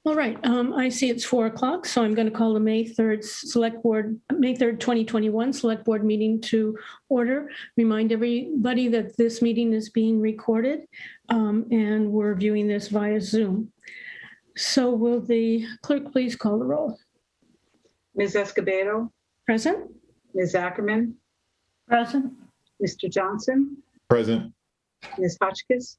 All right, I see it's 4 o'clock, so I'm going to call the May 3rd 2021 Select Board meeting to order. Remind everybody that this meeting is being recorded, and we're viewing this via Zoom. So will the clerk please call the roll? Ms. Escobedo, Present? Ms. Ackerman, Present. Mr. Johnson, Present. Ms. Hotchkiss.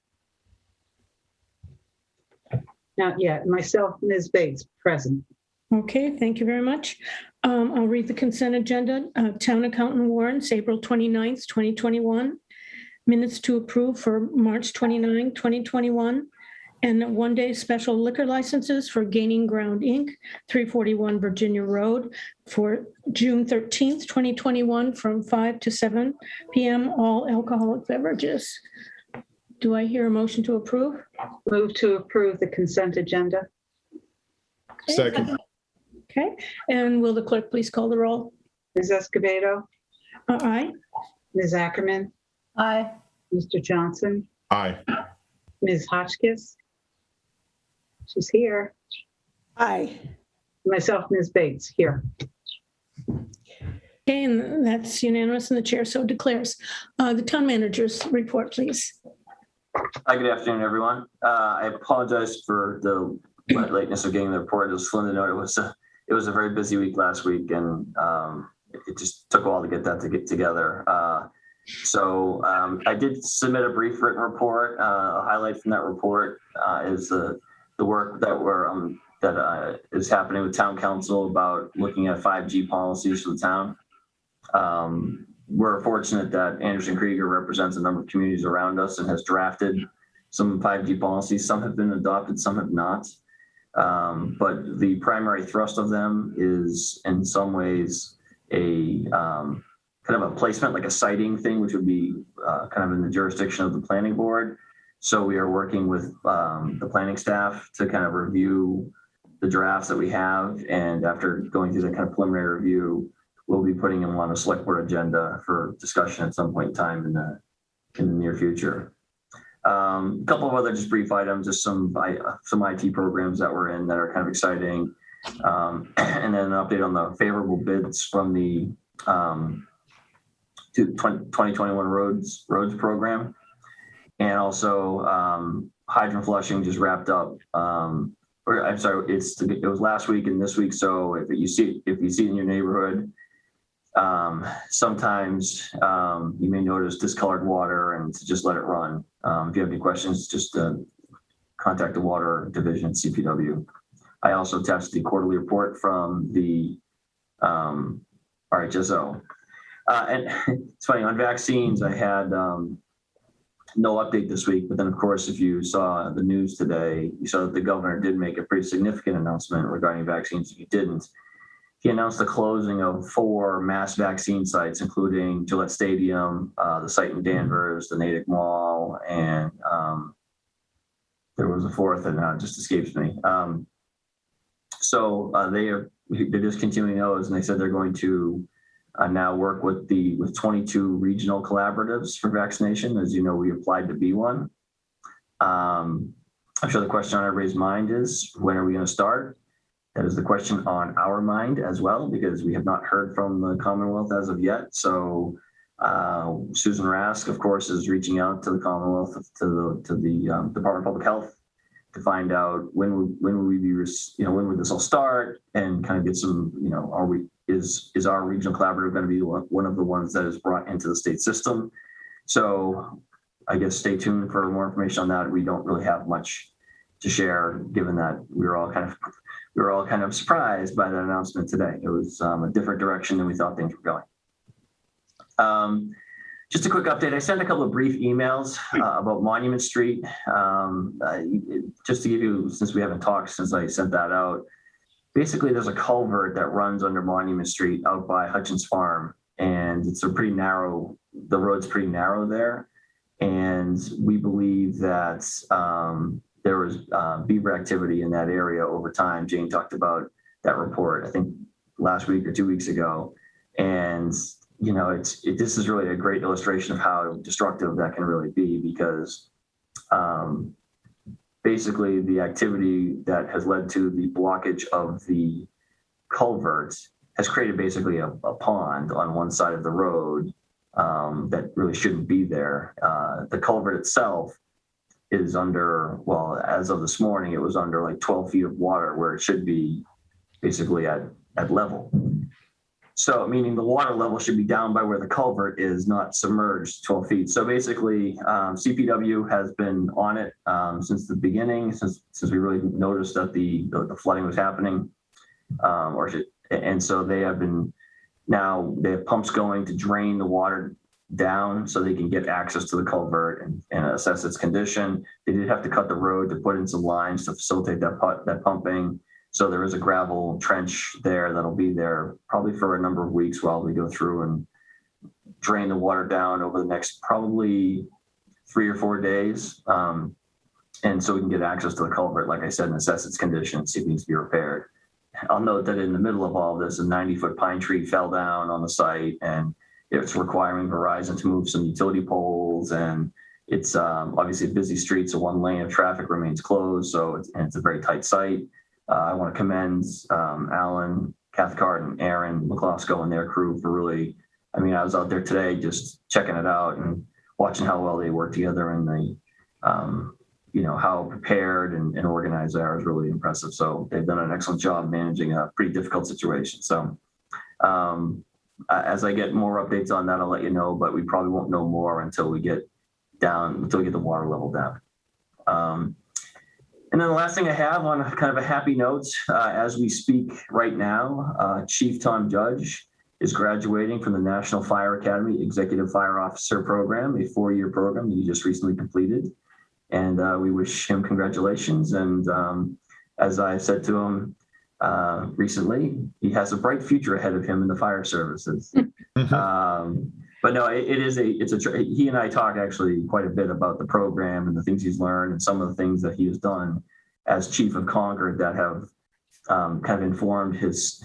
Not yet. Myself, Ms. Bates, present. Okay, thank you very much. I'll read the consent agenda. Town accountant warrants, April 29th, 2021. Minutes to approve for March 29, 2021. And one-day special liquor licenses for Gaining Ground, Inc., 341 Virginia Road for June 13th, 2021, from 5 to 7 p.m., all alcoholic beverages. Do I hear a motion to approve? Move to approve the consent agenda. Okay. Second. Okay, and will the clerk please call the roll? Ms. Escobedo, Aye. Ms. Ackerman, Aye. Mr. Johnson, Aye. Ms. Hotchkiss. She's here. Aye. Myself, Ms. Bates, here. Okay, and that's unanimous, and the chair so declares. The town manager's report, please. Hi, good afternoon, everyone. I apologize for the lateness of getting the report. It was fun to note it was a very busy week last week, and it just took a while to get that together. So I did submit a brief written report. A highlight from that report is the work that is happening with town council about looking at 5G policies for the town. We're fortunate that Anderson Krieger represents a number of communities around us and has drafted some 5G policies. Some have been adopted, some have not. But the primary thrust of them is in some ways a kind of a placement, like a siting thing, which would be kind of in the jurisdiction of the planning board. So we are working with the planning staff to kind of review the drafts that we have. And after going through the kind of preliminary review, we'll be putting them on a select board agenda for discussion at some point in time in the near future. A couple of other just brief items, just some IT programs that we're in that are kind of exciting. And then an update on the favorable bids from the 2021 roads program. And also hydrant flushing just wrapped up. I'm sorry, it was last week and this week. So if you see it in your neighborhood, sometimes you may notice discolored water, and to just let it run. If you have any questions, just contact the Water Division, CPW. I also attached the quarterly report from the RHSO. And it's funny, on vaccines, I had no update this week, but then of course, if you saw the news today, you saw that the governor did make a pretty significant announcement regarding vaccines. If you didn't, he announced the closing of 4 mass vaccine sites, including Gillette Stadium, the site in Danvers, the Natick Mall, and there was a fourth, and now it just escapes me. So they're discontinuing those, and they said they're going to now work with 22 regional collaboratives for vaccination. As you know, we applied to be one. I'm sure the question on everybody's mind is, when are we going to start? That is the question on our mind as well, because we have not heard from the Commonwealth as of yet. So Susan Rask, of course, is reaching out to the Commonwealth, to the Department of Public Health, to find out when would we be, when would this all start, and kind of get some, is our regional collaborative going to be one of the ones that is brought into the state system? So I guess stay tuned for more information on that. We don't really have much to share, given that we were all kind of surprised by that announcement today. It was a different direction than we thought things were going. Just a quick update. I sent a couple of brief emails about Monument Street. Just to give you, since we haven't talked since I sent that out, basically there's a culvert that runs under Monument Street out by Hutchins Farm, and it's the road's pretty narrow there. And we believe that there was beaver activity in that area over time. Jane talked about that report, I think last week or 2 weeks ago. And this is really a great illustration of how destructive that can really be, because basically the activity that has led to the blockage of the culvert has created basically a pond on one side of the road that really shouldn't be there. The culvert itself is under, well, as of this morning, it was under like 12 feet of water where it should be basically at level. So meaning the water level should be down by where the culvert is, not submerged 12 feet. So basically CPW has been on it since the beginning, since we really noticed that the flooding was happening. And so they have pumps going to drain the water down so they can get access to the culvert and assess its condition. They did have to cut the road to put in some lines to facilitate that pumping. So there is a gravel trench there that'll be there probably for a number of weeks while we go through and drain the water down over the next probably 3 or 4 days. And so we can get access to the culvert, like I said, and assess its condition, see if it needs to be repaired. I'll note that in the middle of all this, a 90-foot pine tree fell down on the site, and it's requiring Verizon to move some utility poles, and it's obviously a busy street, so one lane of traffic remains closed, so it's a very tight site. I want to commend Alan Cathcart and Aaron McCloskey and their crew for really, I was out there today just checking it out and watching how well they work together, and how prepared and organized they are is really impressive. So they've done an excellent job managing a pretty difficult situation. So as I get more updates on that, I'll let you know, but we probably won't know more until we get the water level down. And then the last thing I have on kind of a happy note, as we speak right now, Chief Tom Judge is graduating from the National Fire Academy Executive Fire Officer Program, a 4-year program that he just recently completed. And we wish him congratulations. And as I said to him recently, he has a bright future ahead of him in the fire services. But no, he and I talk actually quite a bit about the program and the things he's learned and some of the things that he has done as chief of Concord that have kind of informed his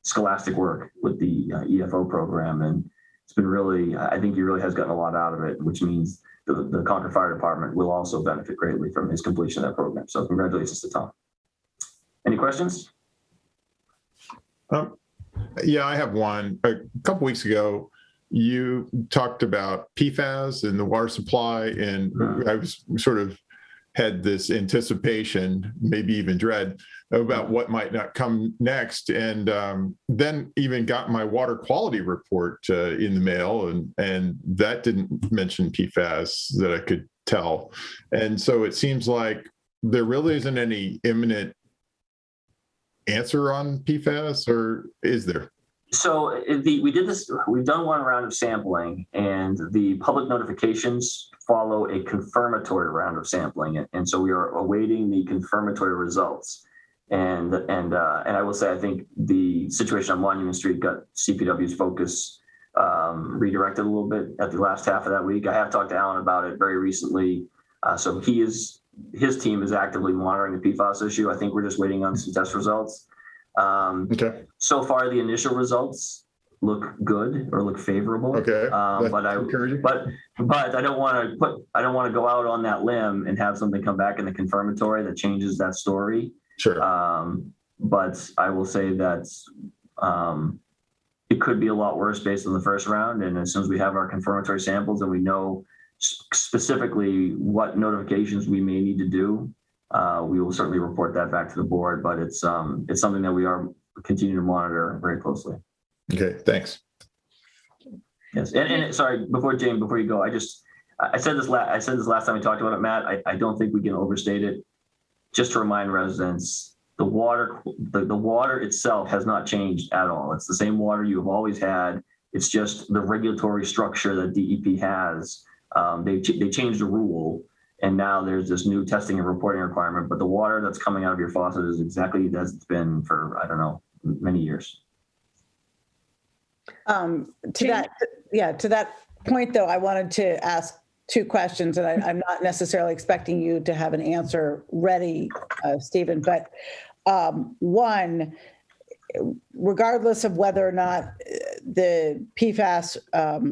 scholastic work with the EFO program. And it's been really, I think he really has gotten a lot out of it, which means the Concord Fire Department will also benefit greatly from his completion of that program. So congratulations to Tom. Any questions? Yeah, I have one. A couple weeks ago, you talked about PFAS and the water supply, and I was sort of had this anticipation, maybe even dread, about what might not come next, and then even got my water quality report in the mail, and that didn't mention PFAS that I could tell. And so it seems like there really isn't any imminent answer on PFAS, or is there? So we've done one round of sampling, and the public notifications follow a confirmatory round of sampling. And so we are awaiting the confirmatory results. And I will say, I think the situation on Monument Street got CPW's focus redirected a little bit at the last half of that week. I have talked to Alan about it very recently. So his team is actively monitoring the PFAS issue. I think we're just waiting on some test results. Okay. So far, the initial results look good or look favorable. Okay. But I don't want to go out on that limb and have something come back in the confirmatory that changes that story. Sure. But I will say that it could be a lot worse based on the first round. And as soon as we have our confirmatory samples and we know specifically what notifications we may need to do, we will certainly report that back to the board. But it's something that we are continuing to monitor very closely. Okay, thanks. Yes, and sorry, before you go, I said this last time we talked about it, Matt. I don't think we can overstate it. Just to remind residents, the water itself has not changed at all. It's the same water you have always had. It's just the regulatory structure that DEP has. They changed the rule, and now there's this new testing and reporting requirement. But the water that's coming out of your faucet is exactly as it's been for, I don't know, many years. To that point, though, I wanted to ask 2 questions, and I'm not necessarily expecting you to have an answer ready, Stephen, but one, regardless of whether or not the PFAS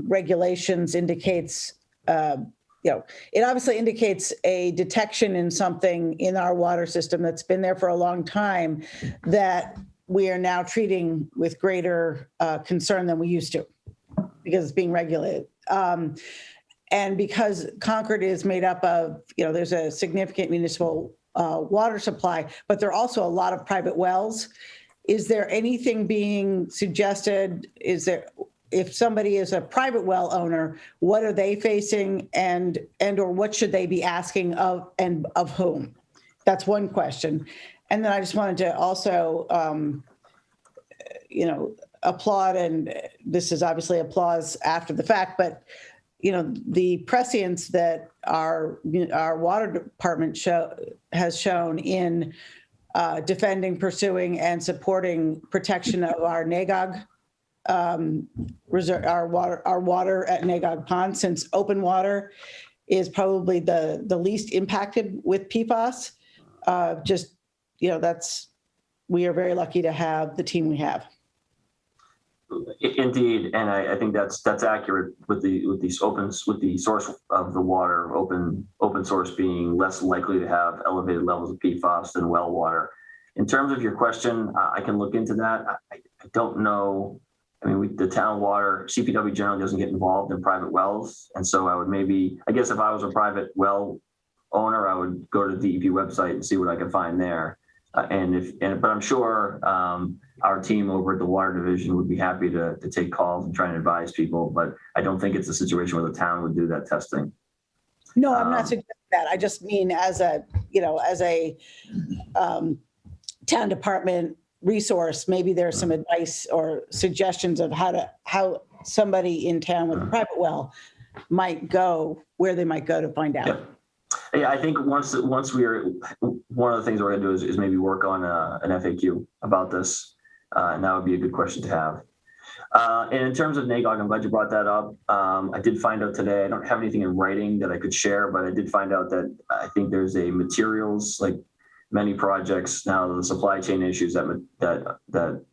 regulations indicates, it obviously indicates a detection in something in our water system that's been there for a long time that we are now treating with greater concern than we used to because it's being regulated. And because Concord is made up of, there's a significant municipal water supply, but there are also a lot of private wells. Is there anything being suggested? If somebody is a private well owner, what are they facing or what should they be asking of and of whom? That's one question. And then I just wanted to also, applaud, and this is obviously applause after the fact, but the prescience that our water department has shown in defending, pursuing, and supporting protection of our NAGOG reserve, our water at NAGOG Pond, since open water is probably the least impacted with PFAS. We are very lucky to have the team we have. Indeed, and I think that's accurate with the source of the water, open source being less likely to have elevated levels of PFAS than well water. In terms of your question, I can look into that. I don't know. I mean, the town water, CPW generally doesn't get involved in private wells, and so I guess if I was a private well owner, I would go to the DEP website and see what I can find there. But I'm sure our team over at the water division would be happy to take calls and try and advise people, but I don't think it's a situation where the town would do that testing. No, I'm not suggesting that. I just mean as a town department resource, maybe there's some advice or suggestions of how somebody in town with a private well might go, where they might go to find out. Yeah, I think once we are, one of the things we're going to do is maybe work on an FAQ about this, and that would be a good question to have. And in terms of NAGOG, I'm glad you brought that up. I did find out today, I don't have anything in writing that I could share, but I did find out that I think there's a materials, like many projects now, the supply chain issues that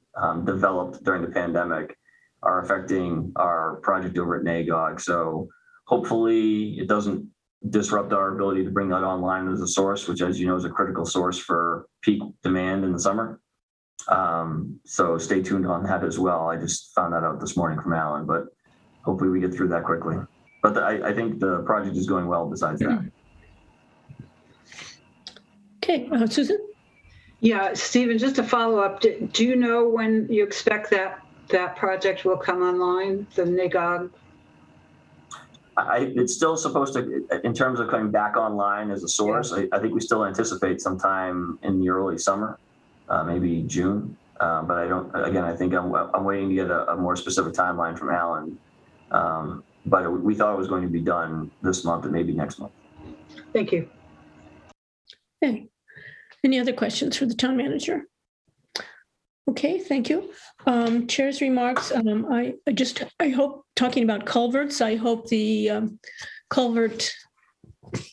developed during the pandemic are affecting our project over at NAGOG. So hopefully it doesn't disrupt our ability to bring that online as a source, which, as you know, is a critical source for peak demand in the summer. So stay tuned on that as well. I just found that out this morning from Alan, but hopefully we get through that quickly. But I think the project is going well besides that. Okay, Susan? Yeah, Stephen, just to follow up, do you know when you expect that project will come online, the NAGOG? It's still supposed to, in terms of coming back online as a source, I think we still anticipate sometime in the early summer, maybe June. But I think I'm waiting to get a more specific timeline from Alan. But we thought it was going to be done this month and maybe next month. Thank you. Okay. Any other questions for the town manager? Okay, thank you. Chair's remarks. I hope, talking about culverts, I hope the culvert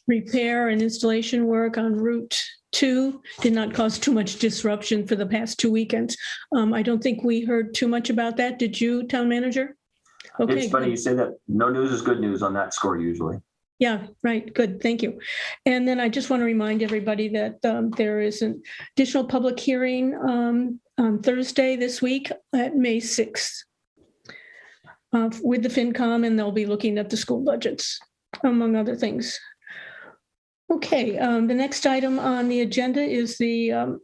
repair and installation work on Route 2 did not cause too much disruption for the past 2 weekends. I don't think we heard too much about that. Did you, town manager? Okay. It's funny you say that. No news is good news on that score usually. Yeah, right. Good. Thank you. And then I just want to remind everybody that there is an additional public hearing on Thursday this week at May 6th with the FinCom, and they'll be looking at the school budgets, among other things. Okay, the next item on the agenda is the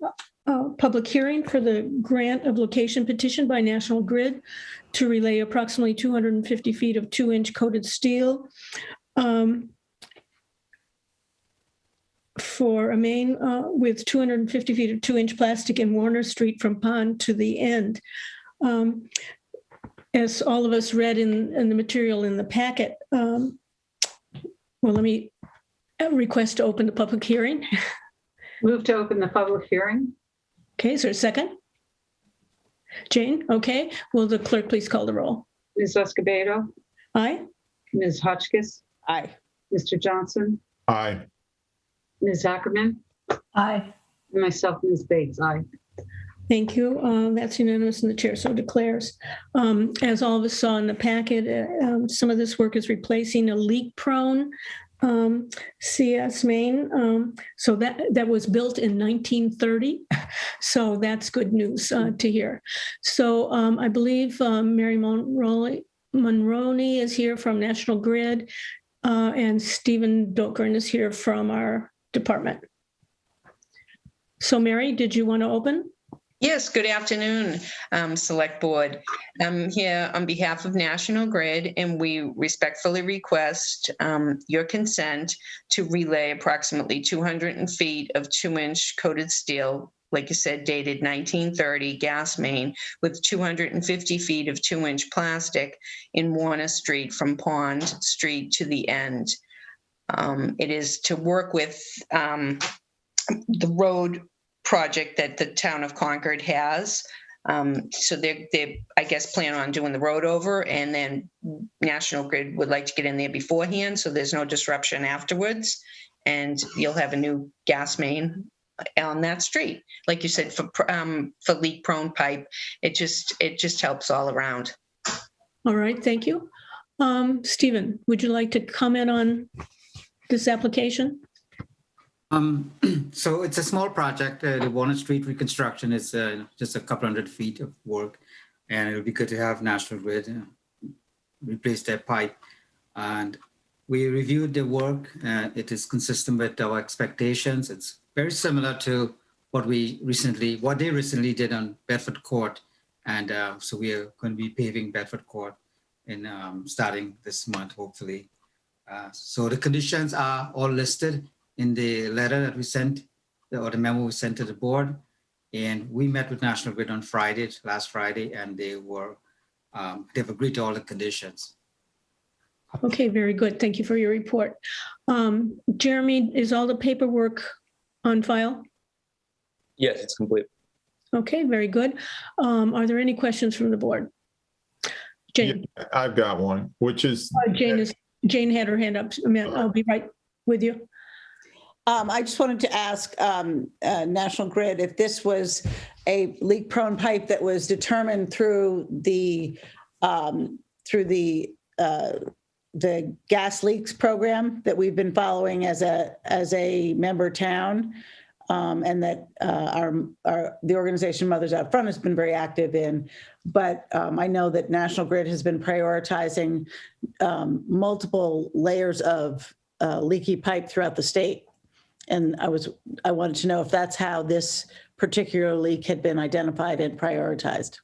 public hearing for the grant of location petition by National Grid to relay approximately 250 feet of 2-inch coated steel for a main with 250 feet of 2-inch plastic in Warner Street from Pond to the end. As all of us read in the material in the packet, well, let me request to open the public hearing. Move to open the public hearing. Okay, is there a second? Jane, okay. Will the clerk please call the roll? Ms. Escobedo? Aye. Ms. Hotchkiss? Aye. Mr. Johnson? Aye. Ms. Ackerman? Aye. And myself, Ms. Bates, aye. Thank you. That's unanimous, and the chair so declares. As all of us saw in the packet, some of this work is replacing a leak-prone CS main. So that was built in 1930. So that's good news to hear. So I believe Mary Monroney is here from National Grid, and Stephen Dokern is here from our department. So Mary, did you want to open? Yes, good afternoon, Select Board. I'm here on behalf of National Grid, and we respectfully request your consent to relay approximately 200 feet of 2-inch coated steel, like you said, dated 1930 gas main with 250 feet of 2-inch plastic in Warner Street from Pond Street to the end. It is to work with the road project that the town of Concord has. So they, I guess, plan on doing the road over, and then National Grid would like to get in there beforehand, so there's no disruption afterwards. And you'll have a new gas main on that street. Like you said, for leak-prone pipe, it just helps all around. All right, thank you. Stephen, would you like to comment on this application? So it's a small project. The Walnut Street reconstruction is just a couple hundred feet of work, and it would be good to have National Grid replace their pipe. And we reviewed the work. It is consistent with our expectations. It's very similar to what they recently did on Bedford Court, and so we are going to be paving Bedford Court in starting this month, hopefully. So the conditions are all listed in the letter that we sent, or the memo we sent to the board. And we met with National Grid on last Friday, and they've agreed to all the conditions. Okay, very good. Thank you for your report. Jeremy, is all the paperwork on file? Yes, it's complete. Okay, very good. Are there any questions from the board? Jane. Yeah, I've got one, which is Jane had her hand up. I'll be right with you. I just wanted to ask National Grid if this was a leak-prone pipe that was determined through the gas leaks program that we've been following as a member town, and that the organization Mothers Out Front has been very active in. But I know that National Grid has been prioritizing multiple layers of leaky pipe throughout the state. And I wanted to know if that's how this particular leak had been identified and prioritized.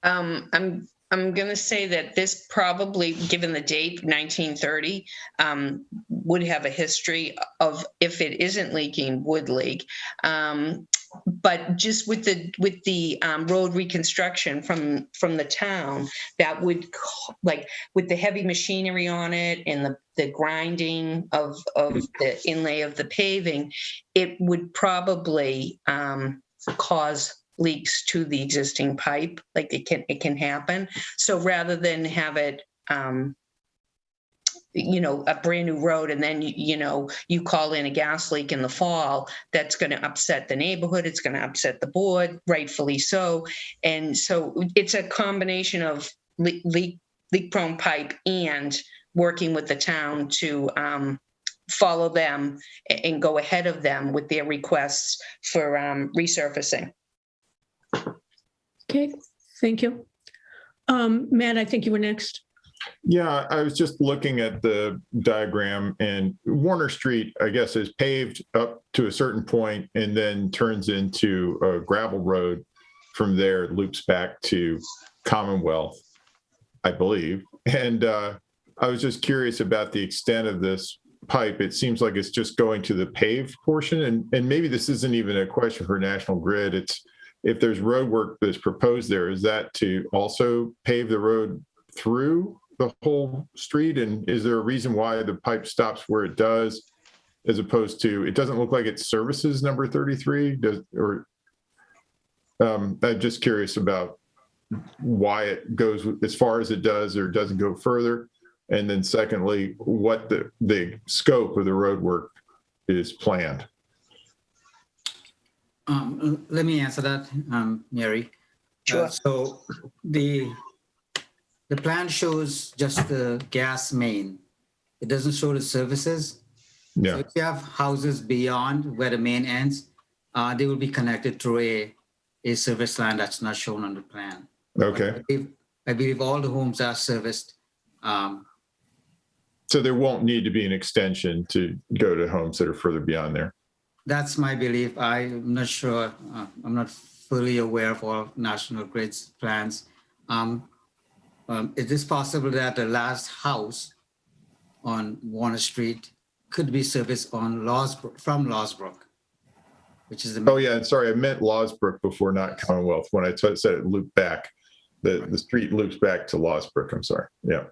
I'm going to say that this probably, given the date, 1930, would have a history of, if it isn't leaking, would leak. But just with the road reconstruction from the town, that would, like, with the heavy machinery on it and the grinding of the inlay of the paving, it would probably cause leaks to the existing pipe. Like, it can happen. So rather than have it a brand new road, and then, you call in a gas leak in the fall, that's going to upset the neighborhood. It's going to upset the board, rightfully so. And so it's a combination of leak-prone pipe and working with the town to follow them and go ahead of them with their requests for resurfacing. Okay, thank you. Matt, I think you were next. Yeah, I was just looking at the diagram, and Warner Street, I guess, is paved up to a certain point and then turns into a gravel road. From there, it loops back to Commonwealth, I believe. And I was just curious about the extent of this pipe. It seems like it's just going to the paved portion. And maybe this isn't even a question for National Grid. It's, if there's road work that's proposed there, is that to also pave the road through the whole street? And is there a reason why the pipe stops where it does, as opposed to, it doesn't look like it services number 33? I'm just curious about why it goes as far as it does or doesn't go further. And then secondly, what the scope of the road work is planned. Let me answer that, Mary. Sure. So the plan shows just the gas main. It doesn't show the services. So Yeah. if you have houses beyond where the main ends, they will be connected through a service line that's not shown on the plan. Okay. I believe all the homes are serviced. So there won't need to be an extension to go to homes that are further beyond there. That's my belief. I'm not sure. I'm not fully aware of all National Grid's plans. It is possible that the last house on Warner Street could be serviced on from Losbrook, which is the Oh yeah, sorry, I meant Losbrook before, not Commonwealth. When I said it looped back, the street loops back to Losbrook. I'm sorry. Yeah.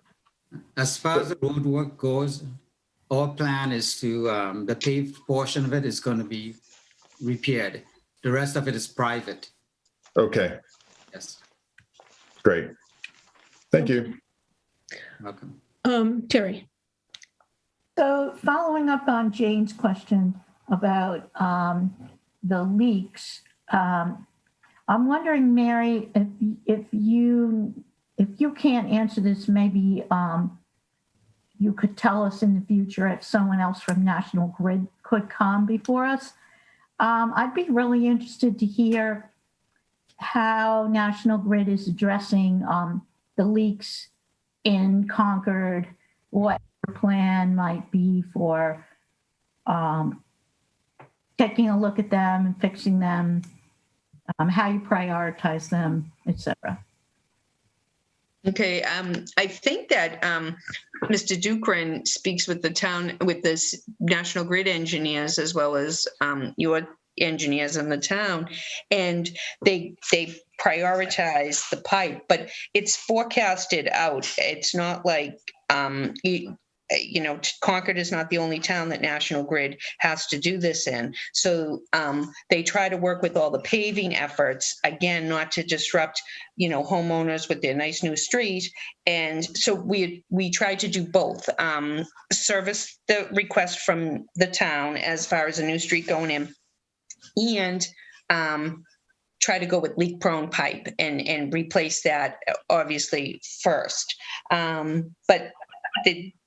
As far as the road work goes, our plan is to, the paved portion of it is going to be repaired. The rest of it is private. Okay, Yes, great. Thank you. welcome. Terry. So following up on Jane's question about the leaks, I'm wondering, Mary, if you can't answer this, maybe you could tell us in the future if someone else from National Grid could come before us. I'd be really interested to hear how National Grid is addressing the leaks in Concord, what your plan might be for taking a look at them and fixing them, how you prioritize them, et cetera. Okay, I think that Mr. Dukran speaks with the town, with the National Grid engineers, as well as your engineers in the town, and they prioritize the pipe, but it's forecasted out. It's not like, Concord is not the only town that National Grid has to do this in. So they try to work with all the paving efforts, again, not to disrupt, homeowners with their nice new street. And so we try to do both, service the request from the town as far as a new street going in, and try to go with leak-prone pipe and replace that, obviously, first. But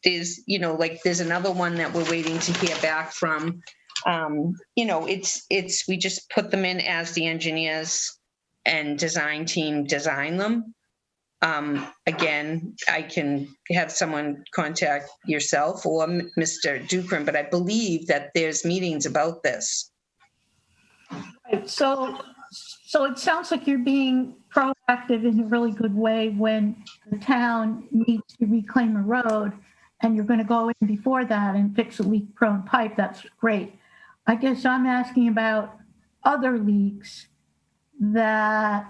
there's another one that we're waiting to hear back from. We just put them in as the engineers and design team design them. Again, I can have someone contact yourself or Mr. Dukran, but I believe that there's meetings about this. Right, so it sounds like you're being proactive in a really good way when the town needs to reclaim a road and you're going to go in before that and fix a leak-prone pipe. That's great. I guess I'm asking about other leaks that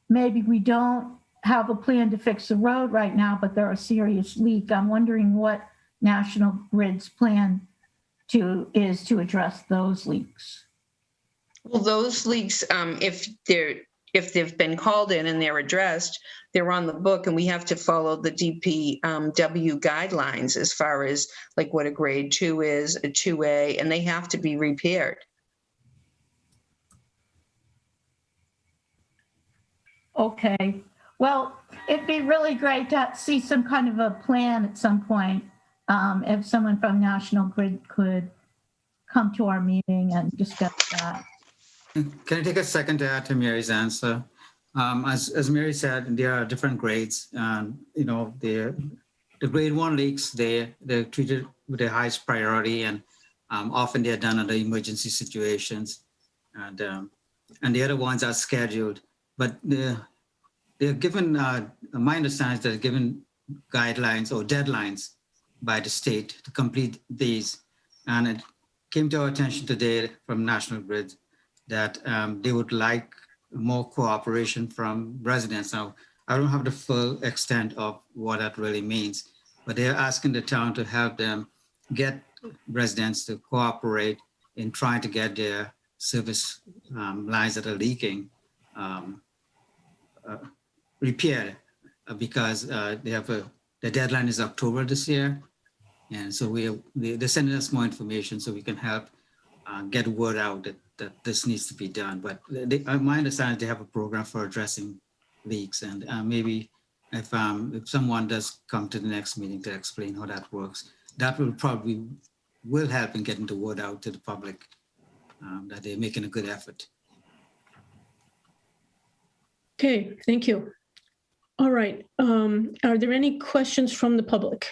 maybe we don't have a plan to fix the road right now, but they're a serious leak. I'm wondering what National Grid's plan is to address those leaks. Well, those leaks, if they've been called in and they're addressed, they're on the book, and we have to follow the DPW guidelines as far as like what a grade 2 is, a 2A, and they have to be repaired. Okay. Well, it'd be really great to see some kind of a plan at some point. If someone from National Grid could come to our meeting and discuss that. Can I take a second to add to Mary's answer? As Mary said, there are different grades. The grade 1 leaks, they're treated with the highest priority, and often they're done under emergency situations. And the other ones are scheduled, but they're given, my understanding is they're given guidelines or deadlines by the state to complete these. And it came to our attention today from National Grid that they would like more cooperation from residents. Now, I don't have the full extent of what that really means, but they're asking the town to help them get residents to cooperate in trying to get their service lines that are leaking repaired, because the deadline is October this year. And so they're sending us more information so we can help get word out that this needs to be done. But my understanding, they have a program for addressing leaks, and maybe if someone does come to the next meeting to explain how that works, that will help in getting the word out to the public that they're making a good effort. Okay, thank you. All right, are there any questions from the public?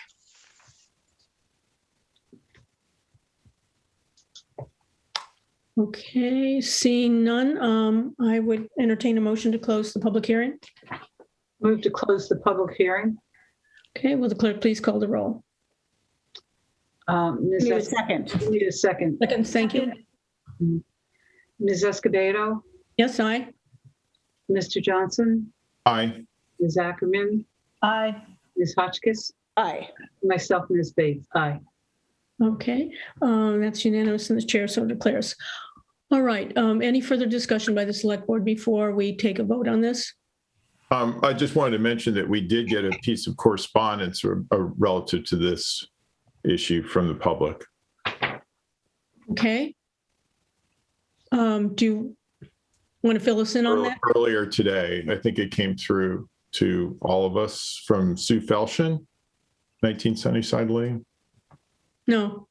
Okay, seeing none, I would entertain a motion to close the public hearing. Move to close the public hearing. Okay, will the clerk please call the roll? Ms. Need a Es- second. Need a second. Second, thank you. Ms. Escobedo, Yes, aye. Mr. Johnson, Aye. Ms. Ackerman, Aye. Ms. Hotchkiss, Aye. myself, Ms. Bates. Aye. Okay, that's unanimous and the chair so declares. All right, any further discussion by the select board before we take a vote on this? I just wanted to mention that we did get a piece of correspondence relative to this issue from the public. Okay. Do you want to fill us in on that? Earlier today, I think it came through to all of us from Sue Felshin, 19 Sunnyside Lane. No.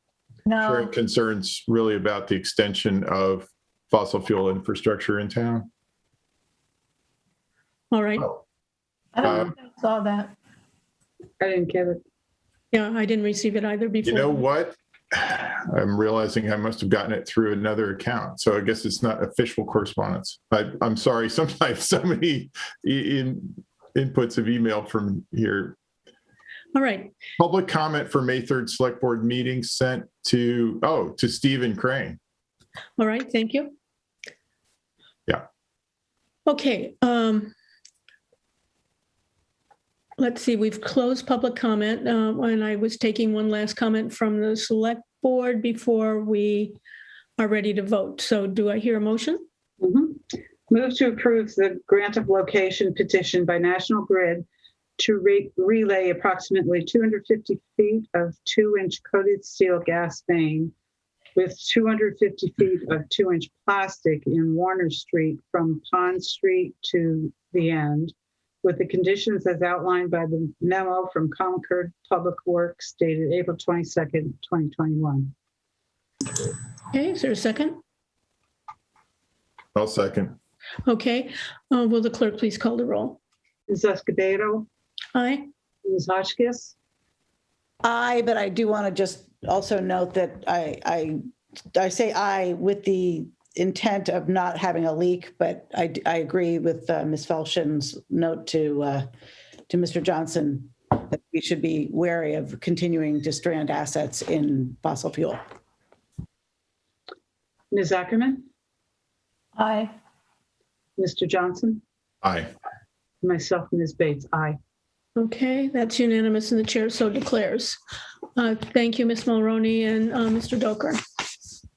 Sharing No. concerns really about the extension of fossil fuel infrastructure in town. All right. I don't think I saw that. I didn't get it. Yeah, I didn't receive it either before. You know what? I'm realizing I must have gotten it through another account. So I guess it's not official correspondence. I'm sorry. Sometimes so many inputs have emailed from here. All right. Public comment for May 3rd Select Board meeting sent to Stephen Crane. All right. Thank you. Yeah. Okay. Let's see. We've closed public comment, and I was taking one last comment from the select board before we are ready to vote. So do I hear a motion? Mhm. Move to approve the grant of location petition by National Grid to relay approximately 250 feet of 2-inch coated steel gas main with 250 feet of 2-inch plastic in Warner Street from Pond Street to the end, with the conditions as outlined by the memo from Concord Public Works dated April 22nd, 2021. Okay. Is there a second? I'll second. Okay. Will the clerk please call the roll? Ms. Escobedo, Aye. Ms. Hotchkiss, Aye, but I do want to just also note that I say aye with the intent of not having a leak, but I agree with Ms. Felshin's note to Mr. Johnson that we should be wary of continuing to strand assets in fossil fuel. Ms. Ackerman, Aye. Mr. Johnson, Aye. myself, Ms. Bates. Aye. Okay, that's unanimous and the chair so declares. Thank you, Ms. Mulroney and Mr. Doker.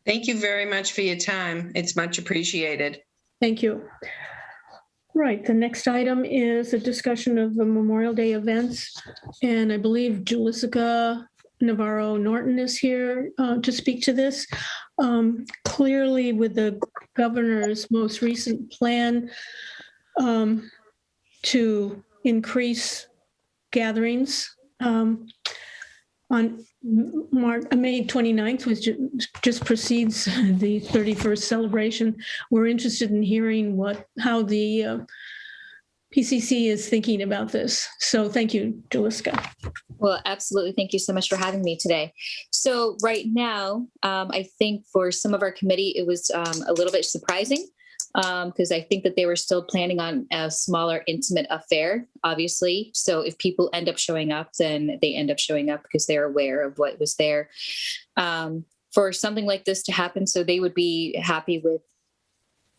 Thank you very much for your time. It's much appreciated. Thank you. Right, the next item is a discussion of the Memorial Day events. And I believe Julissa Navarro Norton is here to speak to this. Clearly with the governor's most recent plan to increase gatherings on May 29th, which just precedes the 31st celebration. We're interested in hearing how the PCC is thinking about this. So thank you, Julissa. Well, absolutely. Thank you so much for having me today. So right now, I think for some of our committee, it was a little bit surprising because I think that they were still planning on a smaller, intimate affair, obviously. So if people end up showing up, then they end up showing up because they're aware of what was there. For something like this to happen, so they would be happy with,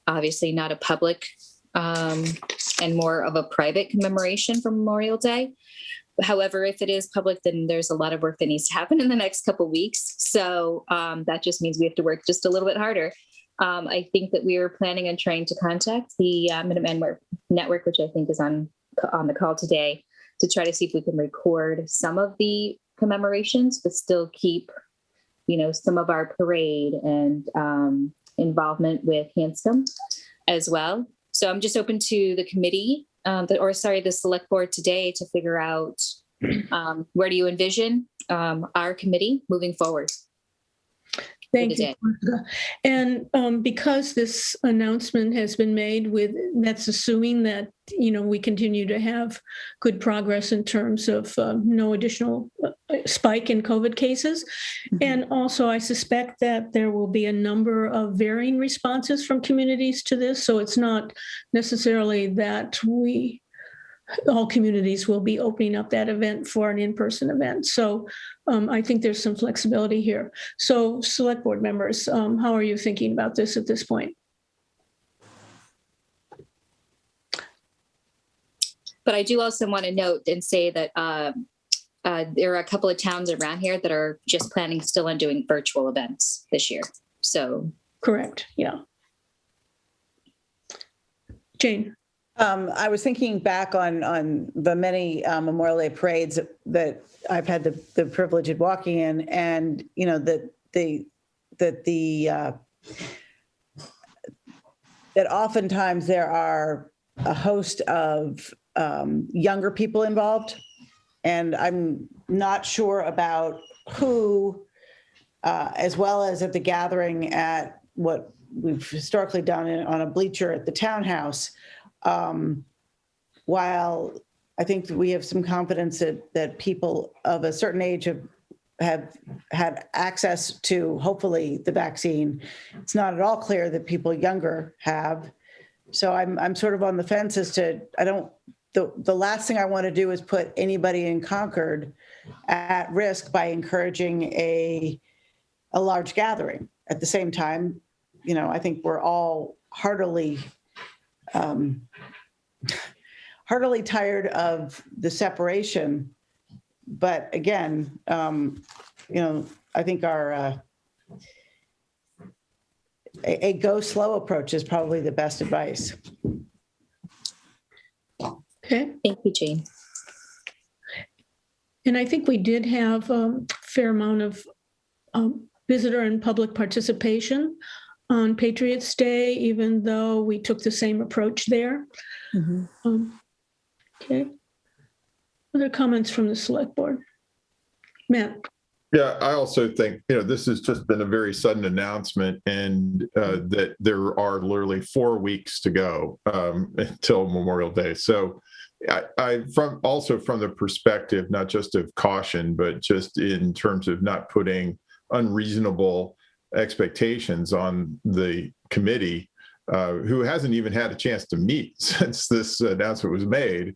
obviously, not a public and more of a private commemoration for Memorial Day. However, if it is public, then there's a lot of work that needs to happen in the next couple of weeks. So that just means we have to work just a little bit harder. I think that we are planning on trying to contact the Minutemen Network, which I think is on the call today, to try to see if we can record some of the commemorations, but still keep, some of our parade and involvement with Hanscom as well. So I'm just open to the committee, the select board today to figure out where do you envision our committee moving forward. Thank you. And because this announcement has been made that's assuming that, we continue to have good progress in terms of no additional spike in COVID cases. Mm-hmm. And also I suspect that there will be a number of varying responses from communities to this. So it's not necessarily that all communities will be opening up that event for an in-person event. So I think there's some flexibility here. So select board members, how are you thinking about this at this point? But I do also want to note and say that there are a couple of towns around here that are just planning still on doing virtual events this year. So correct. Yeah. Jane. I was thinking back on the many Memorial Day parades that I've had the privilege of walking in, and that oftentimes there are a host of younger people involved, and I'm not sure about who, as well as at the gathering at what we've historically done on a bleacher at the townhouse. While I think that we have some confidence that people of a certain age have had access to, hopefully, the vaccine, it's not at all clear that people younger have. So I'm sort of on the fence as to, the last thing I want to do is put anybody in Concord at risk by encouraging a large gathering. At the same time, I think we're all heartily tired of the separation. But again, I think our a go slow approach is probably the best advice. Okay. Thank you, Jane. And I think we did have a fair amount of visitor and public participation on Patriots Day, even though we took the same approach there. Mm-hmm. Okay. Other comments from the select board? Matt? Yeah, I also think, this has just been a very sudden announcement, and that there are literally 4 weeks to go until Memorial Day. So I from the perspective, not just of caution, but just in terms of not putting unreasonable expectations on the committee, who hasn't even had a chance to meet since this announcement was made,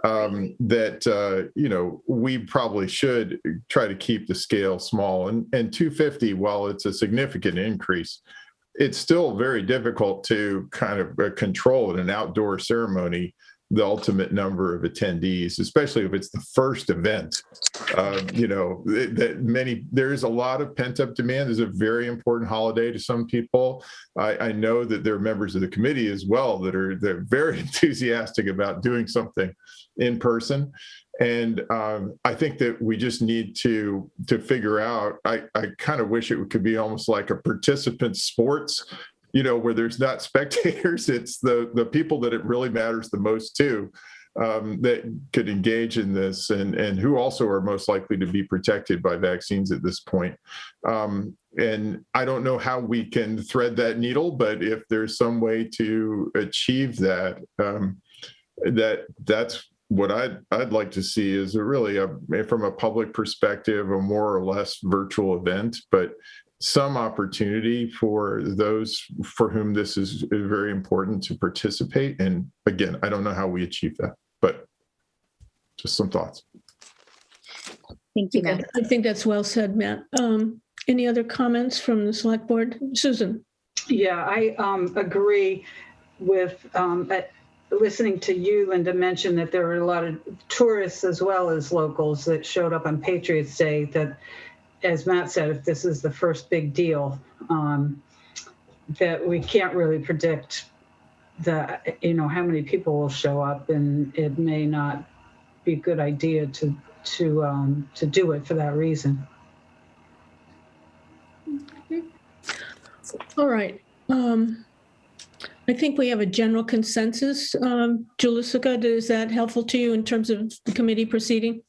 that we probably should try to keep the scale small. And 250, while it's a significant increase, it's still very difficult to kind of control in an outdoor ceremony the ultimate number of attendees, especially if it's the first event. There's a lot of pent-up demand. It's a very important holiday to some people. I know that there are members of the committee as well they're very enthusiastic about doing something in person. And I think that we just need to figure out, I kind of wish it could be almost like a participant sports, where there's not spectators, it's the people that it really matters the most to, that could engage in this and who also are most likely to be protected by vaccines at this point. And I don't know how we can thread that needle, but if there's some way to achieve that, that's what I'd like to see is from a public perspective, a more or less virtual event, but some opportunity for those for whom this is very important to participate. And again, I don't know how we achieve that, but just some thoughts. Thank you, Matt. I think that's well said, Matt. Any other comments from the select board? Susan? Yeah, I agree with listening to you, Linda, mention that there were a lot of tourists as well as locals that showed up on Patriots Day that, as Matt said, if this is the first big deal, that we can't really predict how many people will show up, and it may not be a good idea to do it for that reason. All right. I think we have a general consensus. Julissa, is that helpful to you in terms of the committee proceeding?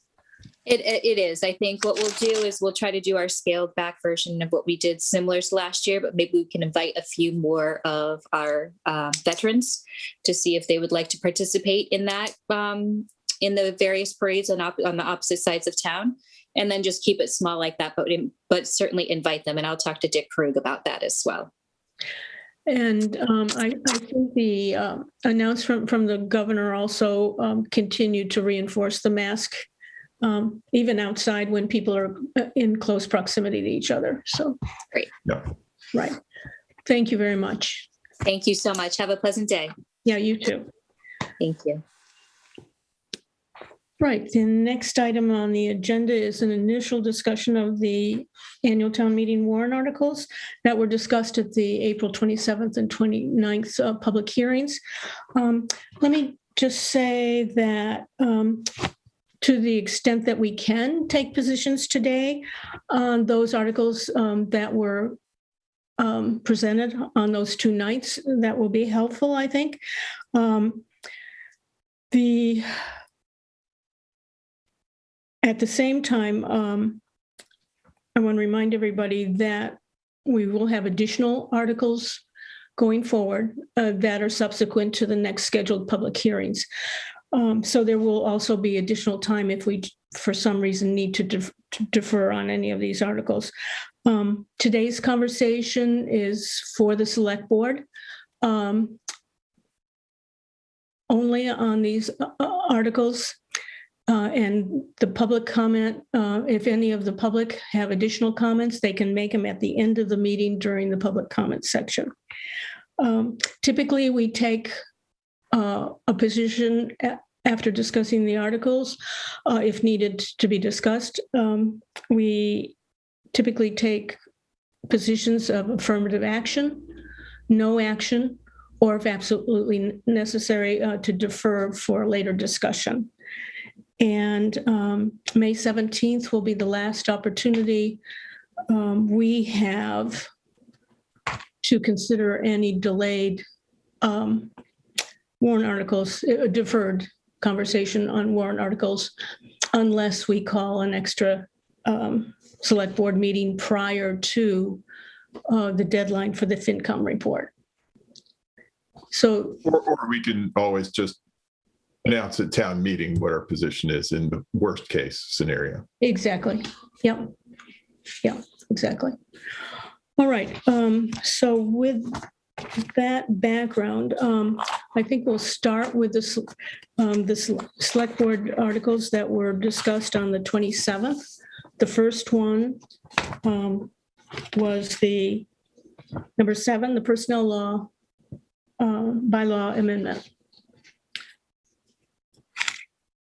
It is. I think what we'll do is we'll try to do our scaled back version of what we did similar to last year, but maybe we can invite a few more of our veterans to see if they would like to participate in that, in the various parades on the opposite sides of town, and then just keep it small like that, but certainly invite them. And I'll talk to Dick Krug about that as well. And I think the announcement from the governor also continued to reinforce the mask, even outside when people are in close proximity to each other. So great. Yeah. Right. Thank you very much. Thank you so much. Have a pleasant day. Yeah, you too. Thank you. Right. The next item on the agenda is an initial discussion of the annual town meeting warrant articles that were discussed at the April 27th and 29th public hearings. Let me just say that to the extent that we can take positions today on those articles that were presented on those two nights, that will be helpful, I think. At the same time, I want to remind everybody that we will have additional articles going forward that are subsequent to the next scheduled public hearings. So there will also be additional time if we, for some reason, need to defer on any of these articles. Today's conversation is for the select board. Only on these articles. And the public comment, if any of the public have additional comments, they can make them at the end of the meeting during the public comment section. Typically, we take a position after discussing the articles, if needed to be discussed. We typically take positions of affirmative action, no action, or if absolutely necessary, to defer for later discussion. And May 17th will be the last opportunity we have to consider any delayed warrant articles, deferred conversation on warrant articles, unless we call an extra select board meeting prior to the deadline for the FinCom report. So, or we can always just announce at town meeting what our position is in the worst case scenario. Exactly. Yep. Yeah, exactly. All right. So with that background, I think we'll start with the select board articles that were discussed on the 27th. The first one was the number 7, the personnel law bylaw amendment.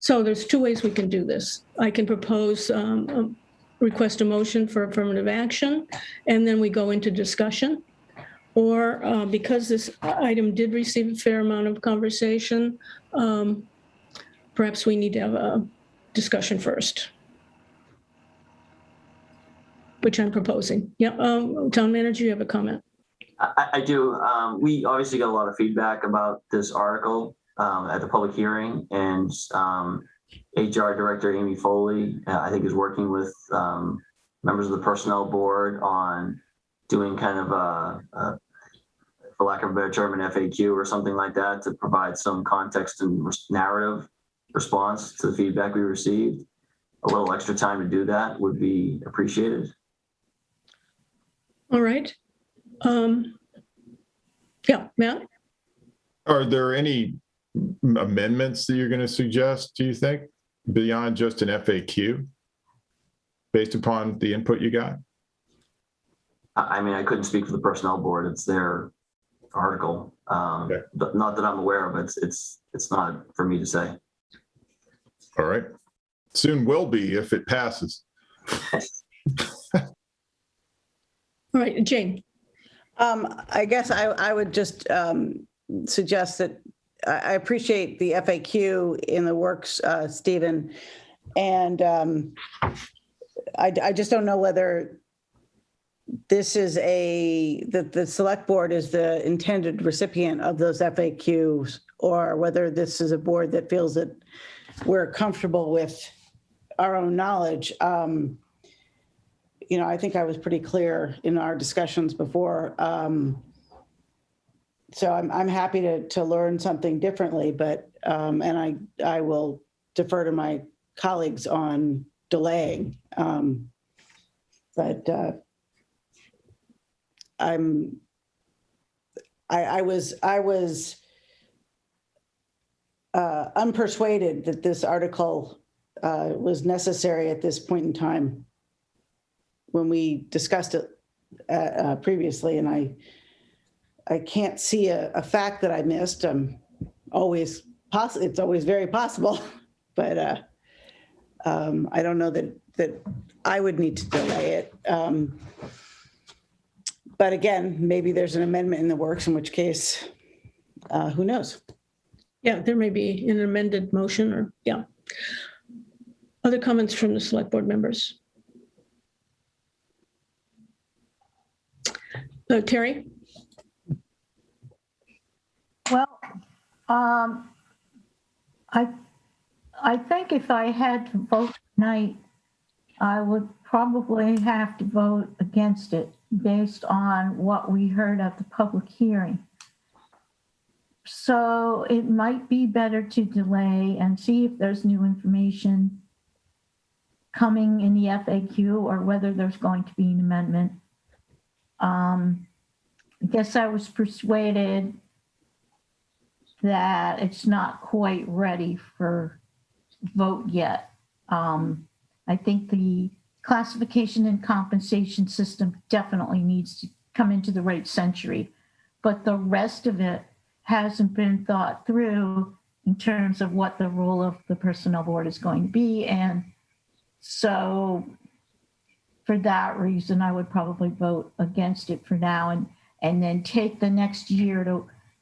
So there's two ways we can do this. I can propose, request a motion for affirmative action, and then we go into discussion. Or because this item did receive a fair amount of conversation, perhaps we need to have a discussion first, which I'm proposing. Yeah, town manager, you have a comment? I do. We obviously got a lot of feedback about this article at the public hearing, and HR Director Amy Foley, I think, is working with members of the personnel board on doing kind of a, for lack of a better term, an FAQ or something like that to provide some context and narrative response to the feedback we received. A little extra time to do that would be appreciated. All right. Yeah, Matt? Are there any amendments that you're going to suggest, do you think, beyond just an FAQ based upon the input you got? I mean, I couldn't speak for the personnel board. It's their article. Okay. Not that I'm aware of. It's not for me to say. All right. Soon will be if it passes. All right, Jane. I guess I would just suggest that I appreciate the FAQ in the works, Stephen, and I just don't know whether this is the select board is the intended recipient of those FAQs, or whether this is a board that feels that we're comfortable with our own knowledge. I think I was pretty clear in our discussions before. So I'm happy to learn something differently, but, and I will defer to my colleagues on delaying. But I was unpersuaded that this article was necessary at this point in time when we discussed it previously, and I can't see a fact that I missed. It's always very possible, but I don't know that I would need to delay it. But again, maybe there's an amendment in the works, in which case, who knows? Yeah, there may be an amended motion or, yeah. Other comments from the select board members? Terry? Well, I think if I had to vote tonight, I would probably have to vote against it based on what we heard at the public hearing. So it might be better to delay and see if there's new information coming in the FAQ or whether there's going to be an amendment. I guess I was persuaded that it's not quite ready for vote yet. I think the classification and compensation system definitely needs to come into the right century, but the rest of it hasn't been thought through in terms of what the role of the personnel board is going to be. And so for that reason, I would probably vote against it for now and then take the next year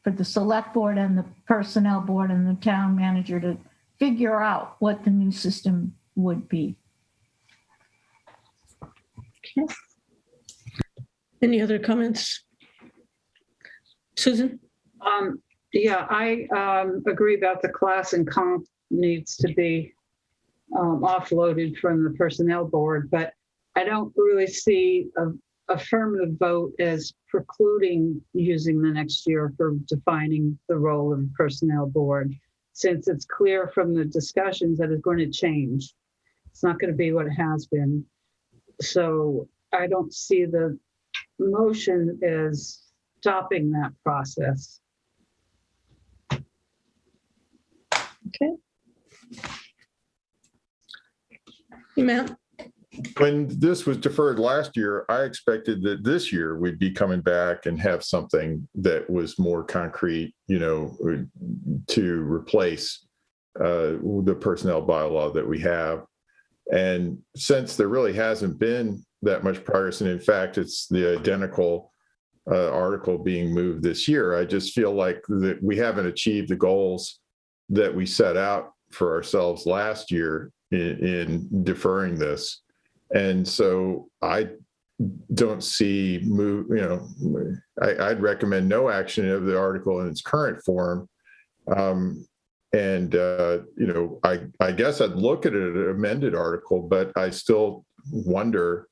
for the select board and the personnel board and the town manager to figure out what the new system would be. Okay. Any other comments? Susan? Yeah, I agree about the class and comp needs to be offloaded from the personnel board, but I don't really see an affirmative vote as precluding using the next year for defining the role of the personnel board, since it's clear from the discussions that it's going to change. It's not going to be what it has been. So I don't see the motion as stopping that process. Okay. Matt? When this was deferred last year, I expected that this year we'd be coming back and have something that was more concrete, to replace the personnel bylaw that we have. And since there really hasn't been that much progress, and in fact, it's the identical article being moved this year, I just feel like that we haven't achieved the goals that we set out for ourselves last year in deferring this. And so I don't see I'd recommend no action of the article in its current form. I guess I'd look at an amended article, but I still wonder,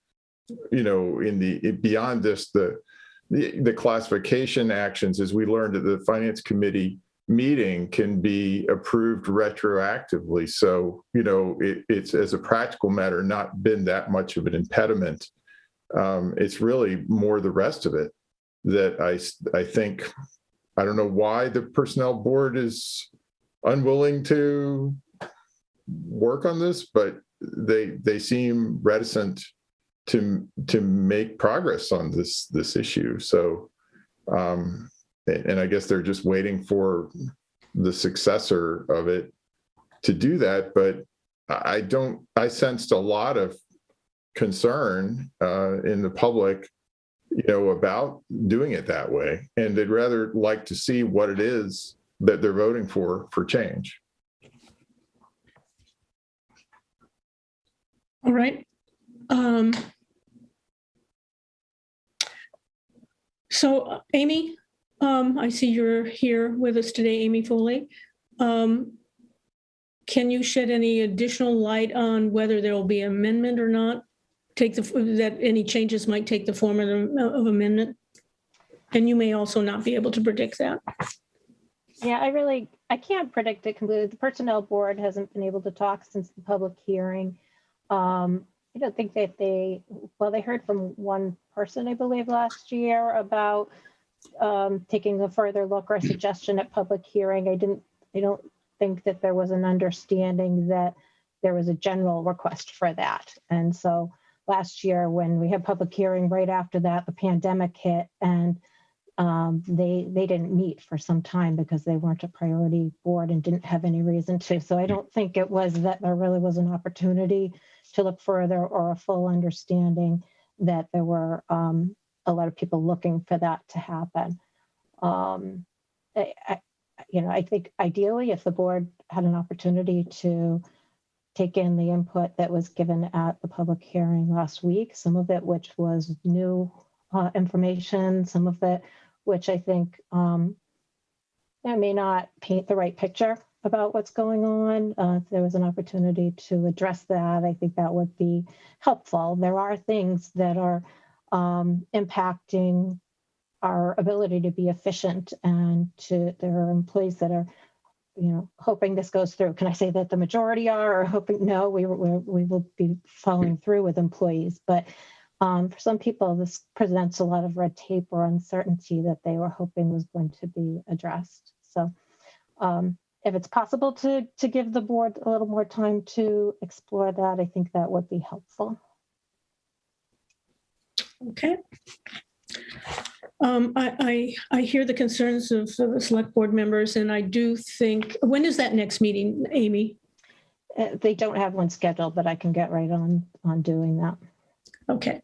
beyond this, the classification actions, as we learned at the Finance Committee meeting, can be approved retroactively. So, it's, as a practical matter, not been that much of an impediment. It's really more the rest of it that I think, I don't know why the personnel board is unwilling to work on this, but they seem reticent to make progress on this issue. So, and I guess they're just waiting for the successor of it to do that. But I sensed a lot of concern in the public, about doing it that way. And they'd rather like to see what it is that they're voting for change. All right. So Amy, I see you're here with us today, Amy Foley. Can you shed any additional light on whether there will be amendment or not? That any changes might take the form of amendment? And you may also not be able to predict that. Yeah, I can't predict it completely. The Personnel Board hasn't been able to talk since the public hearing. I don't think that they heard from one person, I believe, last year about taking a further look or a suggestion at public hearing. I don't think that there was an understanding that there was a general request for that. And so last year when we had public hearing, right after that, the pandemic hit, and they didn't meet for some time because they weren't a priority board and didn't have any reason to. So I don't think it was that there really was an opportunity to look further or a full understanding that there were a lot of people looking for that to happen. I think ideally if the board had an opportunity to take in the input that was given at the public hearing last week, some of it which was new information, some of it which I think may not paint the right picture about what's going on. If there was an opportunity to address that, I think that would be helpful. There are things that are impacting our ability to be efficient, and there are employees that are, hoping this goes through. Can I say that the majority are, or hoping? No, we will be following through with employees, but for some people, this presents a lot of red tape or uncertainty that they were hoping was going to be addressed. So if it's possible to give the board a little more time to explore that, I think that would be helpful. Okay. I hear the concerns of the select board members, and I do think, when is that next meeting, Amy? They don't have one scheduled, but I can get right on doing that. Okay.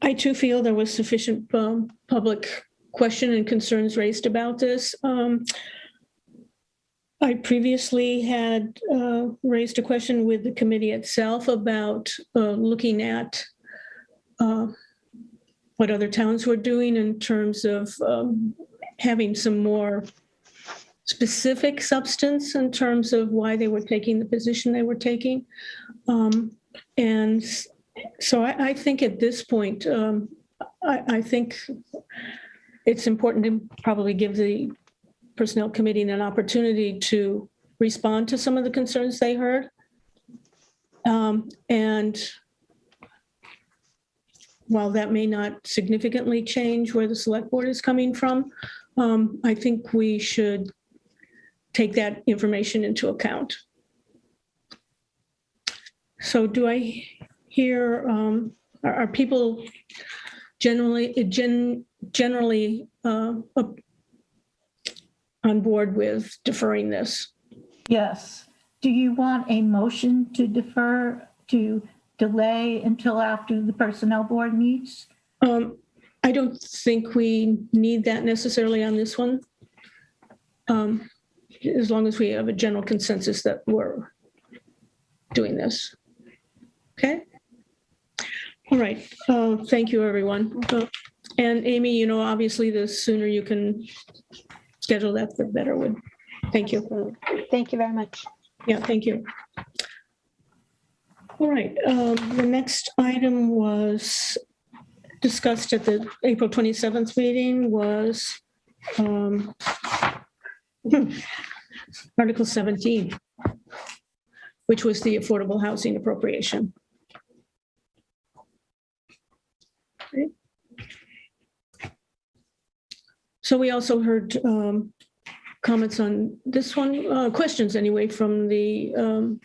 I too feel there was sufficient public question and concerns raised about this. I previously had raised a question with the committee itself about looking at what other towns were doing in terms of having some more specific substance in terms of why they were taking the position they were taking. And so I think at this point, I think it's important to probably give the Personnel Committee an opportunity to respond to some of the concerns they heard. And while that may not significantly change where the Select Board is coming from, I think we should take that information into account. So do I hear, are people generally on board with deferring this? Yes. Do you want a motion to defer, to delay until after the Personnel Board meets? I don't think we need that necessarily on this one. As long as we have a general consensus that we're doing this. Okay. All right. Thank you, everyone. And Amy, obviously the sooner you can schedule that, the better would. Thank you. Thank you very much. Yeah, thank you. All right. The next item was discussed at the April 27th meeting was Article 17, which was the affordable housing appropriation. Okay. So we also heard comments on this one, questions anyway, from the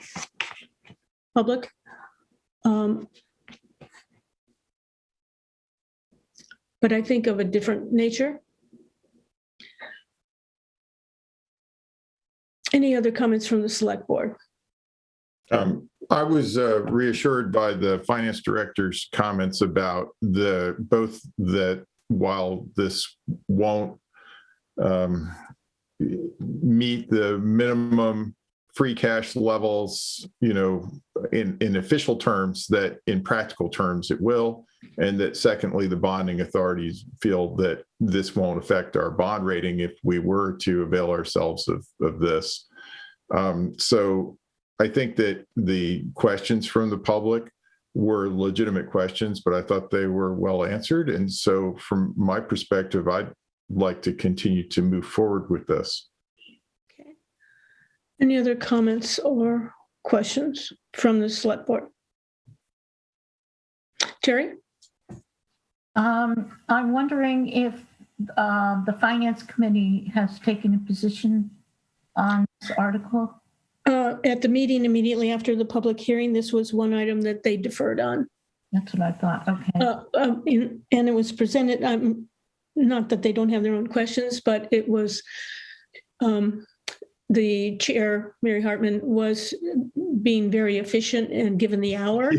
public. But I think of a different nature. Any other comments from the Select Board? I was reassured by the finance director's comments about both that while this won't meet the minimum free cash levels, in official terms, that in practical terms it will. And that secondly, the bonding authorities feel that this won't affect our bond rating if we were to avail ourselves of this. So I think that the questions from the public were legitimate questions, but I thought they were well answered. And so from my perspective, I'd like to continue to move forward with this. Okay. Any other comments or questions from the select board? Terry? I'm wondering if the finance committee has taken a position on this article. At the meeting immediately after the public hearing, this was one item that they deferred on. That's what I thought. Okay. And it was presented, not that they don't have their own questions, but it was the chair, Mary Hartman, was being very efficient and given the hour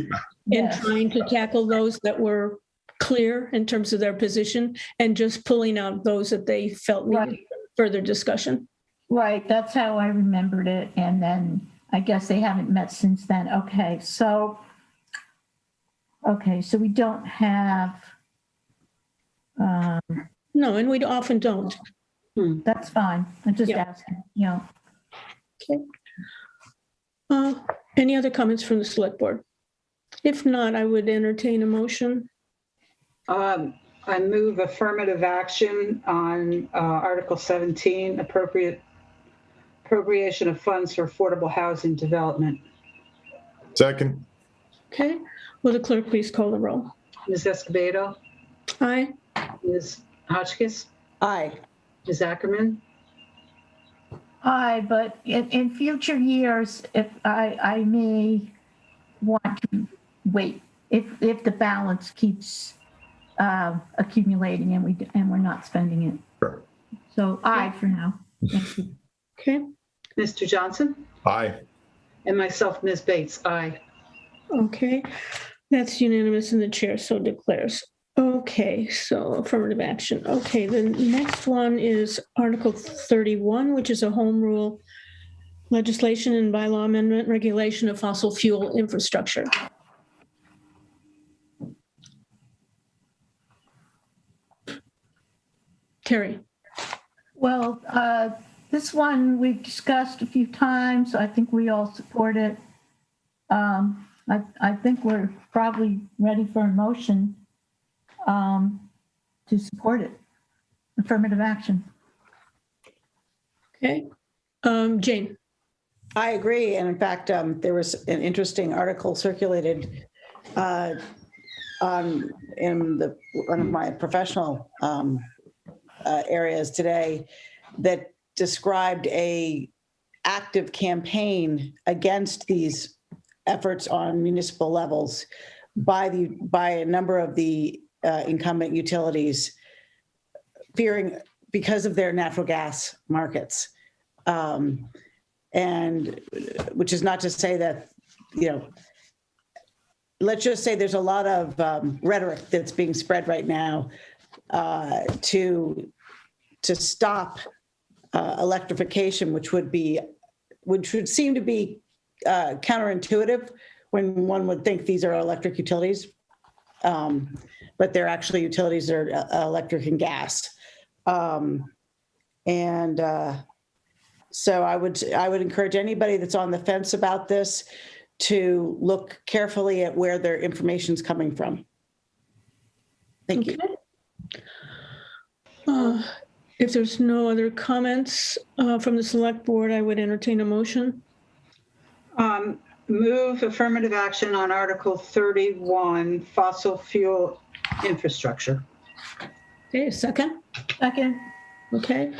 and trying to tackle those that were clear in terms of their position and just pulling out those that they felt needed further discussion. Right, that's how I remembered it. And then I guess they haven't met since then. Okay, so we don't have. No, and we often don't. That's fine. I'm just asking, Okay. Any other comments from the select board? If not, I would entertain a motion. I move affirmative action on Article 17, appropriation of funds for affordable housing development. Second. Okay. Will the clerk please call the roll? Ms. Escobedo? Aye. Ms. Hotchkiss? Aye. Ms. Ackerman? aye, but in future years, if I may want to wait, if the balance keeps accumulating and we're not spending it. Sure. So aye for now. Thank you. Okay. Mr. Johnson? Aye. And myself, Ms. Bates, aye. Okay. That's unanimous and the chair so declares. Okay, so affirmative action. Okay, the next one is Article 31, which is a home rule legislation and bylaw amendment regulation of fossil fuel infrastructure. Terry. Well, this one we've discussed a few times. I think we all support it. I think we're probably ready for a motion to support it. Affirmative action. Okay. Jane. I agree. And in fact, there was an interesting article circulated in one of my professional areas today that described a active campaign against these efforts on municipal levels by a number of the incumbent utilities, fearing because of their natural gas markets. And which is not to say that, let's just say there's a lot of rhetoric that's being spread right now to stop electrification, which would seem to be counterintuitive when one would think these are electric utilities, but they're actually utilities that are electric and gas. So I would encourage anybody that's on the fence about this to look carefully at where their information's coming from. Thank you. If there's no other comments from the select board, I would entertain a motion. Move affirmative action on Article 31, fossil fuel infrastructure. Okay, a second. Second. Okay.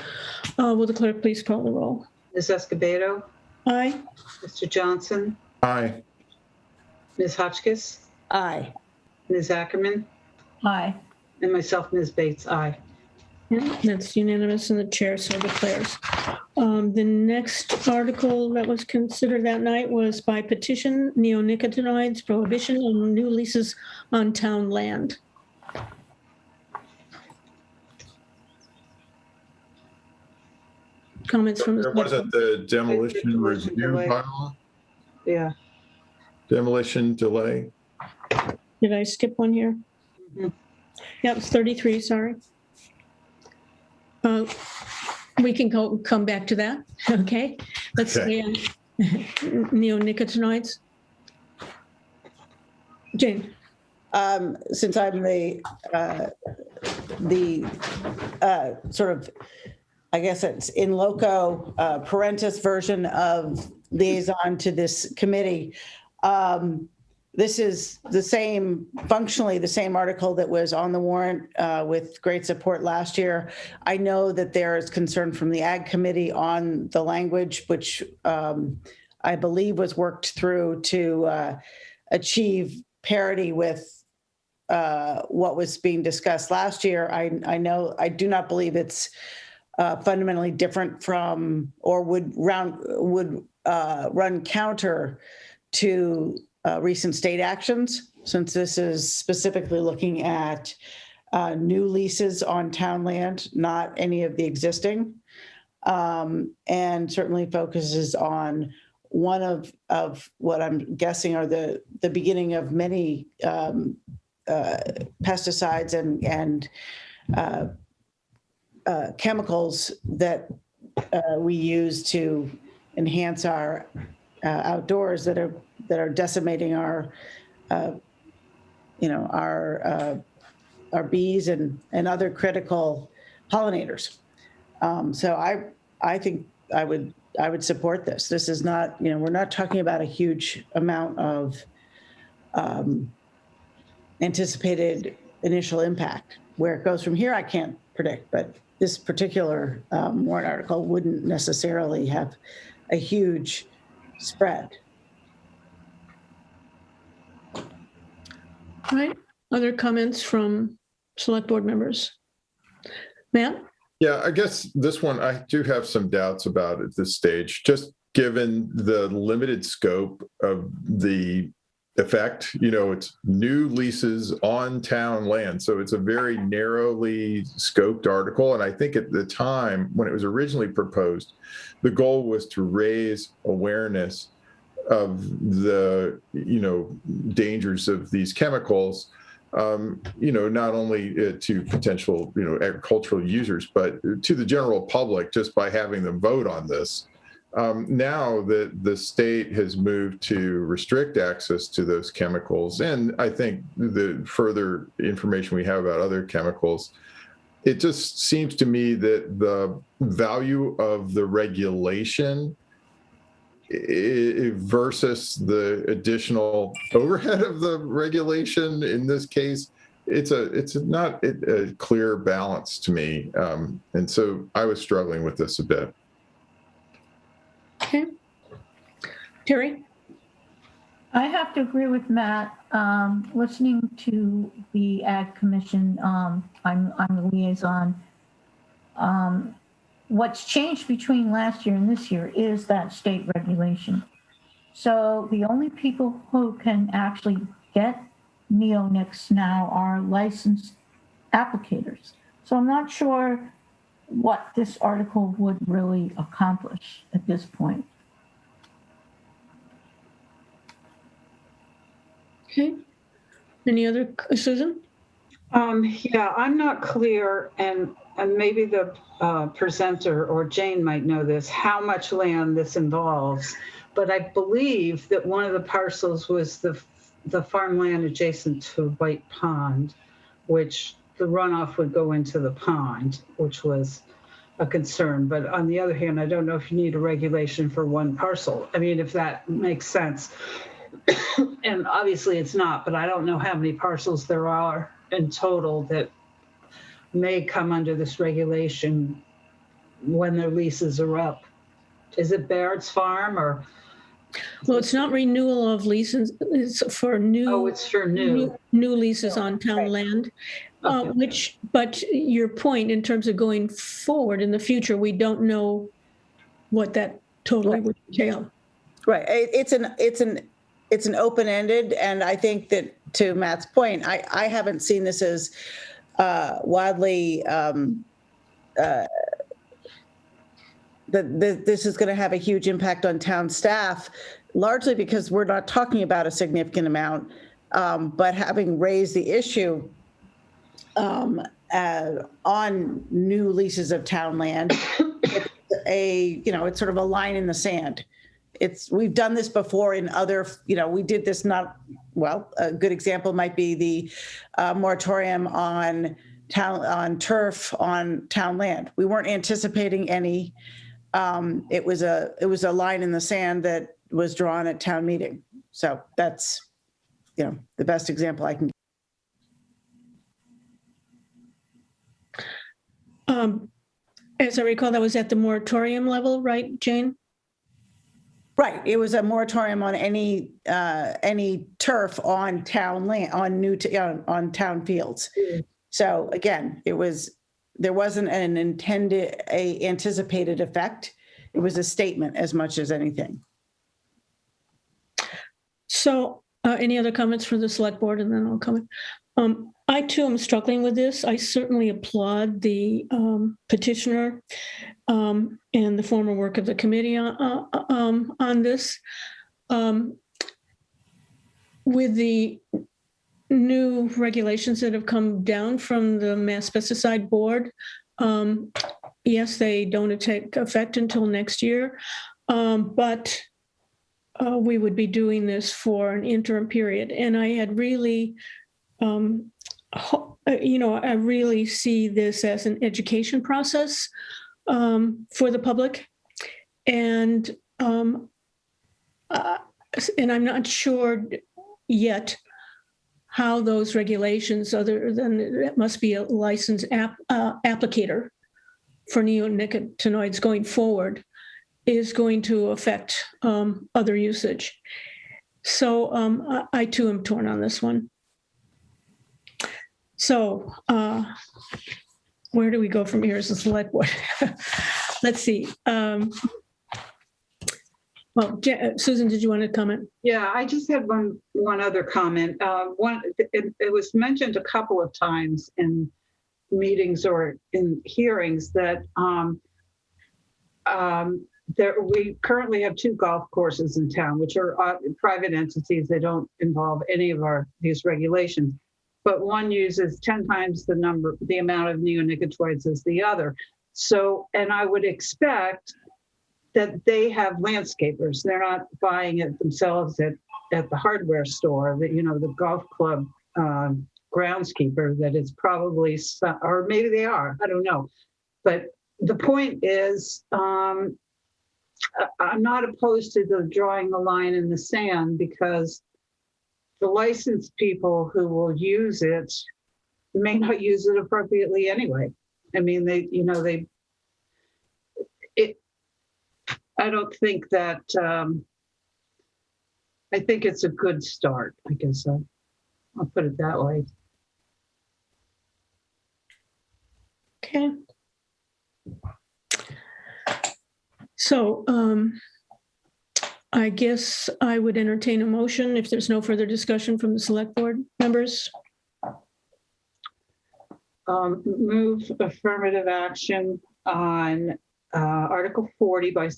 Will the clerk please call the roll? Ms. Escobedo? Aye. Mr. Johnson? Aye. Ms. Hotchkiss? Aye. Ms. Ackerman? Aye. And myself, Ms. Bates, aye. Yeah, that's unanimous and the chair so declares. The next article that was considered that night was by petition, neonicotinoids prohibition on new leases on town land. comments from the There select wasn't board? the demolition Demolition review delay. bylaw? Yeah. Demolition delay? Did I skip one here? Mhm. Yep, it's 33, sorry. We can come back to that, okay? Let's stay on neonicotinoids. Jane, Since I'm the sort of, I guess it's in loco parentis version of liaison to this committee. This is functionally the same article that was on the warrant with great support last year. I know that there is concern from the Ag Committee on the language, which I believe was worked through to achieve parity with what was being discussed last year. I do not believe it's fundamentally different from or would run counter to recent state actions, since this is specifically looking at new leases on town land, not any of the existing, and certainly focuses on one of what I'm guessing are the beginning of many pesticides and chemicals that we use to enhance our outdoors that are decimating our bees and other critical pollinators. So I think I would support this. This is not, we're not talking about a huge amount of anticipated initial impact. Where it goes from here, I can't predict, but this particular warrant article wouldn't necessarily have a huge spread. all right. Other comments from select board members? Matt? Yeah, I guess this one, I do have some doubts about at this stage, just given the limited scope of the effect. It's new leases on town land. So it's a very narrowly scoped article. And I think at the time when it was originally proposed, the goal was to raise awareness of the, dangers of these chemicals, not only to potential, agricultural users, but to the general public just by having them vote on this. Now that the state has moved to restrict access to those chemicals, and I think the further information we have about other chemicals, it just seems to me that the value of the regulation versus the additional overhead of the regulation in this case, it's not a clear balance to me. And so I was struggling with this a bit. Okay. Terry? I have to agree with Matt. Listening to the Ag Commission, I'm the liaison. What's changed between last year and this year is that state regulation. So the only people who can actually get neonics now are licensed applicators. So I'm not sure what this article would really accomplish at this point. Okay. Any other, Susan? Yeah, I'm not clear, and maybe the presenter or Jane might know this, how much land this involves. But I believe that one of the parcels was the farmland adjacent to White Pond, which the runoff would go into the pond, which was a concern. But on the other hand, I don't know if you need a regulation for one parcel. I mean, if that makes sense. And obviously it's not, but I don't know how many parcels there are in total that may come under this regulation when their leases are up. Is it Baird's Farm or? Well, it's not renewal of leases. It's for new. Oh, it's for new leases on town land. Okay. But your point in terms of going forward in the future, we don't know what that totally would entail. Right. It's an open-ended, and I think that to Matt's point, I haven't seen this as this is going to have a huge impact on town staff, largely because we're not talking about a significant amount, but having raised the issue on new leases of town land, it's sort of a line in the sand. We've done this before in other, we did this a good example might be the moratorium on turf on town land. We weren't anticipating any. It was a line in the sand that was drawn at town meeting. So that's, the best example I can. As I recall, that was at the moratorium level, right, Jane? Right. It was a moratorium on any turf on town land, on town fields. So again, there wasn't an anticipated effect. It was a statement as much as anything. So any other comments for the select board, and then I'll comment. I too am struggling with this. I certainly applaud the petitioner and the former work of the committee on this. With the new regulations that have come down from the Mass Pesticide Board, yes, they don't take effect until next year, but we would be doing this for an interim period. And I had really, I really see this as an education process for the public. And I'm not sure yet how those regulations, other than it must be a licensed applicator for neonicotinoids going forward, is going to affect other usage. So I too am torn on this one. So where do we go from here as a select board? Let's see. Susan, did you want to comment? Yeah, I just had one other comment. It was mentioned a couple of times in meetings or in hearings that we currently have 2 golf courses in town, which are private entities. They don't involve any of these regulations, but one uses 10 times the amount of neonicotinoids as the other. So, and I would expect that they have landscapers. They're not buying it themselves at the hardware store. That the golf club groundskeeper that is probably, or maybe they are. I don't know. But the point is, I'm not opposed to drawing the line in the sand, because the licensed people who will use it may not use it appropriately anyway. I mean, I don't think that, I think it's a good start, I guess. I'll put it that way. Okay. So I guess I would entertain a motion if there's no further discussion from the select board members. Move affirmative action on Article 40 by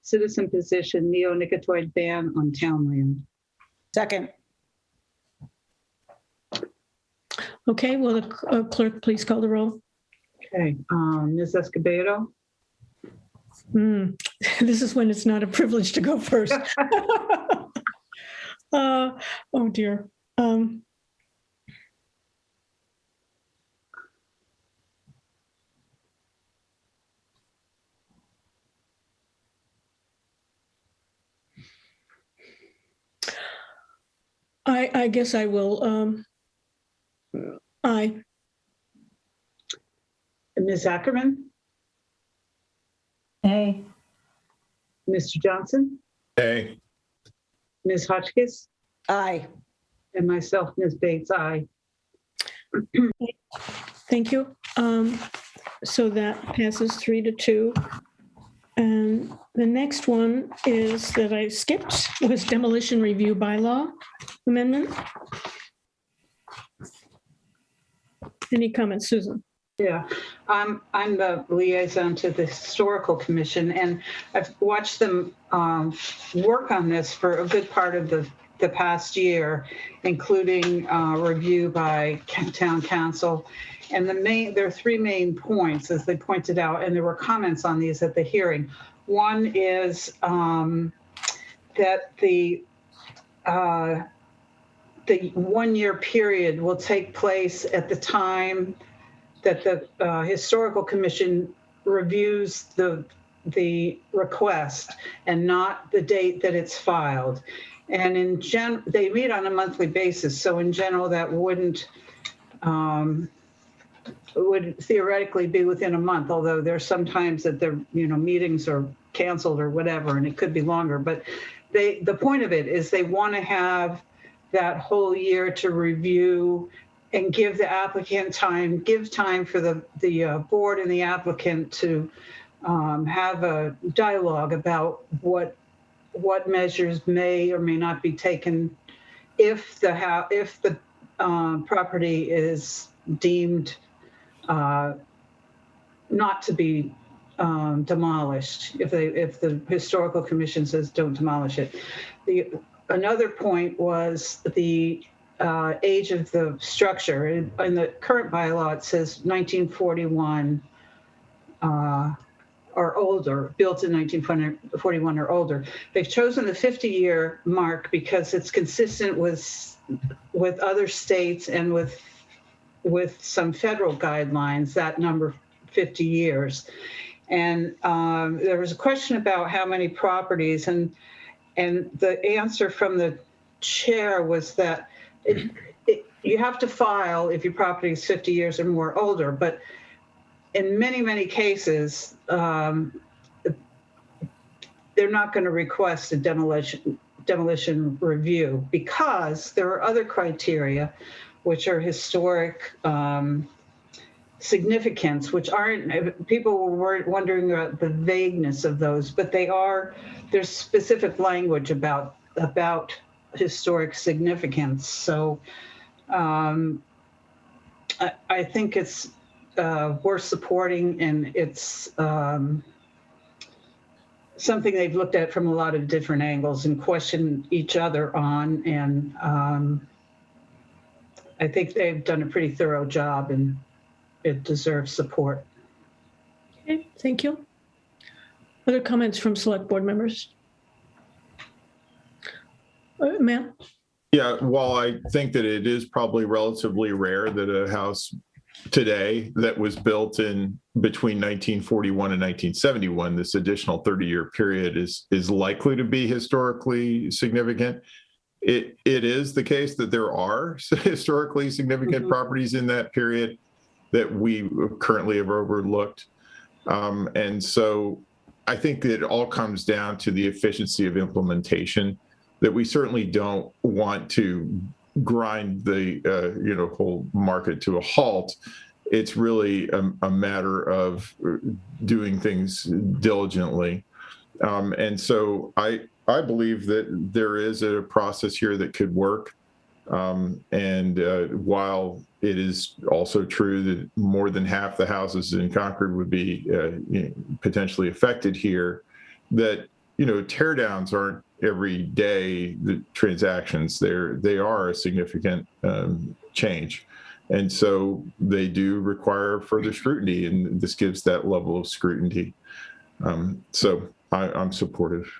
citizen petition, neonicotinoid ban on town land. Second. Okay, will the clerk please call the roll? Okay, Ms. Escobedo? This is when it's not a privilege to go first. Oh dear. I guess I will. Aye. Ms. Ackerman? Aye. Mr. Johnson? Hey. Ms. Hotchkiss? Aye. And myself, Ms. Bates, aye. Thank you. So that passes 3-2. And the next one is that I skipped was demolition review bylaw amendment. Any comments, Susan? Yeah, I'm the liaison to the Historical Commission, and I've watched them work on this for a good part of the past year, including review by town council. And there are three main points, as they pointed out, and there were comments on these at the hearing. One is that the 1 year period will take place at the time that the Historical Commission reviews the request and not the date that it's filed. And in general, they meet on a monthly basis. So in general, that would theoretically be within a month, although there's sometimes that their meetings are canceled or whatever, and it could be longer. But the point of it is they want to have that whole year to review and give the applicant time, give time for the board and the applicant to have a dialogue about what measures may or may not be taken if the property is deemed not to be demolished. If the Historical Commission says don't demolish it. Another point was the age of the structure. In the current bylaw, it says 1941 or older, built in 1941 or older. They've chosen the 50-year mark because it's consistent with other states and with some federal guidelines, that number 50 years. And there was a question about how many properties, and the answer from the chair was that you have to file if your property is 50 years or more older, but in many, many cases, they're not going to request a demolition review because there are other criteria, which are historic significance, which aren't, people were wondering about the vagueness of those, but there's specific language about historic significance. So I think it's worth supporting, and it's something they've looked at from a lot of different angles and questioned each other on. And I think they've done a pretty thorough job, and it deserves support. Okay, thank you. Other comments from select board members? Matt? Yeah, while I think that it is probably relatively rare that a house today that was built in between 1941 and 1971, this additional 30-year period is likely to be historically significant. It is the case that there are historically significant properties in that period that we currently have overlooked. And so I think that it all comes down to the efficiency of implementation, that we certainly don't want to grind the whole market to a halt. It's really a matter of doing things diligently. And so I believe that there is a process here that could work. And while it is also true that more than half the houses in Concord would be potentially affected here, that tear downs aren't every day the transactions. They are a significant change, and so they do require further scrutiny, and this gives that level of scrutiny. So I'm supportive.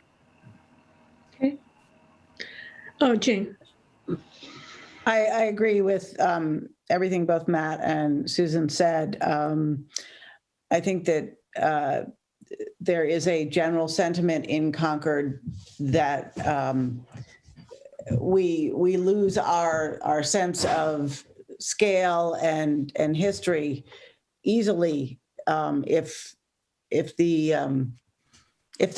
Okay. Oh, Jane. I agree with everything both Matt and Susan said. I think that there is a general sentiment in Concord that we lose our sense of scale and history easily if the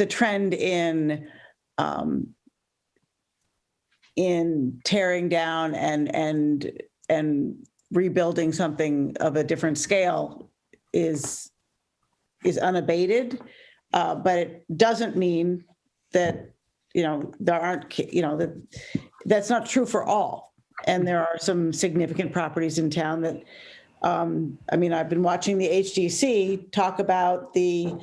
trend in tearing down and rebuilding something of a different scale is unabated, but it doesn't mean that there aren't that's not true for all. And there are some significant properties in town I mean, I've been watching the HDC talk about the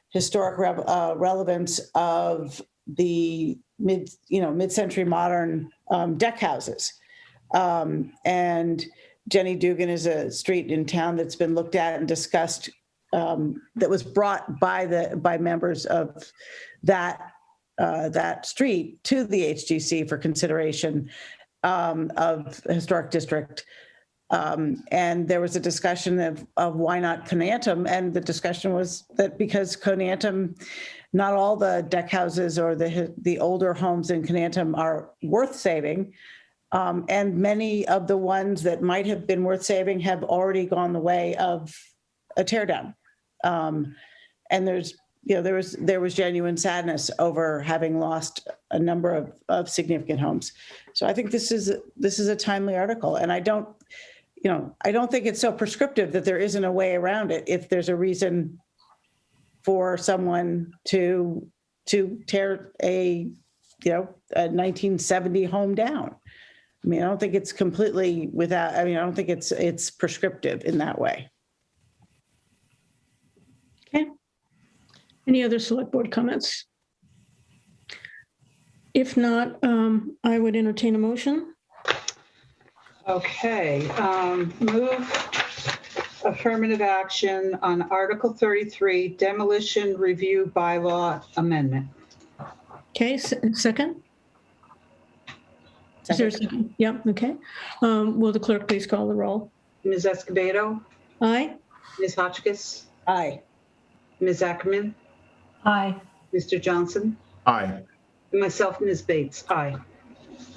historic relevance of the mid-century modern deck houses. And Jenny Dugan is a street in town that's been looked at and discussed, that was brought by members of that street to the HDC for consideration of historic district. And there was a discussion of why not Conantum, and the discussion was that because Conantum, not all the deck houses or the older homes in Conantum are worth saving, and many of the ones that might have been worth saving have already gone the way of a tear down. And there was genuine sadness over having lost a number of significant homes. So I think this is a timely article, and I don't think it's so prescriptive that there isn't a way around it if there's a reason for someone to tear a 1970 home down. I mean, I don't think it's completely I don't think it's prescriptive in that way. Okay. Any other select board comments? If not, I would entertain a motion. Okay, move affirmative action on Article 33, demolition review bylaw amendment. Okay, second? Is there a second? Yep, okay. Will the clerk please call the roll? Ms. Escobedo, Aye? Ms. Hotchkiss, Aye. Ms. Ackerman, Aye. Mr. Johnson, Aye. and myself, Ms. Bates. Aye.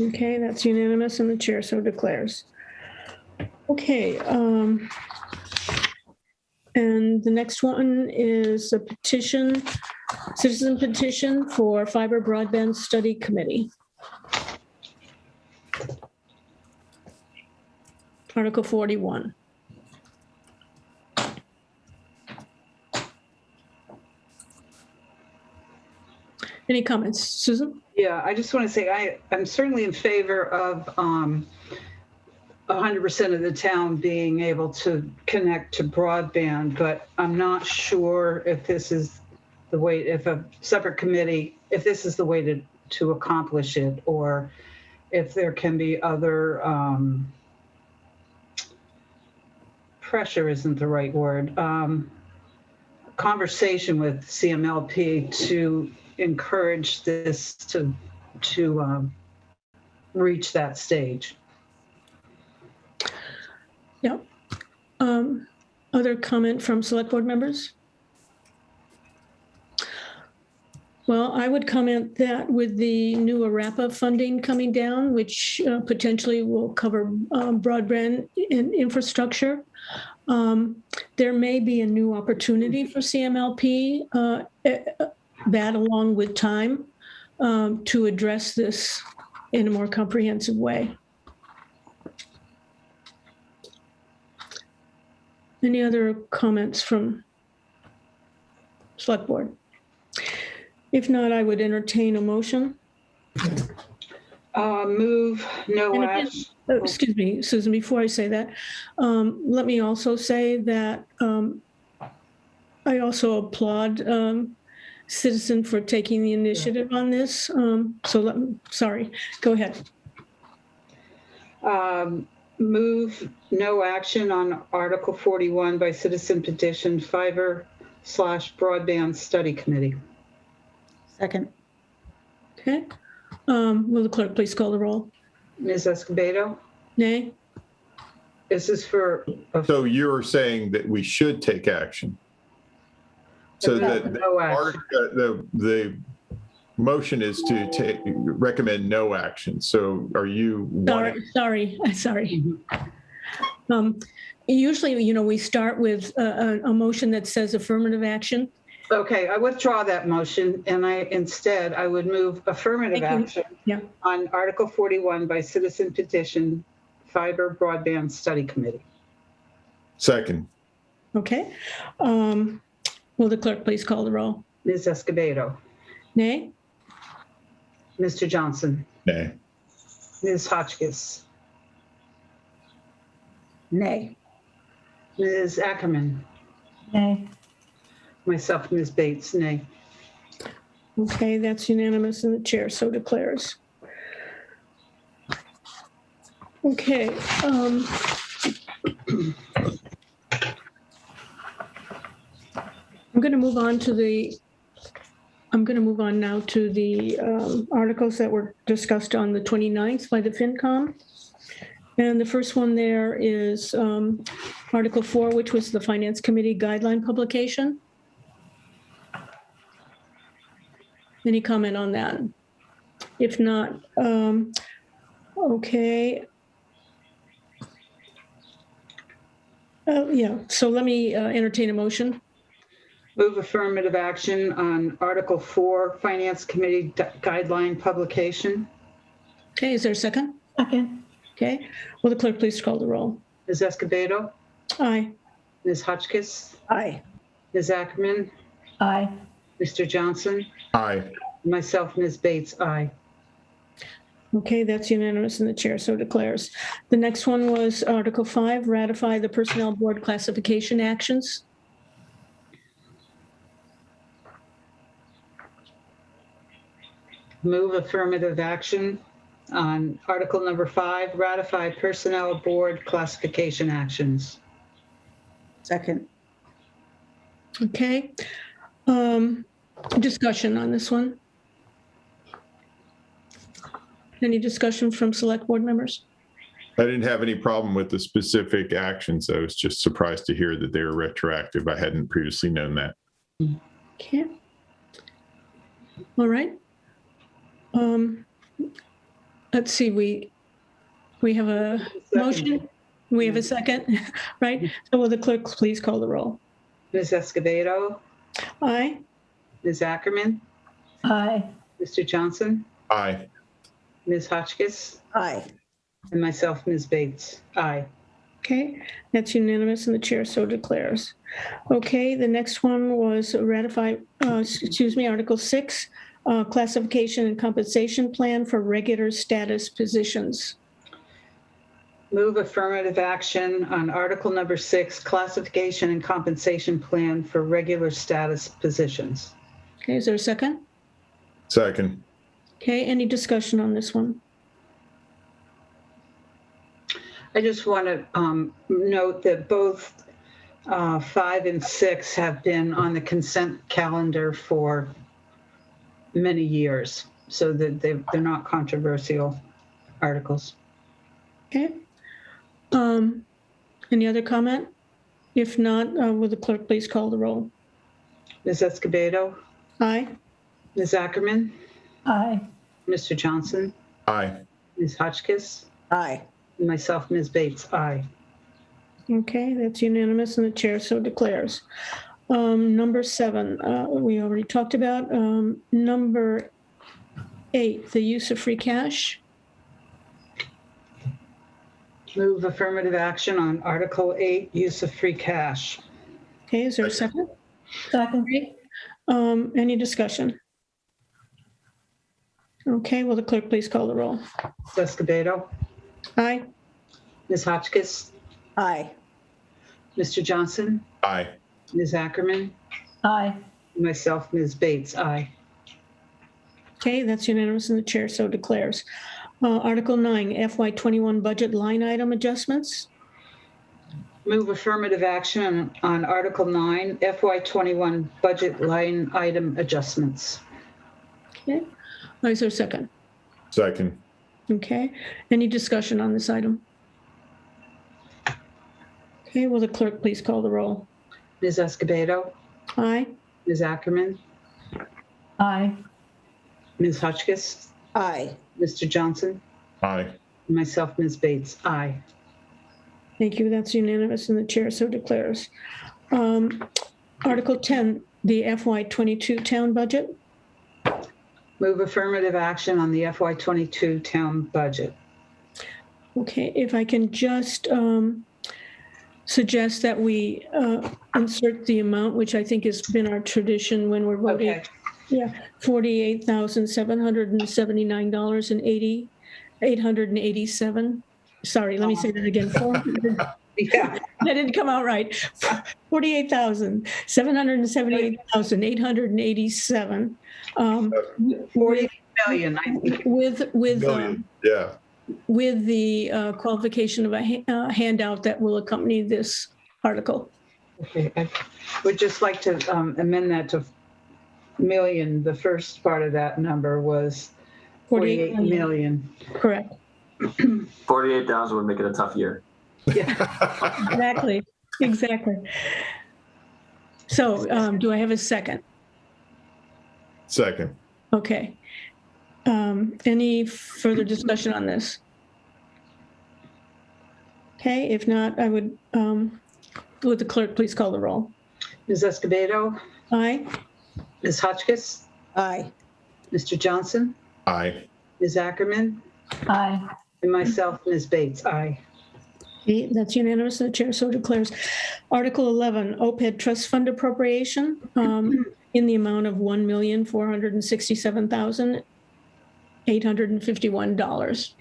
Okay, that's unanimous and the chair so declares. Okay, and the next one is a petition, citizen petition for fiber broadband study committee. Article 41. Any comments, Susan? Yeah, I just want to say I'm certainly in favor of 100% of the town being able to connect to broadband, but I'm not sure if this is the way, if a separate committee, if this is the way to accomplish it, or if there can be other, pressure isn't the right word, conversation with CMLP to encourage this to reach that stage. Yeah. Other comment from select board members? Well, I would comment that with the new ARAPA funding coming down, which potentially will cover broadband infrastructure, there may be a new opportunity for CMLP, that along with time, to address this in a more comprehensive way. Any other comments from select board? If not, I would entertain a motion. Move no action. Excuse me, Susan, before I say that, let me also say that I also applaud Citizen for taking the initiative on this. Sorry, go ahead. Move no action on Article 41 by citizen petition fiber/broadband study committee. Second. Okay. Will the clerk please call the roll? Ms. Escobedo, Nay? this is for So you're saying that we should take action? So that no action. the motion is to recommend no action. So are you Sorry. Usually, we start with a motion that says affirmative action. Okay, I withdraw that motion, and instead I would move affirmative action on Article 41 by citizen petition fiber broadband study committee. Second. Okay. Will the clerk please call the roll? Ms. Escobedo, Nay? Mr. Johnson, Nay. Ms. Hotchkiss, Nay. Ms. Ackerman, Nay. myself, Ms. Bates, nay. Okay, that's unanimous and the chair so declares. Okay. I'm going to move on now to the articles that were discussed on the 29th by the FinCom. And the first one there is Article 4, which was the Finance Committee guideline publication. Any comment on that? If not, okay. Yeah, so let me entertain a motion. Move affirmative action on Article 4, Finance Committee guideline publication. Okay, is there a second? Second. Okay, will the clerk please call the roll? Ms. Escobedo, Aye. Ms. Hotchkiss, Aye. Ms. Ackerman, Aye. Mr. Johnson, Aye. myself, Ms. Bates, aye. Okay, that's unanimous and the chair so declares. The next one was Article 5, ratify the Personnel Board classification actions. Move affirmative action on Article number 5, ratify Personnel Board classification actions. Second. Okay. Discussion on this one. Any discussion from select board members? I didn't have any problem with the specific actions. I was just surprised to hear that they were retroactive. I hadn't previously known that. Okay. All right. Let's see, we have a motion. We have a second, right? So will the clerk please call the roll? Ms. Escobedo, Aye. Ms. Ackerman, Aye. Mr. Johnson, Aye. Ms. Hotchkiss, Aye. and myself, Ms. Bates, aye. Okay, that's unanimous and the chair so declares. Okay, the next one was ratify, Article 6, classification and compensation plan for regular status positions. Move affirmative action on Article number 6, classification and compensation plan for regular status positions. Okay, is there a second? Second. Okay, any discussion on this one? I just want to note that both 5 and 6 have been on the consent calendar for many years, so that they're not controversial articles. Okay. Any other comment? If not, will the clerk please call the roll? Ms. Escobedo, Aye. Ms. Ackerman, Aye. Mr. Johnson, Aye. Ms. Hotchkiss, Aye. and myself, Ms. Bates, aye. Okay, that's unanimous and the chair so declares. Number 7, we already talked about. Number 8, the use of free cash. Move affirmative action on Article 8, use of free cash. Okay, is there a second? Second. Okay. Any discussion? Okay, will the clerk please call the roll? Ms. Escobedo, Aye. Ms. Hotchkiss, Aye. Mr. Johnson, Aye. Ms. Ackerman, Aye. and myself, Ms. Bates, aye. Okay, that's unanimous and the chair so declares. Article 9, FY21 budget line item adjustments. Move affirmative action on Article 9, FY21 budget line item adjustments. Okay, is there a second? Second. Okay, any discussion on this item? Okay, will the clerk please call the roll? Ms. Escobedo, Aye. Ms. Ackerman, Aye. Ms. Hotchkiss, Aye. Mr. Johnson, Aye. and myself, Ms. Bates, aye. Thank you, that's unanimous and the chair so declares. Article 10, the FY22 town budget. Move affirmative action on the FY22 town budget. Okay, if I can just suggest that we insert the amount, which I think has been our tradition when we're voting. Okay. Yeah, $48,779.887. Sorry, let me say that again. Yeah. That didn't come out right. 48,778,887. 40 million, I think. With Million. Yeah. with the qualification of a handout that will accompany this article. Okay, I would just like to amend that to million. The first part of that number was 48 million. Correct. 48,000 would make it a tough year. Yeah. Exactly. So do I have a second? Second. Okay. Any further discussion on this? Okay, if not, I would, would the clerk please call the roll? Ms. Escobedo, Aye. Ms. Hotchkiss, Aye. Mr. Johnson, Aye. Ms. Ackerman, Aye. and myself, Ms. Bates. Aye. Okay, that's unanimous. The chair so declares. Article 11, OPEB trust fund appropriation in the amount of $1,467,851.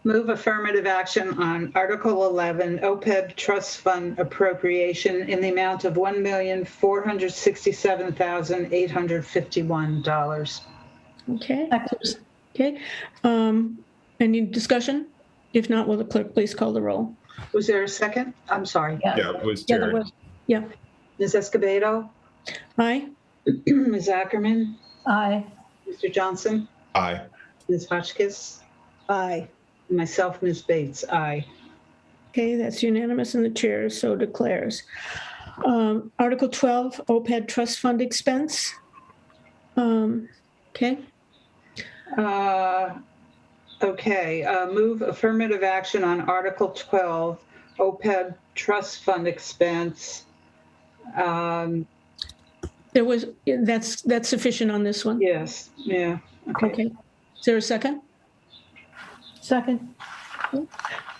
Move affirmative action on Article 11, OPEB trust fund appropriation in the amount of $1,467,851. Okay. Okay. Any discussion? If not, will the clerk please call the roll? Was there a second? I'm sorry. Yeah, it was Yeah, Terry. Yeah. Ms. Escobedo, Aye. Ms. Ackerman, Aye. Mr. Johnson, Aye. Ms. Hotchkiss, Aye. and myself, Ms. Bates. Aye. Okay, that's unanimous and the chair so declares. Article 12, OPEB trust fund expense. Okay. Okay, move affirmative action on Article 12, OPEB trust fund expense. That's sufficient on this one? Yes, yeah. Okay. Okay. Is there a second? Second.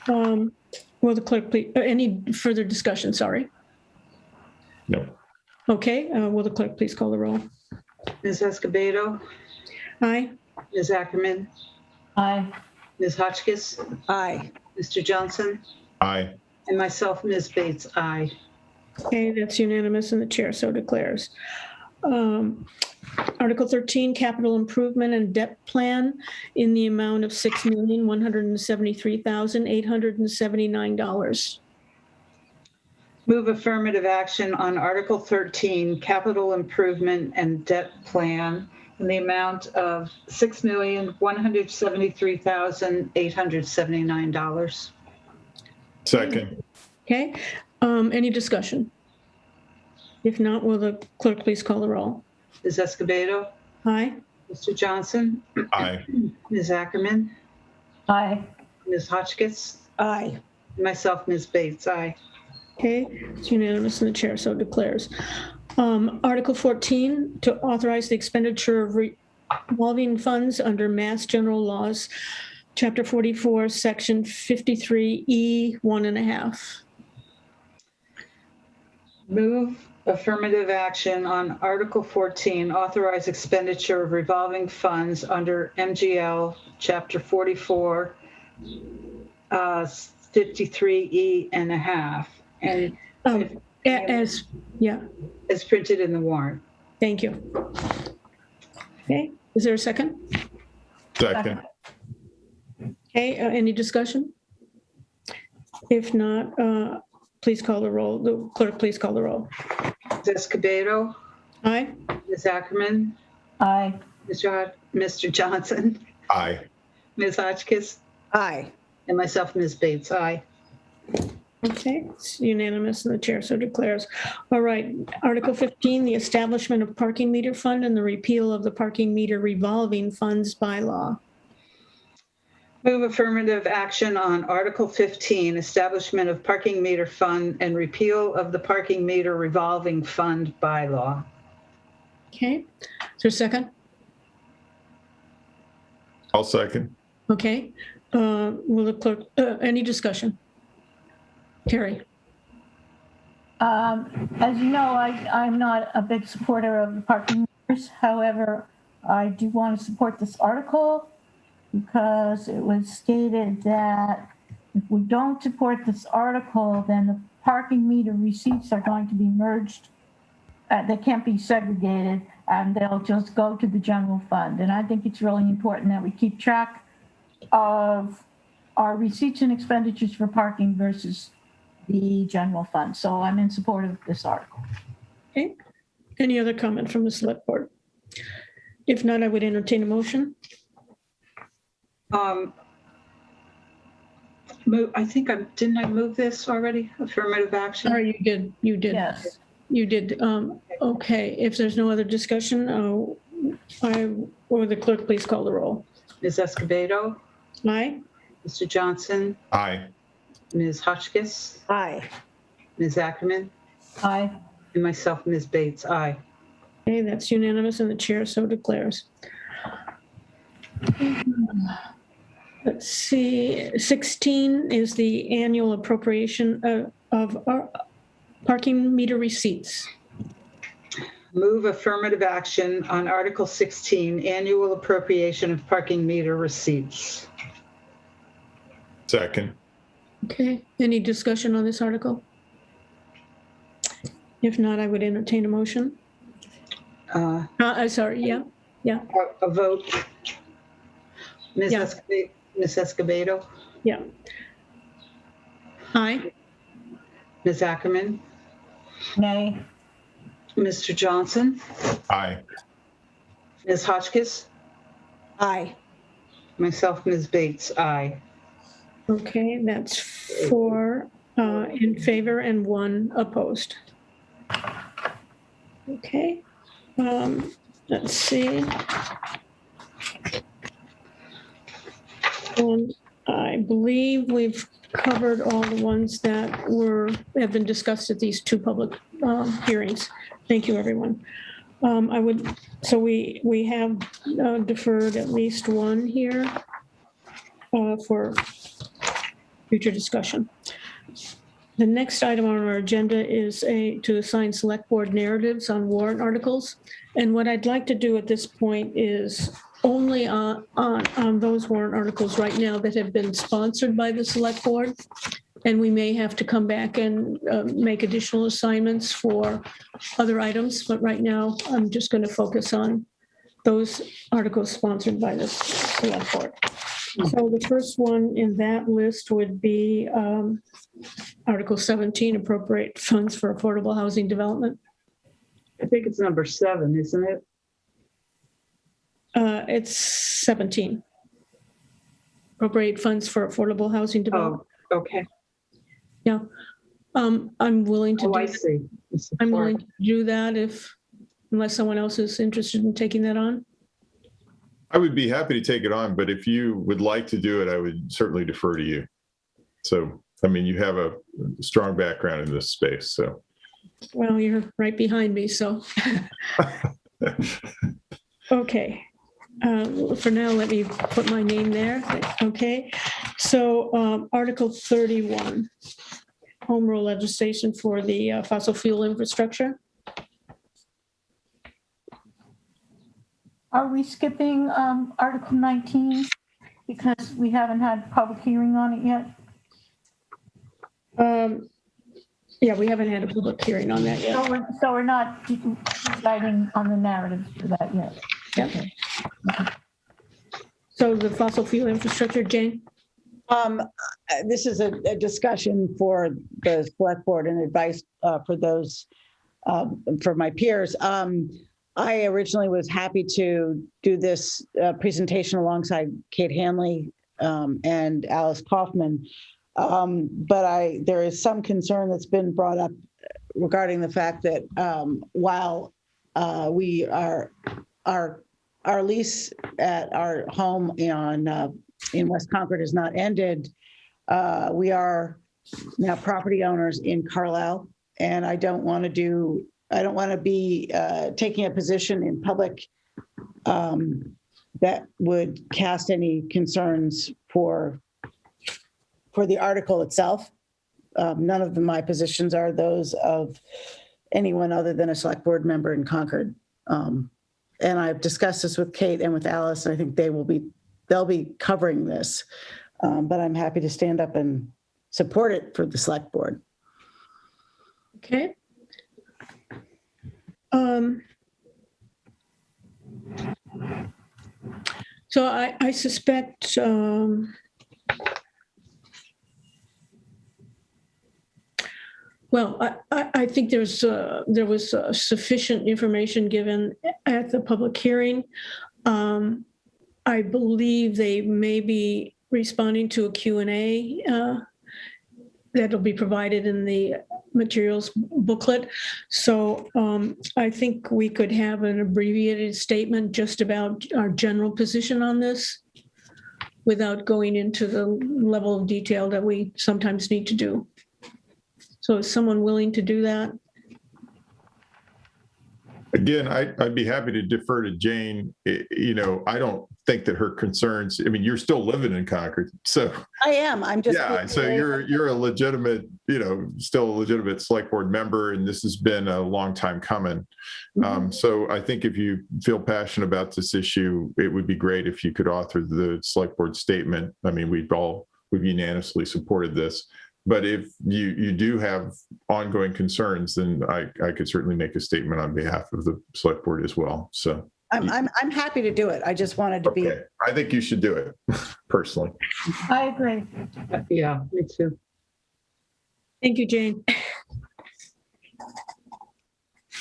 Will the clerk please, any further discussion, sorry? No. Okay, will the clerk please call the roll? Ms. Escobedo, Aye. Ms. Ackerman, Aye. Ms. Hotchkiss, Aye. Mr. Johnson, Aye. and myself, Ms. Bates. Aye. Okay, that's unanimous and the chair so declares. Article 13, capital improvement and debt plan in the amount of $6,173,879. Move affirmative action on Article 13, capital improvement and debt plan in the amount of $6,173,879. Second. Okay, any discussion? If not, will the clerk please call the roll? Ms. Escobedo, Aye. Mr. Johnson, Aye. Ms. Ackerman, Aye. Ms. Hotchkiss, Aye. and myself, Ms. Bates. Aye. Okay, it's unanimous and the chair so declares. Article 14, to authorize the expenditure of revolving funds under Mass General Laws, Chapter 44, Section 53E, 1.5. Move affirmative action on Article 14, authorize expenditure of revolving funds under MGL Chapter 44, 53E and a half, and As printed in the warrant. thank you. Okay, is there a second? Second. Okay, any discussion? If not, please call the roll. The clerk, please call the roll. Ms. Escobedo, Aye. Ms. Ackerman, Aye. Mr. Johnson, Aye. Ms. Hotchkiss, Aye. and myself, Ms. Bates. Aye. Okay, it's unanimous and the chair so declares. All right, Article 15, the establishment of parking meter fund and the repeal of the parking meter revolving funds bylaw. Move affirmative action on Article 15, establishment of parking meter fund and repeal of the parking meter revolving fund bylaw. Okay, is there a second? I'll second. Okay, will the clerk, any discussion? Carrie? As you know, I'm not a big supporter of the parking meters. However, I do want to support this article. because it was stated that if we don't support this article, then the parking meter receipts are going to be merged. They can't be segregated, and they'll just go to the general fund. And I think it's really important that we keep track of our receipts and expenditures for parking versus the general fund. So I'm in support of this article. Okay. Any other comment from the select board? If not, I would entertain a motion. I think didn't I move this already? Affirmative action? Sorry, you did. You did. Yes. You did. Okay. If there's no other discussion, or the clerk please call the roll. Ms. Escobedo, Aye. Mr. Johnson, Aye. Ms. Hotchkiss, Aye. Ms. Ackerman, Aye. and myself, Ms. Bates. Aye. Okay, that's unanimous, and the chair so declares. Let's see, 16 is the annual appropriation of our parking meter receipts. Move affirmative action on Article 16, annual appropriation of parking meter receipts. Second. Okay, any discussion on this article? If not, I would entertain a motion. Sorry, yeah, A vote. Ms. Yeah. Ms. Escobedo, yeah. Aye. Ms. Ackerman, Nay. Mr. Johnson, Aye. Ms. Hotchkiss, Aye. myself, Ms. Bates. Aye. Okay, that's 4 in favor and 1 opposed. Okay, let's see. And I believe we've covered all the ones that have been discussed at these 2 public hearings. Thank you, everyone. So we have deferred at least 1 here for future discussion. The next item on our agenda is to assign select board narratives on warrant articles. And what I'd like to do at this point is only on those warrant articles right now that have been sponsored by the select board. And we may have to come back and make additional assignments for other items. But right now, I'm just going to focus on those articles sponsored by the select board. So the first one in that list would be Article 17, appropriate funds for affordable housing development. I think it's number 7, isn't it? It's 17. Appropriate funds for affordable housing development. Oh, okay. Yeah. I'm willing to Oh, do I that. see. I'm willing to do that unless someone else is interested in taking that on. I would be happy to take it on, but if you would like to do it, I would certainly defer to you. So, I mean, you have a strong background in this space, so. Well, you're right behind me, so. Okay. For now, let me put my name there. Okay. So Article 31, home rule legislation for the fossil fuel infrastructure. Are we skipping Article 19 because we haven't had public hearing on it yet? Yeah, we haven't had a public hearing on that yet. So we're not deciding on the narrative for that yet. Yep. Okay. So the fossil fuel infrastructure, Jane? This is a discussion for the select board and advice for those, for my peers. I originally was happy to do this presentation alongside Kate Hanley and Alice Kaufman. But there is some concern that's been brought up regarding the fact that while our lease at our home in West Concord is not ended, we are now property owners in Carlisle, and I don't want to be taking a position in public that would cast any concerns for the article itself. None of my positions are those of anyone other than a select board member in Concord. And I've discussed this with Kate and with Alice, and I think they'll they'll be covering this. But I'm happy to stand up and support it for the select board. Okay. So I suspect well, I think there was sufficient information given at the public hearing. I believe they may be responding to a Q&A that'll be provided in the materials booklet. So I think we could have an abbreviated statement just about our general position on this without going into the level of detail that we sometimes need to do. So is someone willing to do that? Again, I'd be happy to defer to Jane. I don't think that her concerns, I mean, you're still living in Concord, so. I am, I'm just. Yeah, so you're a legitimate, still a legitimate select board member, and this has been a long time coming. So I think if you feel passionate about this issue, it would be great if you could author the select board statement. I mean, we've unanimously supported this. But if you do have ongoing concerns, then I could certainly make a statement on behalf of the select board as well. So I'm happy to do it. I just wanted to be. Okay. I think you should do it personally. I agree. Yeah, me too. Thank you, Jane.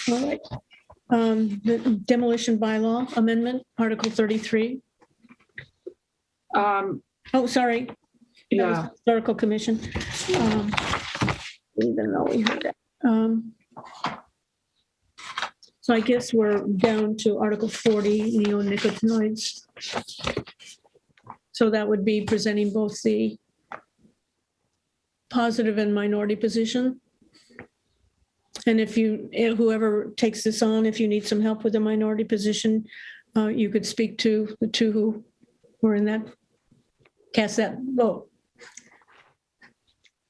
All right. The demolition bylaw amendment, Article 33. Oh, sorry. That was Yeah. Historical Commission. Even though we heard that. So I guess we're down to Article 40, neonicotinoids. So that would be presenting both the positive and minority position. And if whoever takes this on, if you need some help with the minority position, you could speak to the two who were in that, cast that vote.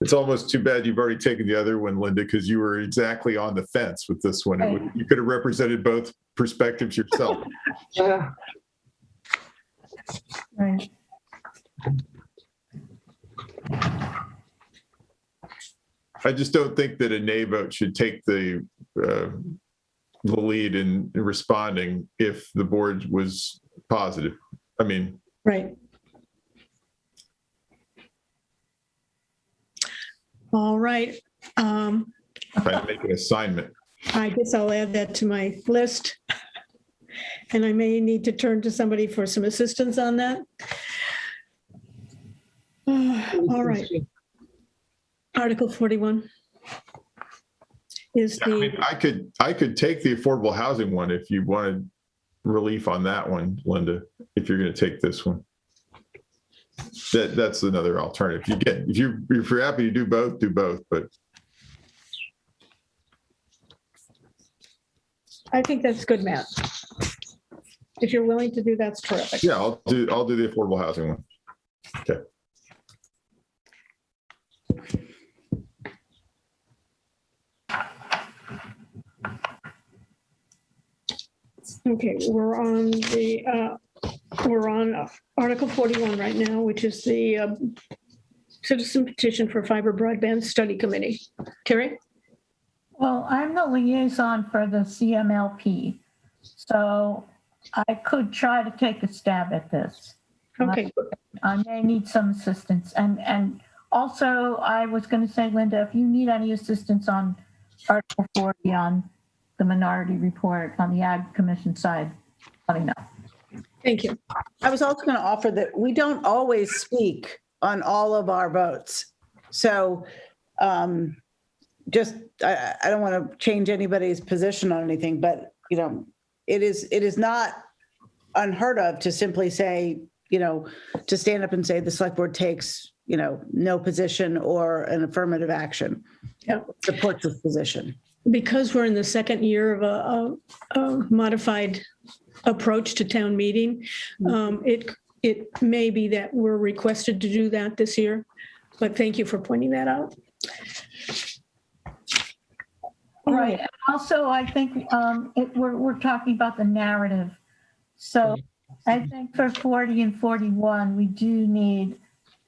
It's almost too bad you've already taken the other one, Linda, because you were exactly on the fence with this one. You could have represented both perspectives yourself. Yeah. Right. I just don't think that a nay vote should take the lead in responding if the board was positive. I mean, Right. All right. trying to make an assignment. I guess I'll add that to my list. And I may need to turn to somebody for some assistance on that. All right. Article 41 is I mean, the, I could take the affordable housing one if you wanted relief on that one, Linda, if you're going to take this one. That's another alternative. If you're happy to do both, but I think that's good, Matt. If you're willing to do, that's terrific. yeah, I'll do the affordable housing one. Okay. Okay, we're on Article 41 right now, which is the citizen petition for fiber broadband study committee. Terry? Well, I'm the liaison for the CMLP, so I could try to take a stab at this. Okay, I may need some assistance. And also, I was going to say, Linda, if you need any assistance on Article 40 on the minority report on the Ag Commission side, let me know. thank you. I was also going to offer that we don't always speak on all of our votes. So I don't want to change anybody's position on anything, but, it is not unheard of to simply say, to stand up and say the select board takes, no position or an affirmative action. Yeah. Supports this position. Because we're in the second year of a modified approach to town meeting, it may be that we're requested to do that this year, but thank you for pointing that out. All Right. Also, I think we're talking about the narrative. So I think for 40 and 41, we do need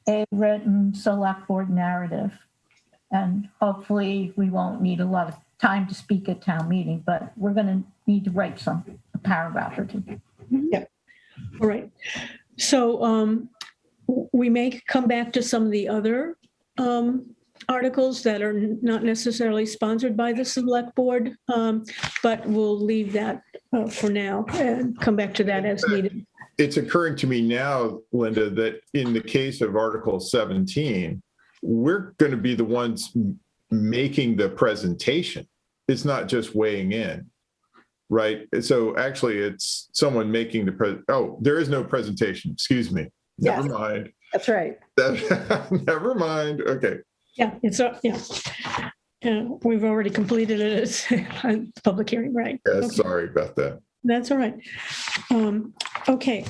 a written select board narrative. And hopefully we won't need a lot of time to speak at town meeting, but we're going to need to write a paragraph or two. Yeah. All right. So we may come back to some of the other articles that are not necessarily sponsored by the select board, but we'll leave that for now and come back to that as needed. It's occurring to me now, Linda, that in the case of Article 17, we're going to be the ones making the presentation. It's not just weighing in, right? So actually, it's someone making oh, there is no presentation. Excuse me. Never mind. That's right. Never mind. Okay. Yeah, it's we've already completed it as a public hearing, right? Yeah, Okay. Sorry about that. That's all right. Okay.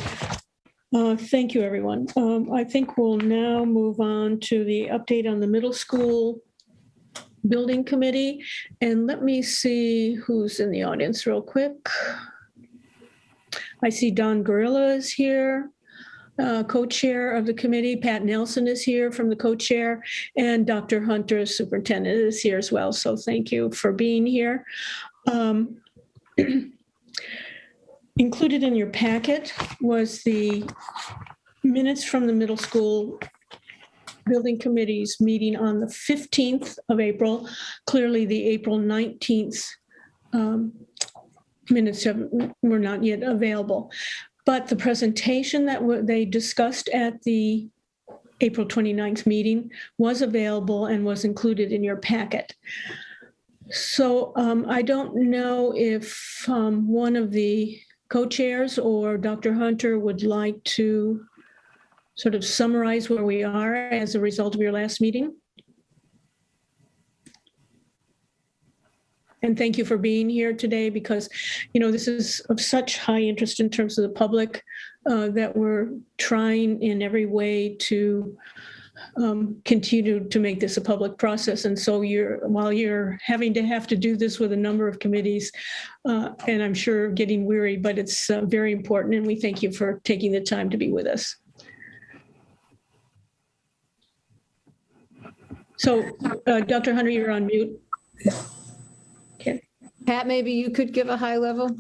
Thank you, everyone. I think we'll now move on to the update on the middle school building committee. And let me see who's in the audience real quick. I see Don Gorilla is here, co-chair of the committee. Pat Nelson is here from the co-chair, and Dr. Hunter, superintendent, is here as well. So thank you for being here. Included in your packet was the minutes from the middle school building committee's meeting on the 15th of April. Clearly, the April 19th minutes were not yet available. But the presentation that they discussed at the April 29th meeting was available and was included in your packet. So I don't know if one of the co-chairs or Dr. Hunter would like to sort of summarize where we are as a result of your last meeting. And thank you for being here today, because, you know, this is of such high interest in terms of the public that we're trying in every way to continue to make this a public process. And so while you're having to do this with a number of committees, and I'm sure getting weary, but it's very important. And we thank you for taking the time to be with us. So Dr. Hunter, you're on mute. Okay. Pat, maybe you could give a high-level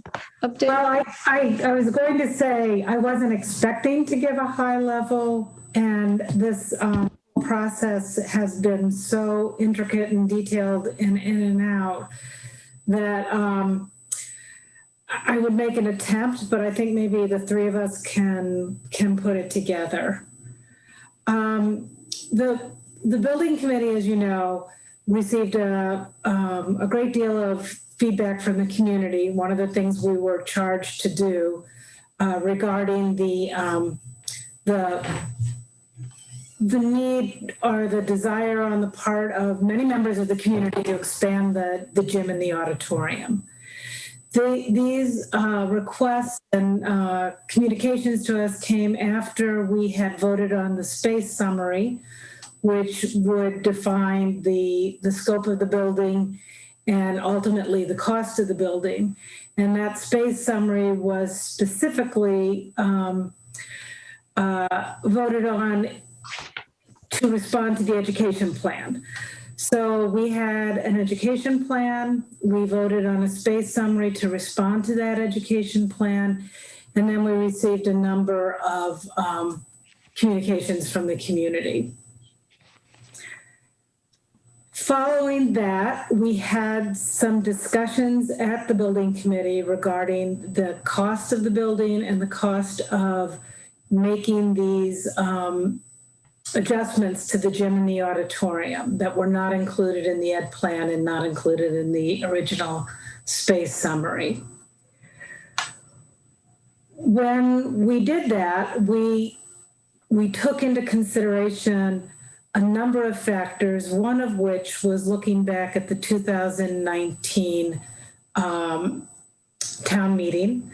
update? Well, I was going to say I wasn't expecting to give a high level, and this process has been so intricate and detailed and in and out that I would make an attempt, but I think maybe the three of us can put it together. The building committee, as you know, received a great deal of feedback from the community. One of the things we were charged to do regarding the need or the desire on the part of many members of the community to expand the gym and the auditorium. These requests and communications to us came after we had voted on the space summary, which would define the scope of the building and ultimately the cost of the building. And that space summary was specifically voted on to respond to the education plan. So we had an education plan, we voted on a space summary to respond to that education plan, and then we received a number of communications from the community. Following that, we had some discussions at the building committee regarding the cost of the building and the cost of making these adjustments to the gym and the auditorium that were not included in the ed plan and not included in the original space summary. When we did that, we took into consideration a number of factors, one of which was looking back at the 2019 town meeting.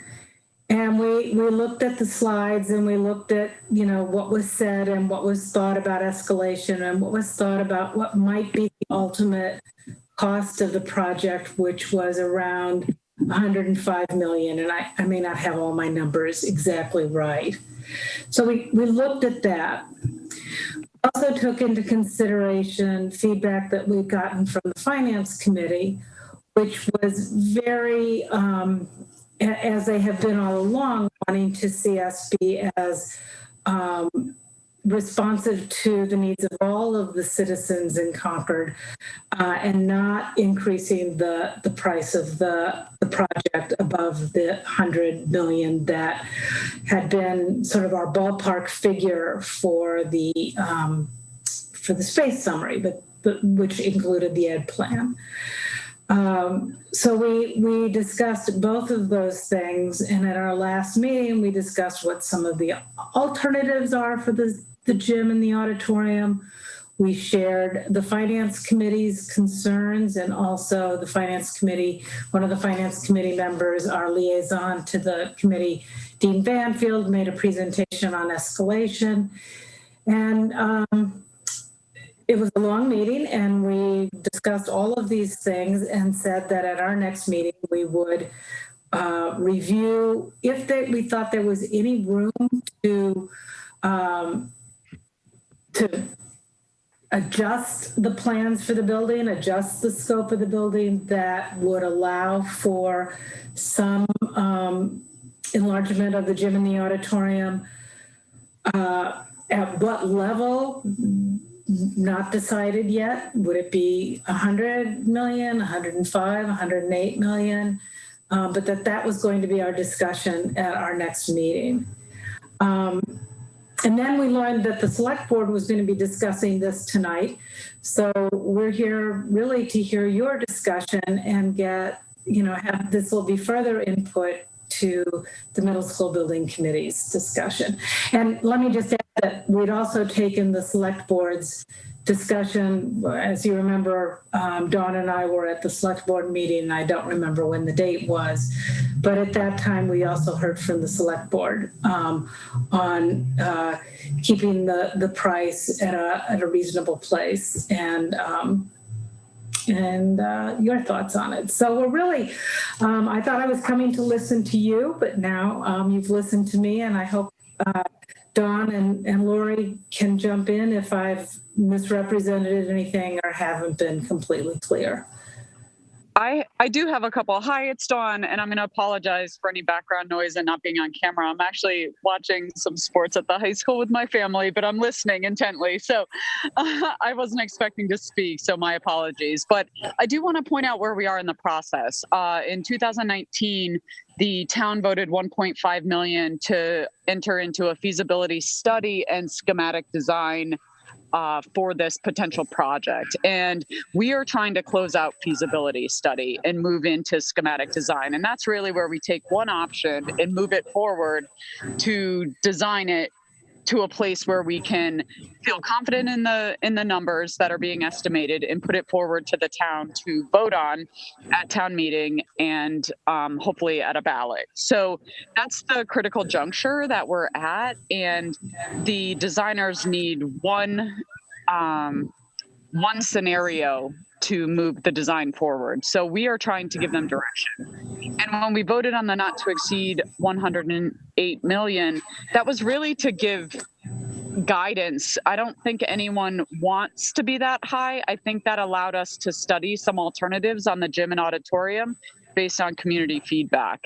And we looked at the slides and we looked at, you know, what was said and what was thought about escalation and what was thought about what might be the ultimate cost of the project, which was around 105 million. And I may not have all my numbers exactly right. So we looked at that. Also took into consideration feedback that we've gotten from the Finance Committee, which was very, as they have been all along, wanting to see us be as responsive to the needs of all of the citizens in Concord, and not increasing the price of the project above the 100 million that had been sort of our ballpark figure for the space summary, but which included the ed plan. So we discussed both of those things, and at our last meeting, we discussed what some of the alternatives are for the gym and the auditorium. We shared the Finance Committee's concerns, and also the Finance Committee, one of the Finance Committee members, our liaison to the committee, Dean Banfield, made a presentation on escalation. And it was a long meeting, and we discussed all of these things and said that at our next meeting, we would review if we thought there was any room to adjust the plans for the building, adjust the scope of the building that would allow for some enlargement of the gym and the auditorium. At what level? Not decided yet. Would it be 100 million, 105, 108 million? But that was going to be our discussion at our next meeting. And then we learned that the select board was going to be discussing this tonight. So we're here really to hear your discussion and get, this will be further input to the middle school building committee's discussion. And let me just add that we'd also taken the select board's discussion. As you remember, Dawn and I were at the select board meeting, and I don't remember when the date was, but at that time we also heard from the select board on keeping the price at a reasonable place, and your thoughts on it. So we're really, I thought I was coming to listen to you, but now you've listened to me, and I hope Dawn and Lori can jump in if I've misrepresented anything or haven't been completely clear. I do have a couple. Hi, it's Dawn, and I'm going to apologize for any background noise and not being on camera. I'm actually watching some sports at the high school with my family, but I'm listening intently. So I wasn't expecting to speak, so my apologies. But I do want to point out where we are in the process. In 2019, the town voted $1.5 million to enter into a feasibility study and schematic design for this potential project. And we are trying to close out feasibility study and move into schematic design. And that's really where we take one option and move it forward to design it to a place where we can feel confident in the numbers that are being estimated and put it forward to the town to vote on at town meeting and hopefully at a ballot. So that's the critical juncture that we're at, and the designers need one scenario to move the design forward. So we are trying to give them direction. And when we voted on the not to exceed 108 million, that was really to give guidance. I don't think anyone wants to be that high. I think that allowed us to study some alternatives on the gym and auditorium based on community feedback.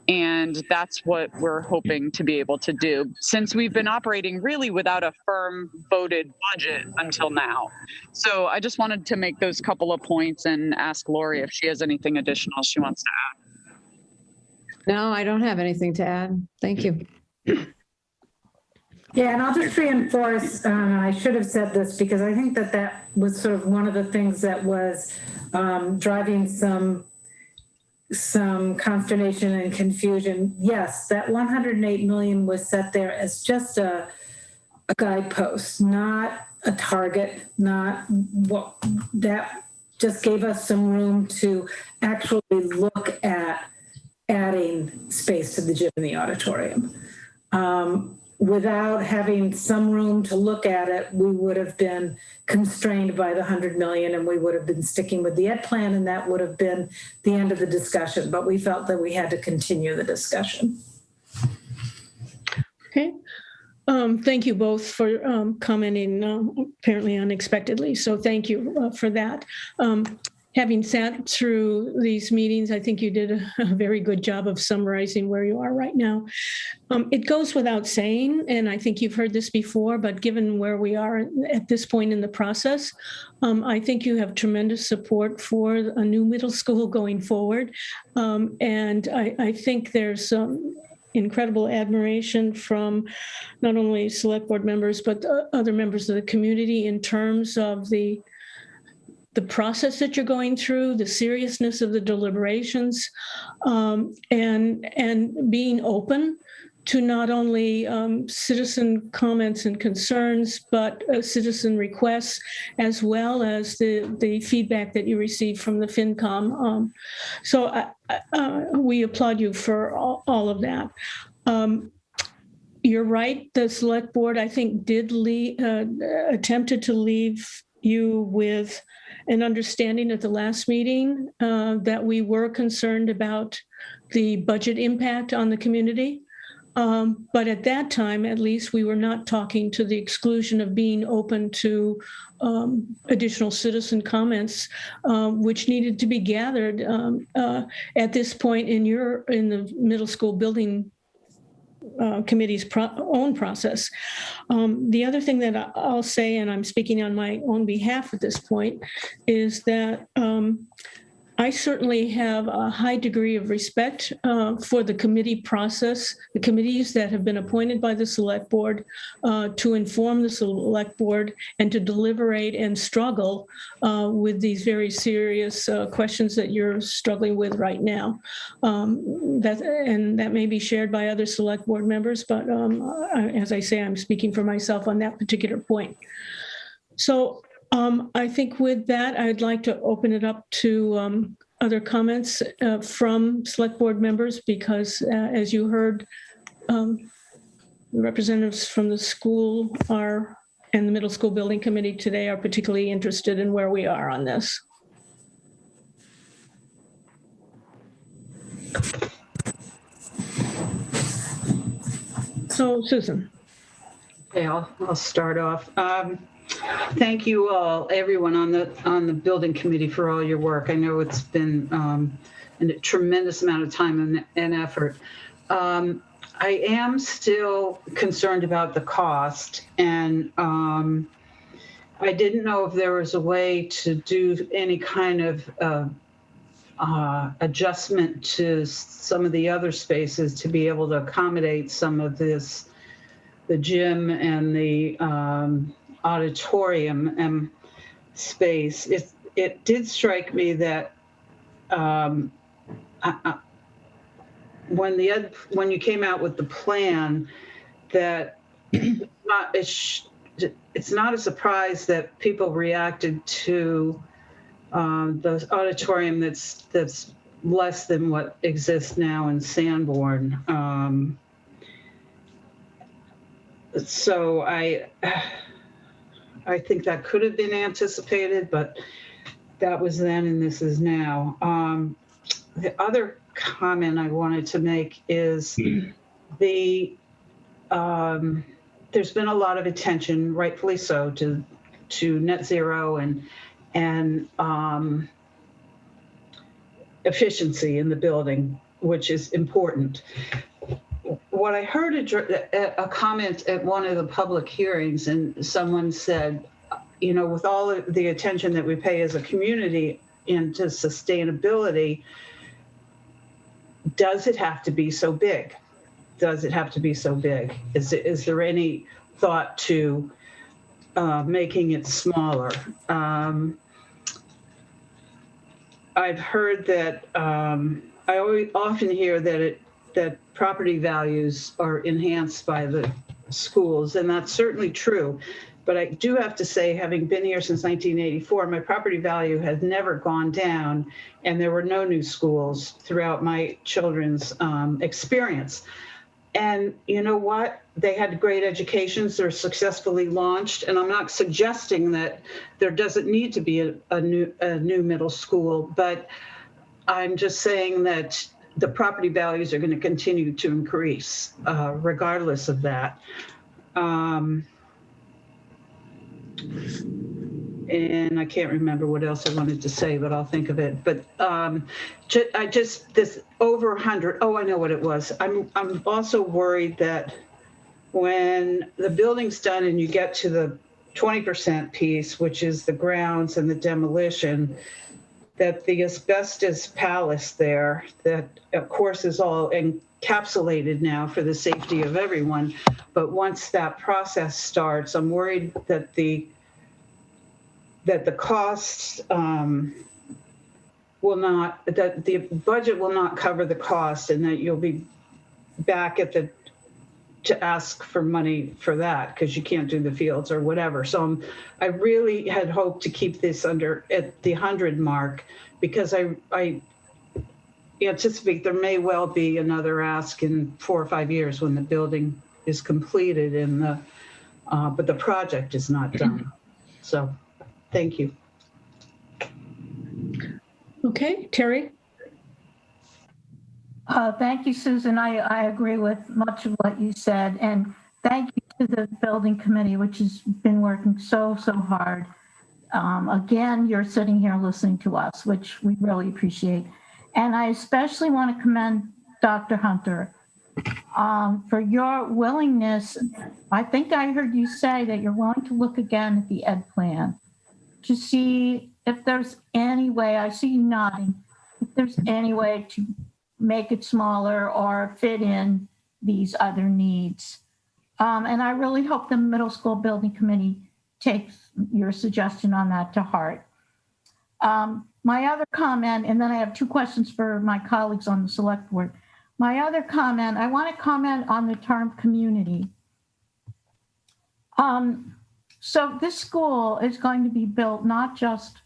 And that's what we're hoping to be able to do, since we've been operating really without a firm voted budget until now. So I just wanted to make those couple of points and ask Lori if she has anything additional she wants to add. No, I don't have anything to add. Thank you. Yeah, and I'll just reinforce, I should have said this because I think that was sort of one of the things that was driving some consternation and confusion. Yes, that 108 million was set there as just a guidepost, not a target, not what that just gave us some room to actually look at adding space to the gym and the auditorium. without having some room to look at it, we would have been constrained by the 100 million and we would have been sticking with the ed plan, and that would have been the end of the discussion. But we felt that we had to continue the discussion. Okay. Thank you both for commenting apparently unexpectedly. So thank you for that. Having sat through these meetings, I think you did a very good job of summarizing where you are right now. It goes without saying, and I think you've heard this before, but given where we are at this point in the process, I think you have tremendous support for a new middle school going forward. And I think there's incredible admiration from not only select board members, but other members of the community in terms of the process that you're going through, the seriousness of the deliberations, and being open to not only citizen comments and concerns, but citizen requests, as well as the feedback that you received from the FinCom. So we applaud you for all of that. You're right, the select board, I think, did attempted to leave you with an understanding at the last meeting that we were concerned about the budget impact on the community. But at that time, at least, we were not talking to the exclusion of being open to additional citizen comments, which needed to be gathered at this point in the middle school building committee's own process. The other thing that I'll say, and I'm speaking on my own behalf at this point, is that I certainly have a high degree of respect for the committee process, the committees that have been appointed by the select board to inform the select board and to deliberate and struggle with these very serious questions that you're struggling with right now. That may be shared by other select board members, but as I say, I'm speaking for myself on that particular point. So I think with that, I'd like to open it up to other comments from select board members, because as you heard, the representatives from the school and the middle school building committee today are particularly interested in where we are on this. So Susan. Okay, I'll start off. Thank you all, everyone on the building committee, for all your work. I know it's been a tremendous amount of time and effort. I am still concerned about the cost, and I didn't know if there was a way to do any kind of adjustment to some of the other spaces to be able to accommodate some of this, the gym and the auditorium space. It did strike me that when you came out with the plan, that it's not a surprise that people reacted to the auditorium that's less than what exists now in Sanborn. So I think that could have been anticipated, but that was then and this is now. The other comment I wanted to make is there's been a lot of attention, rightfully so, to net zero and efficiency in the building, which is important. What I heard a comment at one of the public hearings, and someone said, with all of the attention that we pay as a community into sustainability, does it have to be so big? Does it have to be so big? Is there any thought to making it smaller? I've heard that, I often hear that property values are enhanced by the schools, and that's certainly true. But I do have to say, having been here since 1984, my property value has never gone down, and there were no new schools throughout my children's experience. And you know what? They had great educations. They're successfully launched. And I'm not suggesting that there doesn't need to be a new middle school, but I'm just saying that the property values are going to continue to increase regardless of that. And I can't remember what else I wanted to say, but I'll think of it. But this over 100. Oh, I know what it was. I'm also worried that when the building's done and you get to the 20% piece, which is the grounds and the demolition, that the asbestos palace there, that of course is all encapsulated now for the safety of everyone. But once that process starts, I'm worried that the costs will not, that the budget will not cover the cost, and that you'll be back at to ask for money for that because you can't do the fields or whatever. So I really had hoped to keep this at the 100 mark, because I anticipate there may well be another ask in 4 or 5 years when the building is completed and but the project is not done. So thank you. Okay, Terry? Thank you, Susan. I agree with much of what you said. And thank you to the building committee, which has been working so hard. Again, you're sitting here listening to us, which we really appreciate. And I especially want to commend Dr. Hunter for your willingness. I think I heard you say that you're willing to look again at the ed plan to see if there's any way, I see you nodding, if there's any way to make it smaller or fit in these other needs. And I really hope the middle school building committee takes your suggestion on that to heart. My other comment, and then I have 2 questions for my colleagues on the select board. My other comment, I want to comment on the term community. So this school is going to be built not just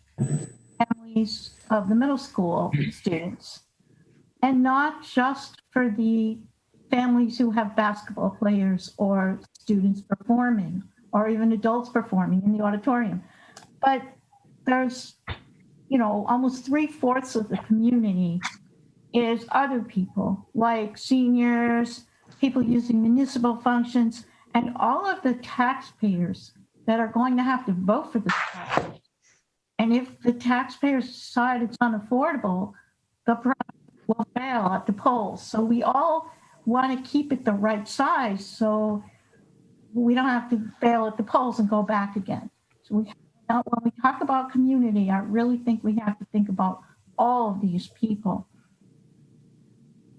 families of the middle school students, and not just for the families who have basketball players or students performing, or even adults performing in the auditorium. But there's, almost 3/4 of the community is other people, like seniors, people using municipal functions, and all of the taxpayers that are going to have to vote for this project. And if the taxpayers decide it's unaffordable, the project will fail at the polls. So we all want to keep it the right size so we don't have to fail at the polls and go back again. So when we talk about community, I really think we have to think about all of these people.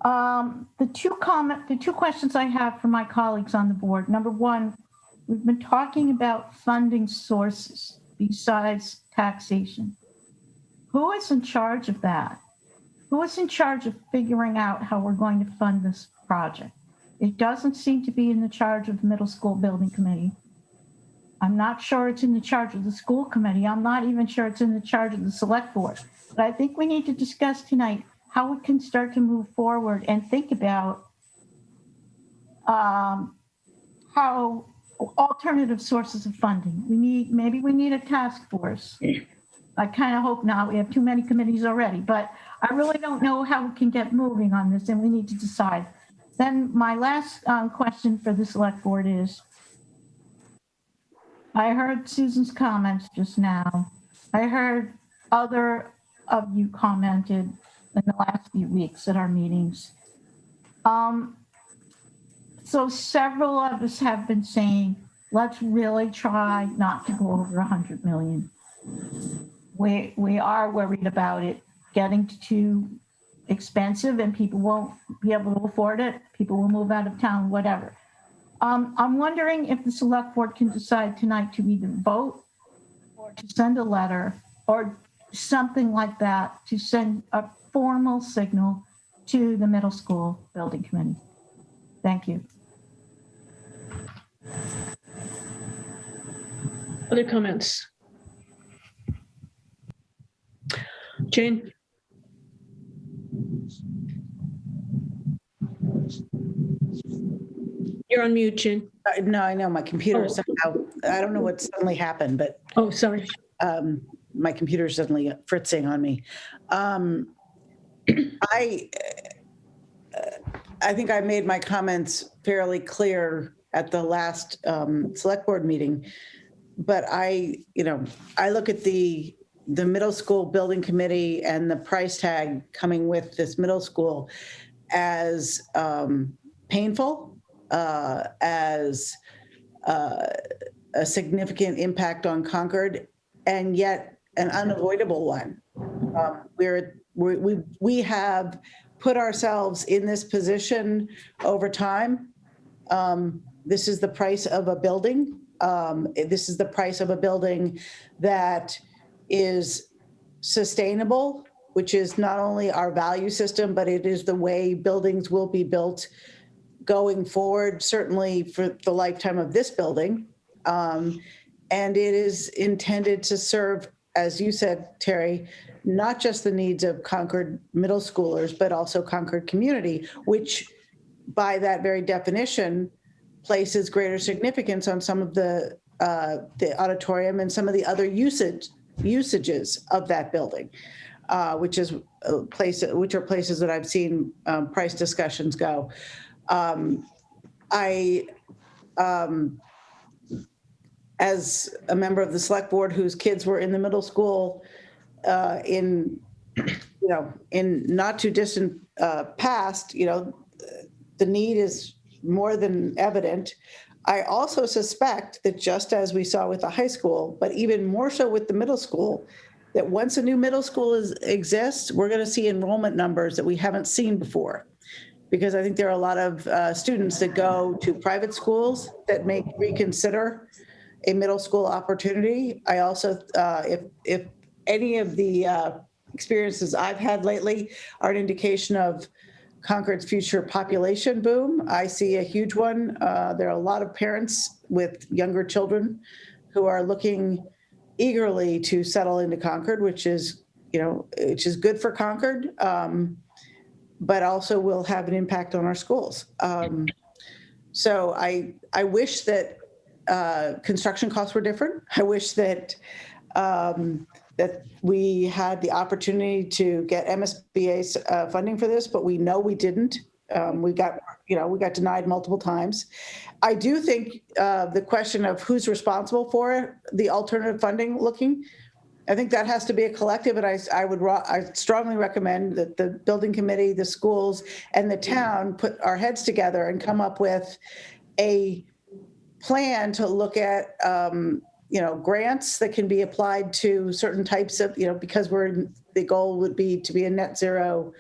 The two questions I have for my colleagues on the board. Number one, we've been talking about funding sources besides taxation. Who is in charge of that? Who is in charge of figuring out how we're going to fund this project? It doesn't seem to be in the charge of the middle school building committee. I'm not sure it's in the charge of the school committee. I'm not even sure it's in the charge of the select board. But I think we need to discuss tonight how we can start to move forward and think about how alternative sources of funding. Maybe we need a task force. I kind of hope not. We have too many committees already, but I really don't know how we can get moving on this, and we need to decide. Then my last question for the select board is, I heard Susan's comments just now. I heard other of you commented in the last few weeks at our meetings. So several of us have been saying, let's really try not to go over 100 million. We are worried about it getting too expensive and people won't be able to afford it. People will move out of town, whatever. I'm wondering if the select board can decide tonight to either vote or to send a letter or something like that to send a formal signal to the middle school building committee. Thank you. Other comments? Jane? You're on mute, Jen. No, I know my computer Oh. somehow, I don't know what suddenly happened, but Oh, sorry. my computer's suddenly fritzing on me. I think I made my comments fairly clear at the last select board meeting, but I look at the middle school building committee and the price tag coming with this middle school as painful, as a significant impact on Concord, and yet an unavoidable one. We have put ourselves in this position over time. This is the price of a building. This is the price of a building that is sustainable, which is not only our value system, but it is the way buildings will be built going forward, certainly for the lifetime of this building. And it is intended to serve, as you said, Terry, not just the needs of Concord middle schoolers, but also Concord community, which by that very definition places greater significance on some of the auditorium and some of the other usages of that building, which are places that I've seen price discussions go. As a member of the select board whose kids were in the middle school in not too distant past, the need is more than evident. I also suspect that just as we saw with the high school, but even more so with the middle school, that once a new middle school exists, we're going to see enrollment numbers that we haven't seen before. Because I think there are a lot of students that go to private schools that may reconsider a middle school opportunity. I also, if any of the experiences I've had lately are an indication of Concord's future population boom, I see a huge one. There are a lot of parents with younger children who are looking eagerly to settle into Concord, which is good for Concord, but also will have an impact on our schools. So I wish that construction costs were different. I wish that that we had the opportunity to get MSBA funding for this, but we know we didn't. We got denied multiple times. I do think the question of who's responsible for the alternative funding I think that has to be a collective, and I strongly recommend that the building committee, the schools, and the town put our heads together and come up with a plan to look at grants that can be applied to certain types of, because the goal would be to be a net zero,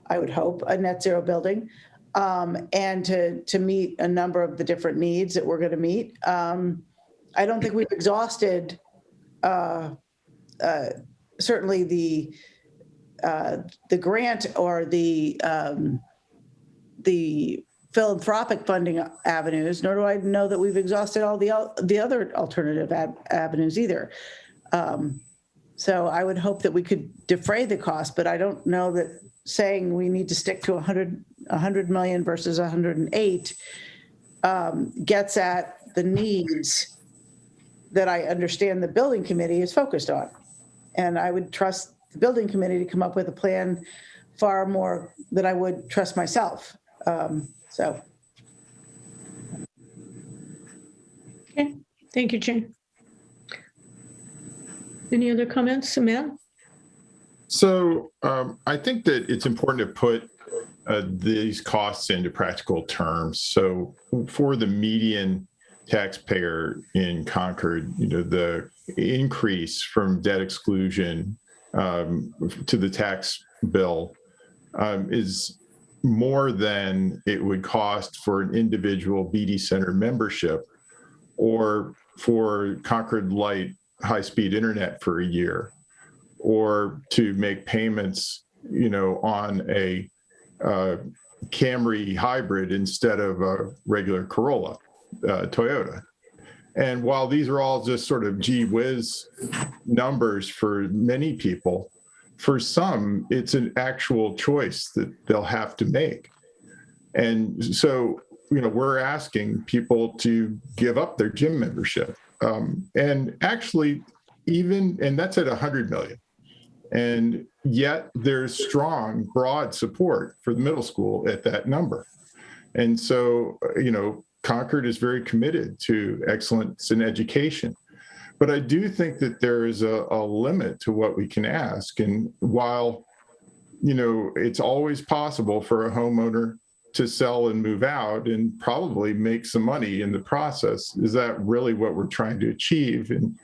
I would hope, a net zero building, and to meet a number of the different needs that we're going to meet. I don't think we've exhausted certainly the grant or the philanthropic funding avenues, nor do I know that we've exhausted all the other alternative avenues either. So I would hope that we could defray the cost, but I don't know that saying we need to stick to 100 million versus 108 gets at the needs that I understand the building committee is focused on. And I would trust the building committee to come up with a plan far more than I would trust myself. So. Okay, thank you, Jane. Any other comments, Matt? So I think that it's important to put these costs into practical terms. So for the median taxpayer in Concord, the increase from debt exclusion to the tax bill is more than it would cost for an individual BD Center membership or for Concord Light high-speed internet for a year, or to make payments, on a Camry hybrid instead of a regular Corolla, Toyota. And while these are all just sort of gee whiz numbers for many people, for some, it's an actual choice that they'll have to make. And so we're asking people to give up their gym membership. And actually, and that's at 100 million. And yet there's strong, broad support for the middle school at that number. And so, Concord is very committed to excellence in education. But I do think that there is a limit to what we can ask. And while, it's always possible for a homeowner to sell and move out and probably make some money in the process, is that really what we're trying to achieve? And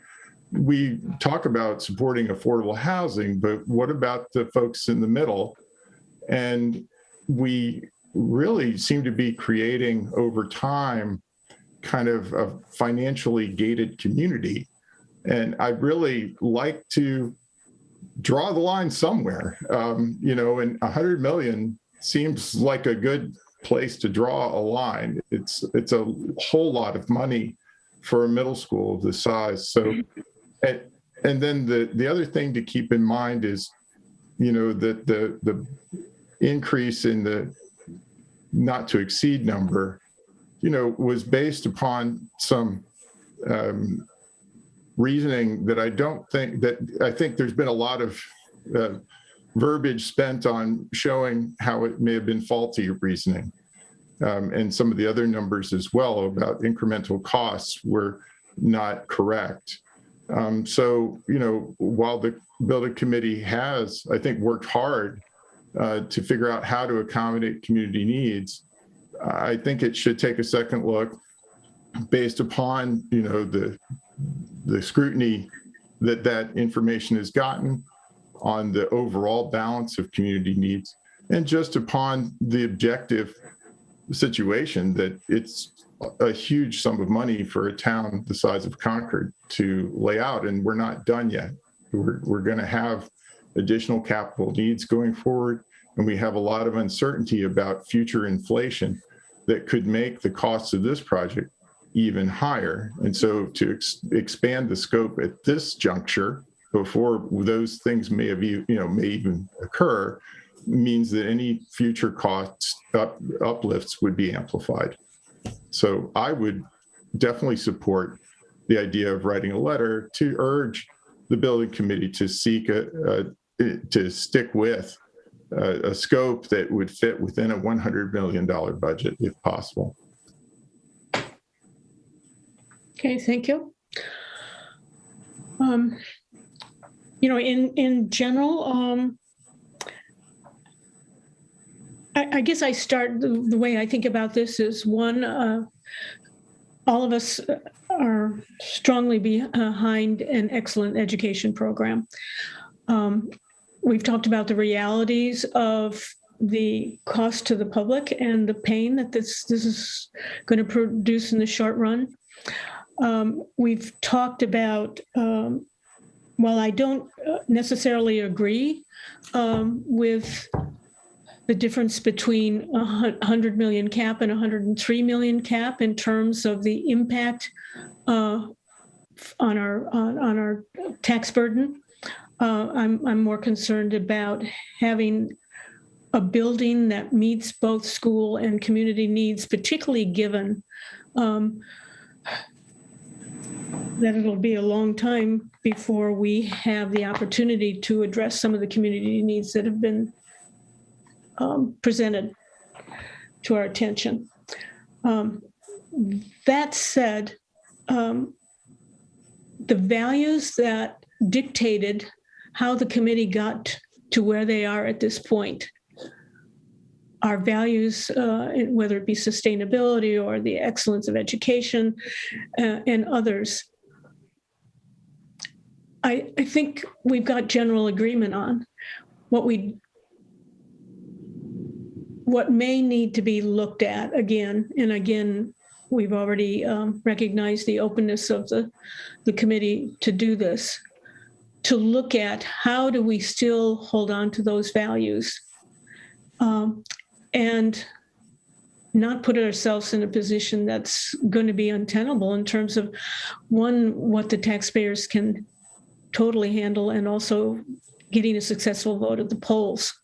we talk about supporting affordable housing, but what about the folks in the middle? And we really seem to be creating over time kind of a financially gated community. And I'd really like to draw the line somewhere, and 100 million seems like a good place to draw a line. It's a whole lot of money for a middle school of this size. So, and then the other thing to keep in mind is, that the increase in the not to exceed number, was based upon some reasoning that I think there's been a lot of verbiage spent on showing how it may have been faulty reasoning. And some of the other numbers as well about incremental costs were not correct. So, while the building committee has, I think, worked hard to figure out how to accommodate community needs, I think it should take a second look based upon, the scrutiny that information has gotten on the overall balance of community needs, and just upon the objective situation that it's a huge sum of money for a town the size of Concord to lay out, and we're not done yet. We're going to have additional capital needs going forward, and we have a lot of uncertainty about future inflation that could make the costs of this project even higher. And so to expand the scope at this juncture before those things may even occur means that any future cost uplifts would be amplified. So I would definitely support the idea of writing a letter to urge the building committee to seek to stick with a scope that would fit within a $100 million budget if possible. Okay, thank you. In general, I guess I start the way I think about this is one, all of us are strongly behind an excellent education program. We've talked about the realities of the cost to the public and the pain that this is going to produce in the short run. We've talked about, while I don't necessarily agree with the difference between 100 million cap and 103 million cap in terms of the impact on our tax burden, I'm more concerned about having a building that meets both school and community needs, particularly given that it'll be a long time before we have the opportunity to address some of the community needs that have been presented to our attention. That said, the values that dictated how the committee got to where they are at this point are values, whether it be sustainability or the excellence of education and others. I think we've got general agreement on what may need to be looked at again and again. We've already recognized the openness of the committee to do this, to look at how do we still hold on to those values and not put ourselves in a position that's going to be untenable in terms of, one, what the taxpayers can totally handle, and also getting a successful vote at the polls.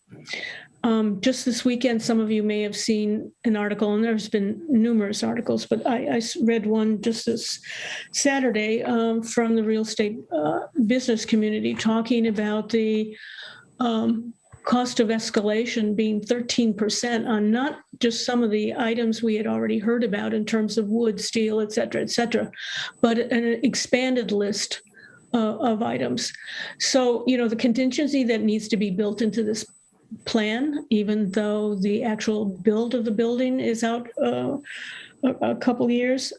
Just this weekend, some of you may have seen an article, and there's been numerous articles, but I read one just this Saturday from the real estate business community talking about the cost of escalation being 13% on not just some of the items we had already heard about in terms of wood, steel, et cetera, but an expanded list of items. So, the contingency that needs to be built into this plan, even though the actual build of the building is out a couple years,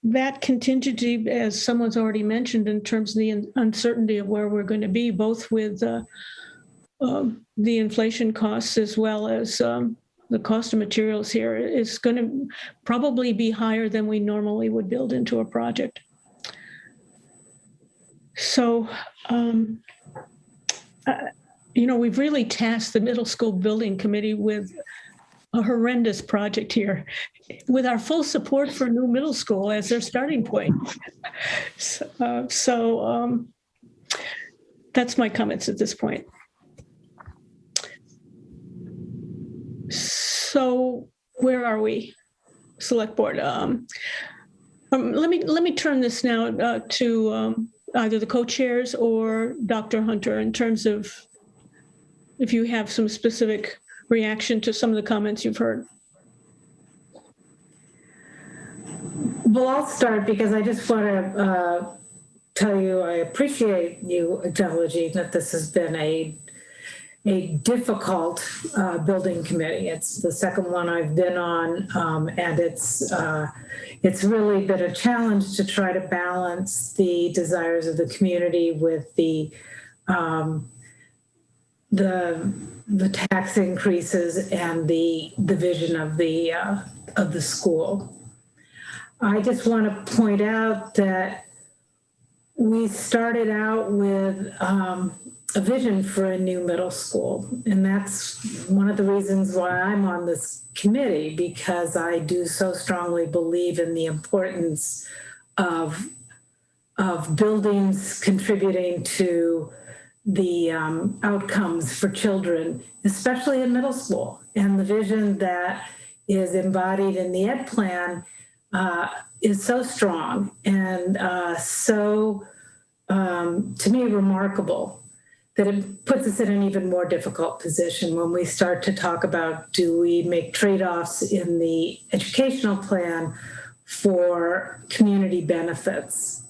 that contingency, as someone's already mentioned, in terms of the uncertainty of where we're going to be, both with the inflation costs as well as the cost of materials here, is going to probably be higher than we normally would build into a project. So, we've really tasked the middle school building committee with a horrendous project here, with our full support for new middle school as their starting point. So that's my comments at this point. So where are we, Select Board? Let me turn this now to either the co-chairs or Dr. Hunter in terms of if you have some specific reaction to some of the comments you've heard. Well, I'll start because I just want to tell you I appreciate you acknowledging that this has been a difficult building committee. It's the second one I've been on, and it's really been a challenge to try to balance the desires of the community with the tax increases and the vision of the school. I just want to point out that we started out with a vision for a new middle school, and that's one of the reasons why I'm on this committee, because I do so strongly believe in the importance of buildings contributing to the outcomes for children, especially in middle school. And the vision that is embodied in the Ed Plan is so strong and so, to me, remarkable, that it puts us in an even more difficult position when we start to talk about, do we make trade-offs in the educational plan for community benefits?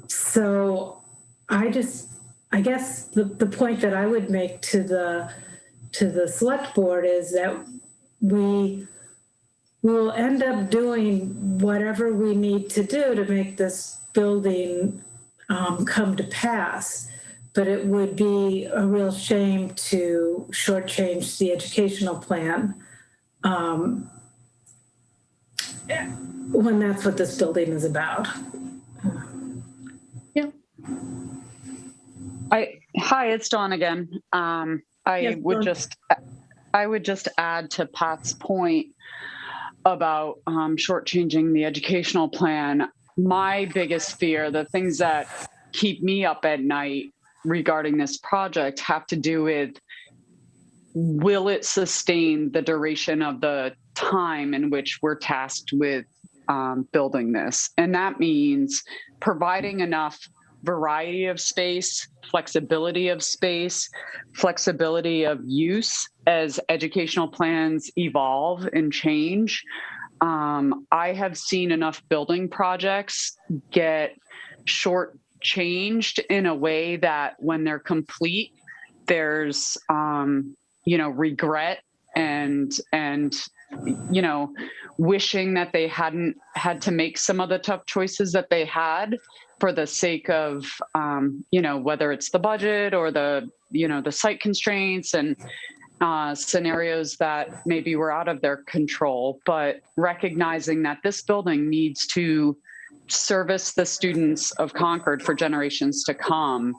So I guess the point that I would make to the select board is that we will end up doing whatever we need to do to make this building come to pass. But it would be a real shame to shortchange the educational plan when that's what this building is about. Yeah. Hi, it's Dawn again. I would just add to Pat's point about shortchanging the educational plan. My biggest fear, the things that keep me up at night regarding this project, have to do with, will it sustain the duration of the time in which we're tasked with building this? And that means providing enough variety of space, flexibility of space, flexibility of use as educational plans evolve and change. I have seen enough building projects get shortchanged in a way that when they're complete, there's regret and wishing that they hadn't had to make some of the tough choices that they had for the sake of whether it's the budget or the site constraints and scenarios that maybe were out of their control, but recognizing that this building needs to service the students of Concord for generations to come.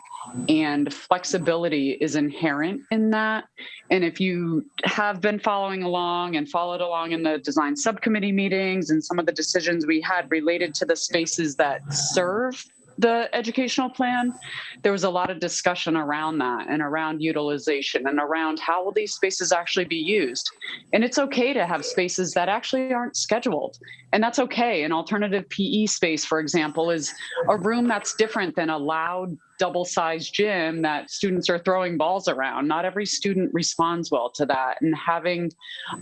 And flexibility is inherent in that. And if you have been following along and followed along in the design subcommittee meetings and some of the decisions we had related to the spaces that serve the educational plan, there was a lot of discussion around that and around utilization and around how will these spaces actually be used. And it's okay to have spaces that actually aren't scheduled. And that's okay. An alternative PE space, for example, is a room that's different than a loud double-sized gym that students are throwing balls around. Not every student responds well to that. And having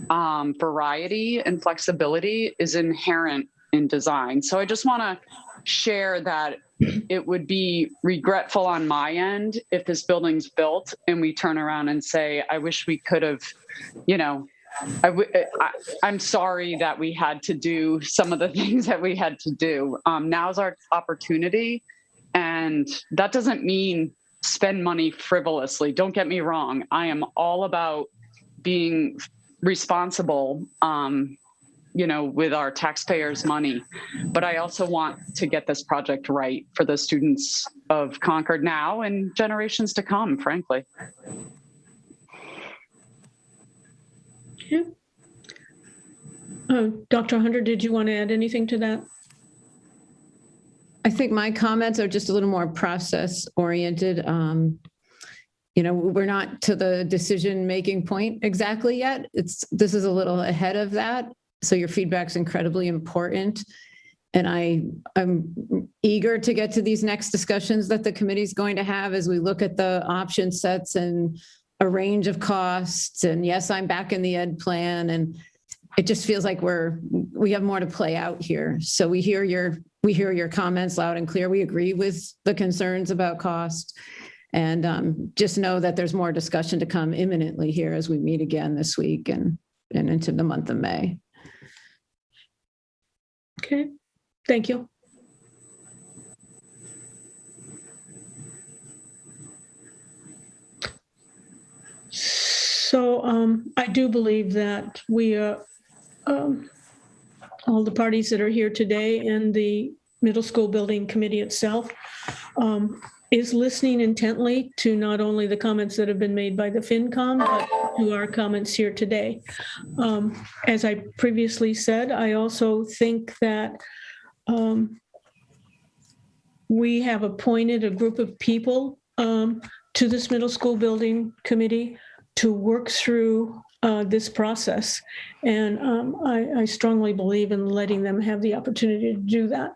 variety and flexibility is inherent in design. So I just want to share that it would be regretful on my end if this building's built and we turn around and say, I wish we could have, you know, I'm sorry that we had to do some of the things that we had to do. Now's our opportunity. And that doesn't mean spend money frivolously. Don't get me wrong. I am all about being responsible, you know, with our taxpayers' money. But I also want to get this project right for the students of Concord now and generations to come, frankly. Yeah. Dr. Hunter, did you want to add anything to that? I think my comments are just a little more process oriented. You know, we're not to the decision-making point exactly yet. This is a little ahead of that. So your feedback's incredibly important. And I'm eager to get to these next discussions that the committee's going to have as we look at the option sets and a range of costs. And yes, I'm back in the ed plan, and it just feels like we have more to play out here. So we hear your comments loud and clear. We agree with the concerns about cost, and just know that there's more discussion to come imminently here as we meet again this week and into the month of May. Okay, thank you. So I do believe that we all the parties that are here today and the middle school building committee itself is listening intently to not only the comments that have been made by the FinCom, but to our comments here today. As I previously said, I also think that we have appointed a group of people to this middle school building committee to work through this process. And I strongly believe in letting them have the opportunity to do that.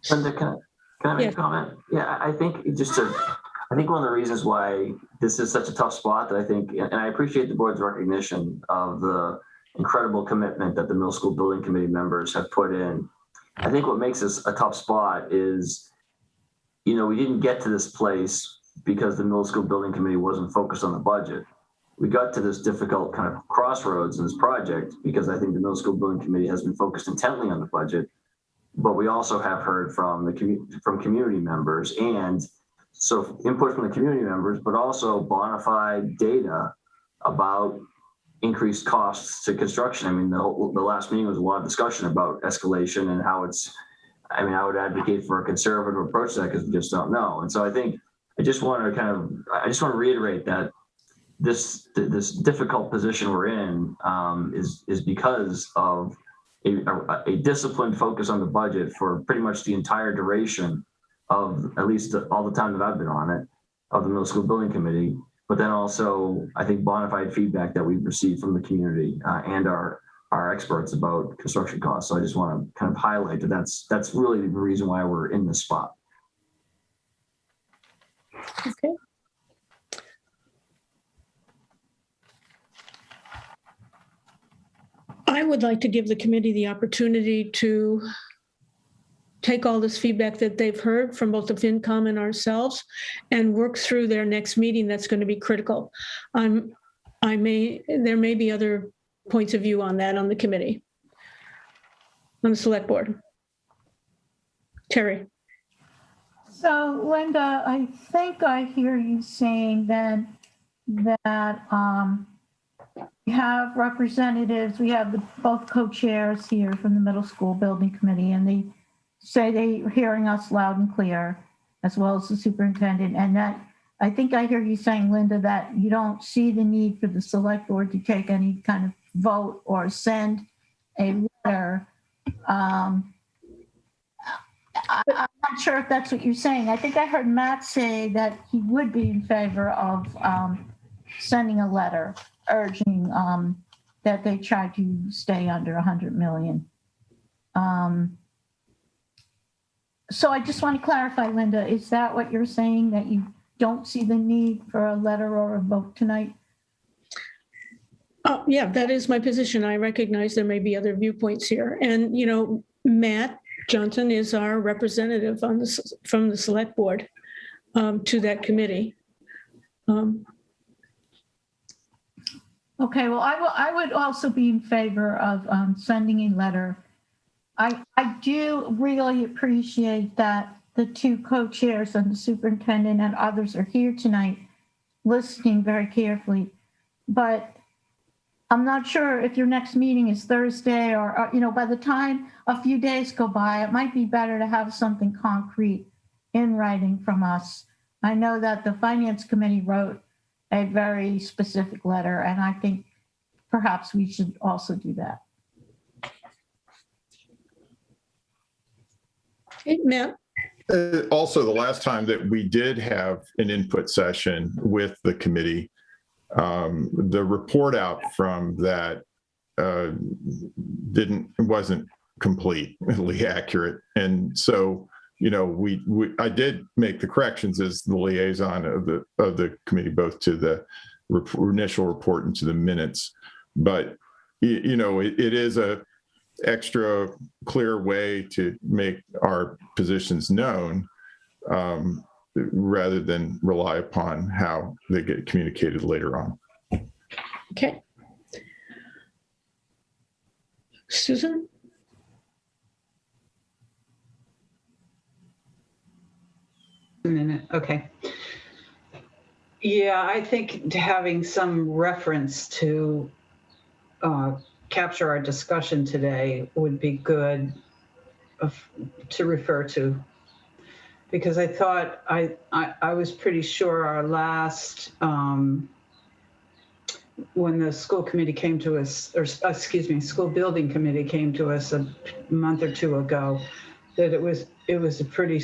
Linda, can I make a comment? Yeah, I think I think one of the reasons why this is such a tough spot that I think, and I appreciate the board's recognition of the incredible commitment that the middle school building committee members have put in. I think what makes this a tough spot is, you know, we didn't get to this place because the middle school building committee wasn't focused on the budget. We got to this difficult kind of crossroads in this project because I think the middle school building committee has been focused intently on the budget, but we also have heard from community members, and so input from the community members, but also bona fide data about increased costs to construction. I mean, the last meeting was a lot of discussion about escalation and how it's, I mean, I would advocate for a conservative approach to that because we just don't know. And so I think I just want to reiterate that this difficult position we're in is because of a disciplined focus on the budget for pretty much the entire duration of at least all the time that I've been on it, of the middle school building committee. But then also, I think bona fide feedback that we've received from the community and our experts about construction costs. So I just want to kind of highlight that that's really the reason why we're in this spot. Okay. I would like to give the committee the opportunity to take all this feedback that they've heard from both the FinCom and ourselves and work through their next meeting that's going to be critical. There may be other points of view on that on the committee, on the select board. Terry. So Linda, I think I hear you saying then that we have representatives, we have both co-chairs here from the middle school building committee, and they say they're hearing us loud and clear, as well as the superintendent. And that I think I hear you saying, Linda, that you don't see the need for the select board to take any kind of vote or send a letter I'm not sure if that's what you're saying. I think I heard Matt say that he would be in favor of sending a letter urging that they try to stay under 100 million. So I just want to clarify, Linda, is that what you're saying, that you don't see the need for a letter or a vote tonight? Yeah, that is my position. I recognize there may be other viewpoints here. And, you know, Matt Johnson is our representative on this from the select board to that committee. Okay, well, I would also be in favor of sending a letter. I do really appreciate that the two co-chairs and the superintendent and others are here tonight listening very carefully. But I'm not sure if your next meeting is Thursday or, you know, by the time a few days go by, it might be better to have something concrete in writing from us. I know that the Finance Committee wrote a very specific letter, and I think perhaps we should also do that. Okay, Matt. Also, the last time that we did have an input session with the committee, the report out from that wasn't completely accurate. And so, you know, I did make the corrections as the liaison of the committee, both to the initial report and to the minutes. But, you know, it is a extra clear way to make our positions known rather than rely upon how they get communicated later on. Okay. Susan? A minute. Okay. Yeah, I think having some reference to capture our discussion today would be good to refer to, because I thought I was pretty sure our last when the school committee came to us, or excuse me, school building committee came to us a month or two ago, that it was a pretty,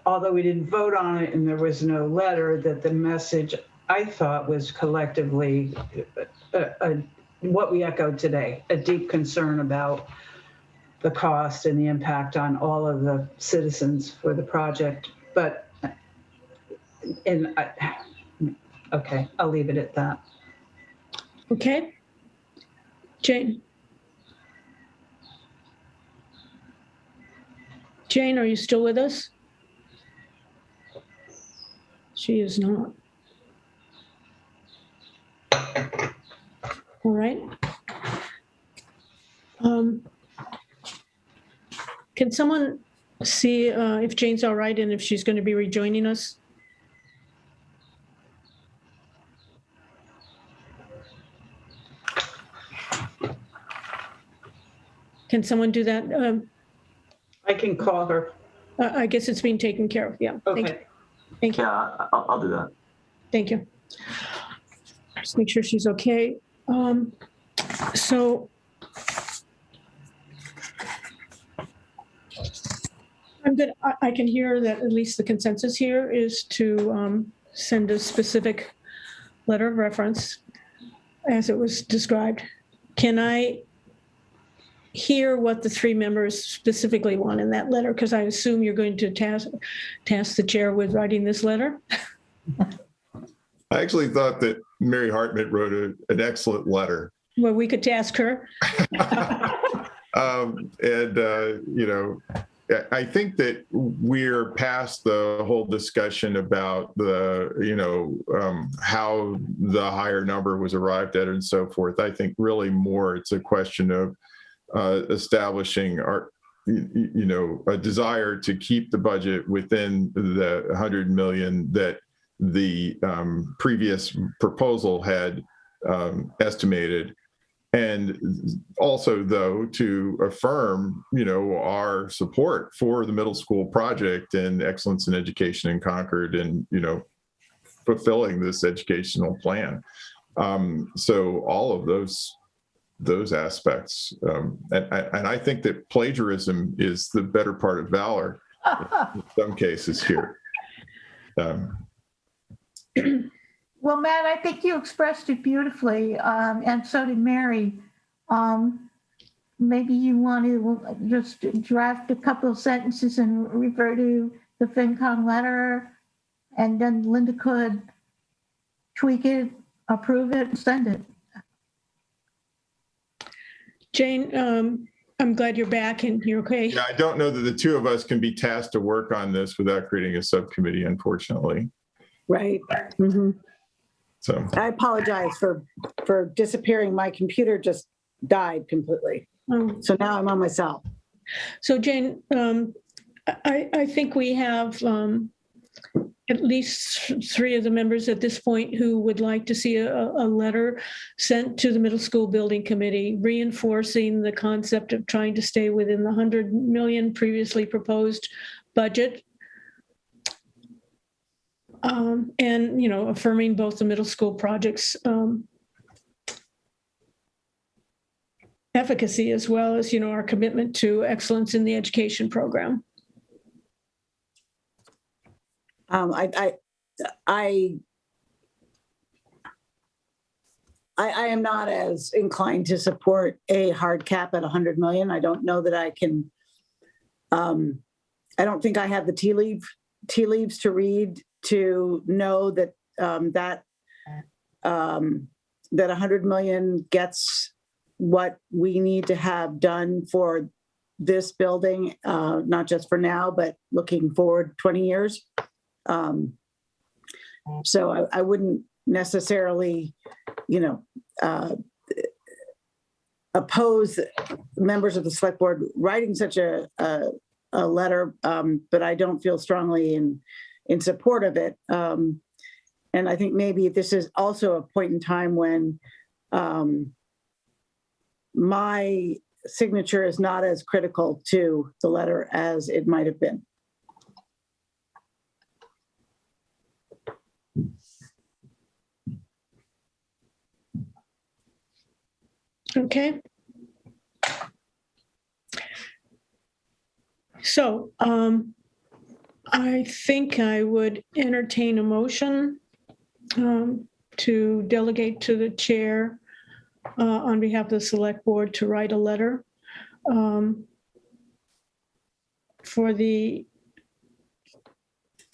although we didn't vote on it and there was no letter, that the message I thought was collectively what we echoed today, a deep concern about the cost and the impact on all of the citizens for the project. But, okay, I'll leave it at that. Okay. Jane? Jane, are you still with us? She is not. All right. Can someone see if Jane's all right and if she's going to be rejoining us? Can someone do that? I can call her. I guess it's being taken care of. Yeah. Okay. Thank you. Thank you. Yeah, I'll do that. Thank you. Just make sure she's okay. So I'm good. I can hear that at least the consensus here is to send a specific letter of reference as it was described. Can I hear what the three members specifically want in that letter? Because I assume you're going to task the chair with writing this letter. I actually thought that Mary Hartman wrote an excellent letter. Well, we could task her. You know, I think that we're past the whole discussion about the, you know, how the higher number was arrived at and so forth. I think really more it's a question of establishing our, you know, a desire to keep the budget within the 100 million that the previous proposal had estimated. And also, though, to affirm, you know, our support for the middle school project and excellence in education in Concord and, you know, fulfilling this educational plan. So all of those aspects. And I think that plagiarism is the better part of valor. in some cases here. Well, Matt, I think you expressed it beautifully, and so did Mary. Maybe you want to just draft a couple of sentences and refer to the FinCom letter, and then Linda could tweak it, approve it, and send it. Jane, I'm glad you're back and you're okay. Yeah, I don't know that the two of us can be tasked to work on this without creating a subcommittee, unfortunately. Right. Mhm. So I apologize for disappearing. My computer just died completely. So now I'm on myself. So Jane, I think we have at least 3 of the members at this point who would like to see a letter sent to the middle school building committee reinforcing the concept of trying to stay within the 100 million previously proposed budget. And, you know, affirming both the middle school projects efficacy, as well as, you know, our commitment to excellence in the education program. I am not as inclined to support a hard cap at 100 million. I don't know that I can. I don't think I have the tea leaves to read to know that that 100 million gets what we need to have done for this building, not just for now, but looking forward 20 years. So I wouldn't necessarily, you know, oppose members of the select board writing such a letter, but I don't feel strongly in support of it. And I think maybe this is also a point in time when my signature is not as critical to the letter as it might have been. Okay. So I think I would entertain a motion to delegate to the chair on behalf of the select board to write a letter for the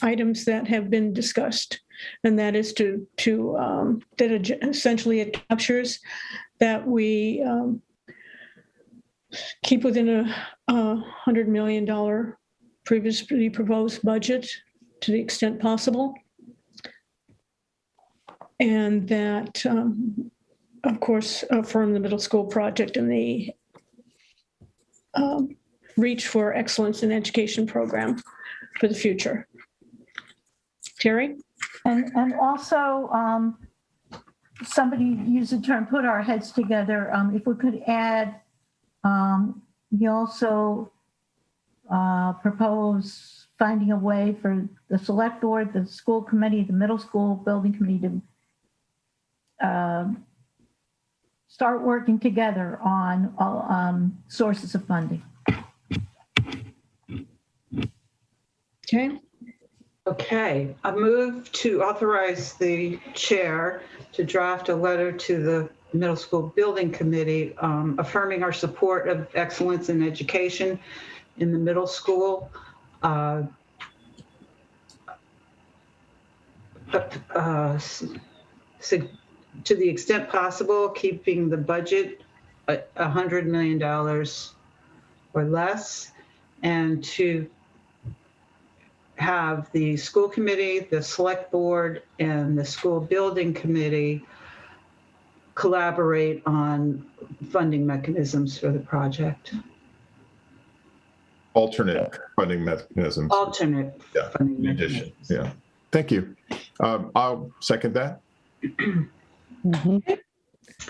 items that have been discussed. And that is that essentially it captures that we keep within a $100 million previously proposed budget to the extent possible. And that, of course, affirm the middle school project and the reach for excellence in education program for the future. Terry? And also, somebody used the term put our heads together. If we could add, we also propose finding a way for the select board, the school committee, the middle school building committee to start working together on sources of funding. Okay. Okay, I move to authorize the chair to draft a letter to the middle school building committee affirming our support of excellence in education in the middle school. To the extent possible, keeping the budget at $100 million or less, and to have the school committee, the select board, and the school building committee collaborate on funding mechanisms for the project. alternate funding mechanisms. Alternate funding in addition. mechanisms. Yeah. Thank you. I'll second that.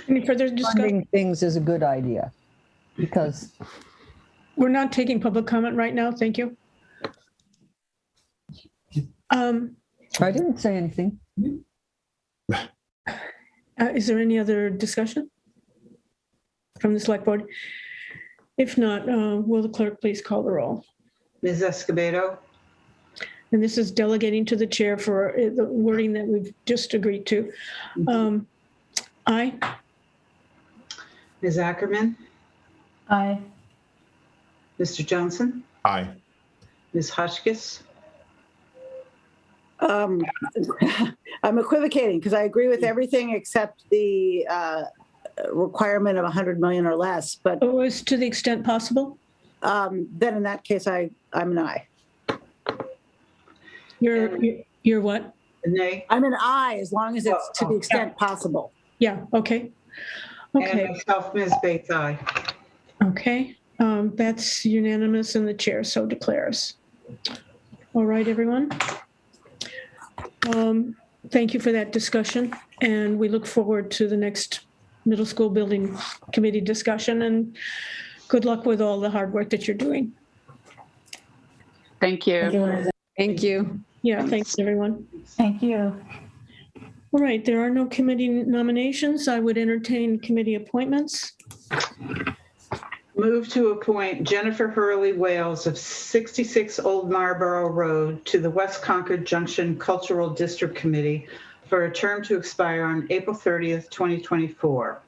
Any further discussion? Funding things is a good idea because We're not taking public comment right now. Thank you. I didn't say anything. Is there any other discussion from the select board? If not, will the clerk please call the roll? Ms. Escobedo, And this is delegating to the chair for the wording that we've just agreed to. Aye. Ms. Ackerman, Aye. Mr. Johnson, Aye. Ms. Hotchkiss, I'm equivocating because I agree with everything except the requirement of 100 million or less. But Oh, is to the extent possible? then in that case, I'm an aye. You're what? nay, I'm an aye as long as it's to the extent possible. Yeah, okay. and Okay, myself, Ms. Bates, aye. okay. That's unanimous and the chair so declares. All right, everyone. Thank you for that discussion, and we look forward to the next middle school building committee discussion, and good luck with all the hard work that you're doing. Thank you. Thank you. Yeah, thanks, everyone. Thank you. All right, there are no committee nominations. I would entertain committee appointments. Move to appoint Jennifer Hurley Wales of 66 Old Marlborough Road to the West Concord Junction Cultural District Committee for a term to expire on April 30th, 2024.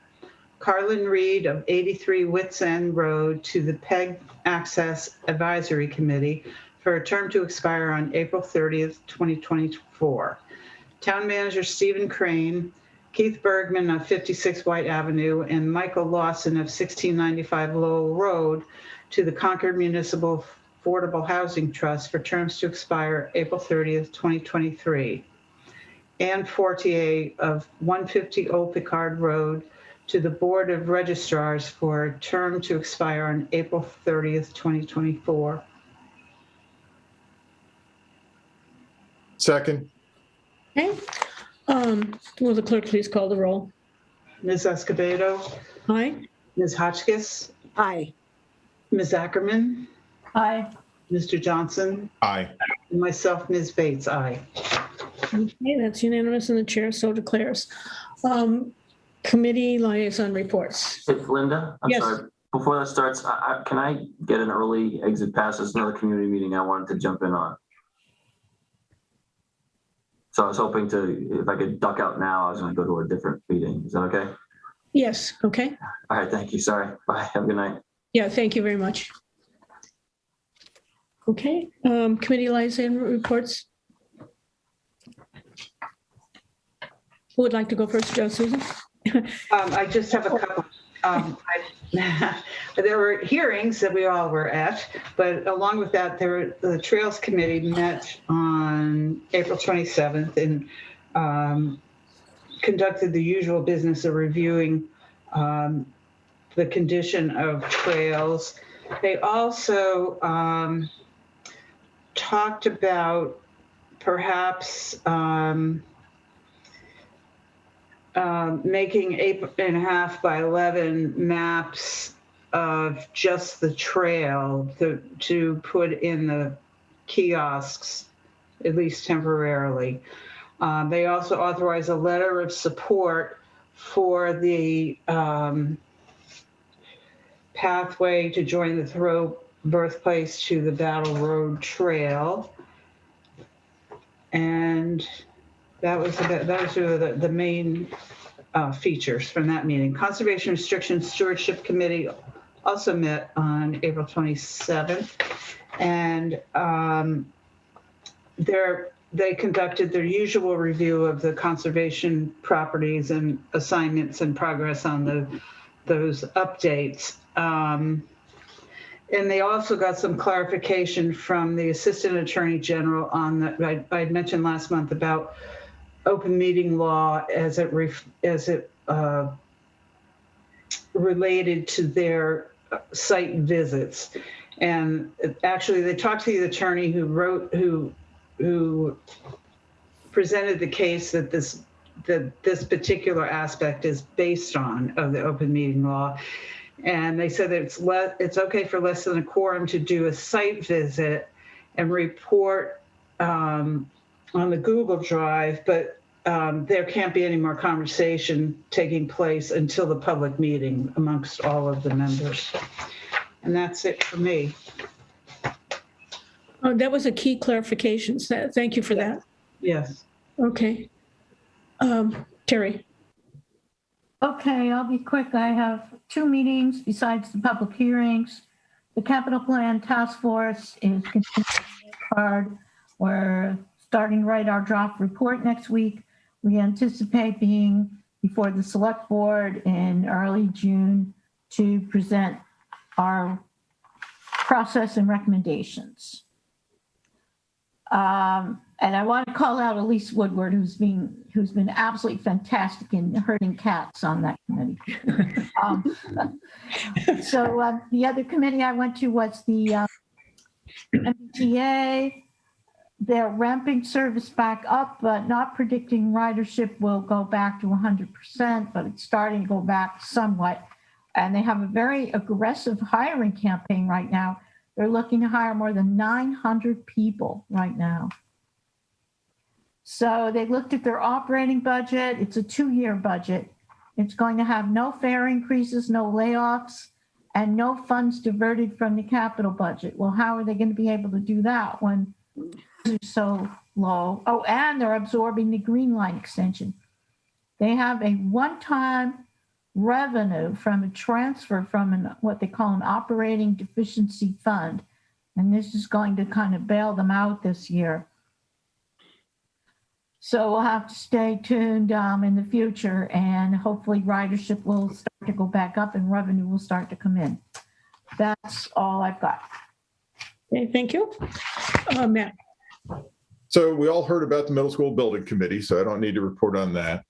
Carlin Reed of 83 Wits End Road to the PEG Access Advisory Committee for a term to expire on April 30th, 2024. Town Manager Stephen Crane, Keith Bergman of 56 White Avenue, and Michael Lawson of 1695 Lowell Road to the Concord Municipal Affordable Housing Trust for terms to expire April 30th, 2023. Ann Fortier of 150 Old Picard Road to the Board of Registrars for a term to expire on April 30th, 2024. Second. Okay. Will the clerk please call the roll? Ms. Escobedo, Aye. Ms. Hotchkiss, Aye. Ms. Ackerman, Aye. Mr. Johnson, Aye. and myself, Ms. Bates, aye. Okay, that's unanimous and the chair so declares. Committee liaison reports. Hey, Linda, I'm Yes. sorry. Before that starts, can I get an early exit pass? There's another community meeting I wanted to jump in on. So I was hoping to, if I could duck out now, I was going to go to a different meeting. Is that okay? Yes, okay. All right, thank you. Sorry. Bye. Have a good night. Yeah, thank you very much. Okay, committee liaison reports. Who would like to go first, Susan? I just have a couple. There were hearings that we all were at, but along with that, the Trails Committee met on April 27th and conducted the usual business of reviewing the condition of trails. They also talked about perhaps making 8.5 by 11 maps of just the trail to put in the kiosks, at least temporarily. They also authorized a letter of support for the pathway to join the Thoreau birthplace to the Battle Road Trail. And that was the main features from that meeting. Conservation Restriction Stewardship Committee also met on April 27th, and they conducted their usual review of the conservation properties and assignments and progress on those updates. And they also got some clarification from the Assistant Attorney General on that. I mentioned last month about open meeting law as it related to their site visits. And actually they talked to the attorney who presented the case that this particular aspect is based on of the open meeting law. And they said that it's okay for less than a quorum to do a site visit and report on the Google Drive, but there can't be any more conversation taking place until the public meeting amongst all of the members. And that's it for me. Oh, that was a key clarification. So thank you for that. Yes. Okay. Terry. Okay, I'll be quick. I have 2 meetings besides the public hearings. The capital plan task force is continuing hard. We're starting to write our draft report next week. We anticipate being before the select board in early June to present our process and recommendations. And I want to call out Elise Woodward, who's been absolutely fantastic in herding cats on that committee. So the other committee I went to was the MBTA. They're ramping service back up, but not predicting ridership will go back to 100%, but it's starting to go back somewhat. And they have a very aggressive hiring campaign right now. They're looking to hire more than 900 people right now. So they looked at their operating budget. It's a 2-year budget. It's going to have no fare increases, no layoffs, and no funds diverted from the capital budget. Well, how are they going to be able to do that when they're so low? Oh, and they're absorbing the Green Line extension. They have a one-time revenue from a transfer from what they call an operating deficiency fund. And this is going to kind of bail them out this year. So we'll have to stay tuned in the future, and hopefully ridership will start to go back up and revenue will start to come in. That's all I've got. Okay, thank you. Matt. So we all heard about the middle school building committee, so I don't need to report on that.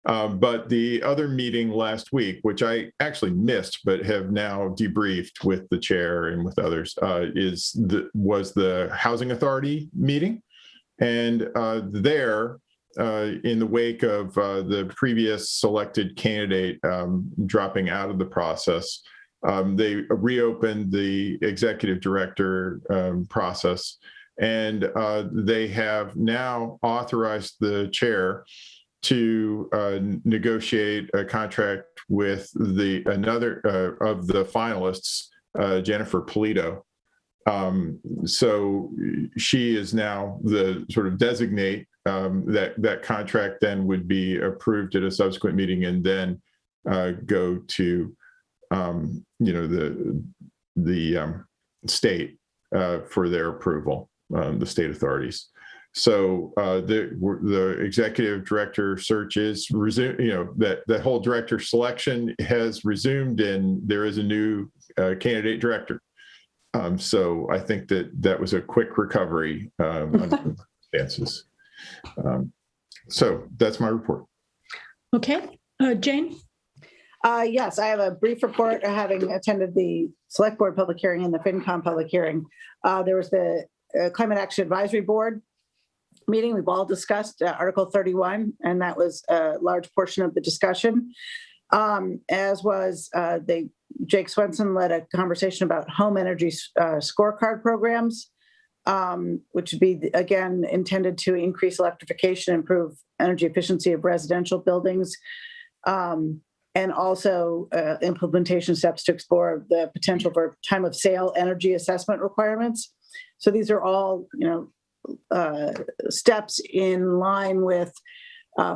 But the other meeting last week, which I actually missed, but have now debriefed with the chair and with others, was the Housing Authority meeting. And there, in the wake of the previous selected candidate dropping out of the process, they reopened the executive director process. And they have now authorized the chair to negotiate a contract with another of the finalists, Jennifer Polito. So she is now the sort of designate. That contract then would be approved at a subsequent meeting and then go to the state for their approval, the state authorities. So the executive director search is resumed. That whole director selection has resumed, and there is a new candidate director. So I think that was a quick recovery under the circumstances. So that's my report. Okay, Jane? Yes, I have a brief report having attended the Select Board public hearing and the FinCom public hearing. There was the Climate Action Advisory Board meeting. We've all discussed Article 31, and that was a large portion of the discussion, as was Jake Swenson led a conversation about home energy scorecard programs, which would be, again, intended to increase electrification, improve energy efficiency of residential buildings, and also implementation steps to explore the potential for time of sale energy assessment requirements. So these are all, steps in line with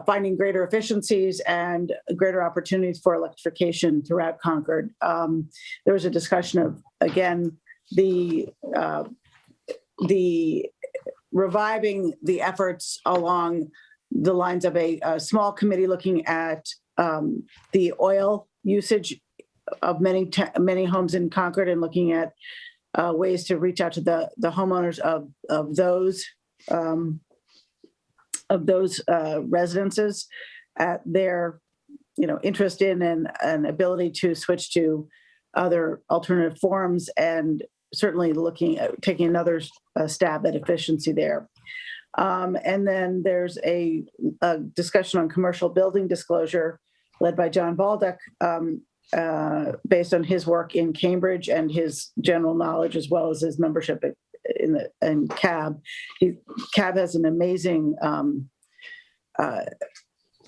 finding greater efficiencies and greater opportunities for electrification throughout Concord. There was a discussion of, again, the reviving the efforts along the lines of a small committee looking at the oil usage of many homes in Concord and looking at ways to reach out to the homeowners of those residences at their interest in and ability to switch to other alternative forms, and certainly looking at taking another stab at efficiency there. And then there's a discussion on commercial building disclosure led by John Baldock, based on his work in Cambridge and his general knowledge, as well as his membership in CAB. CAB has an amazing,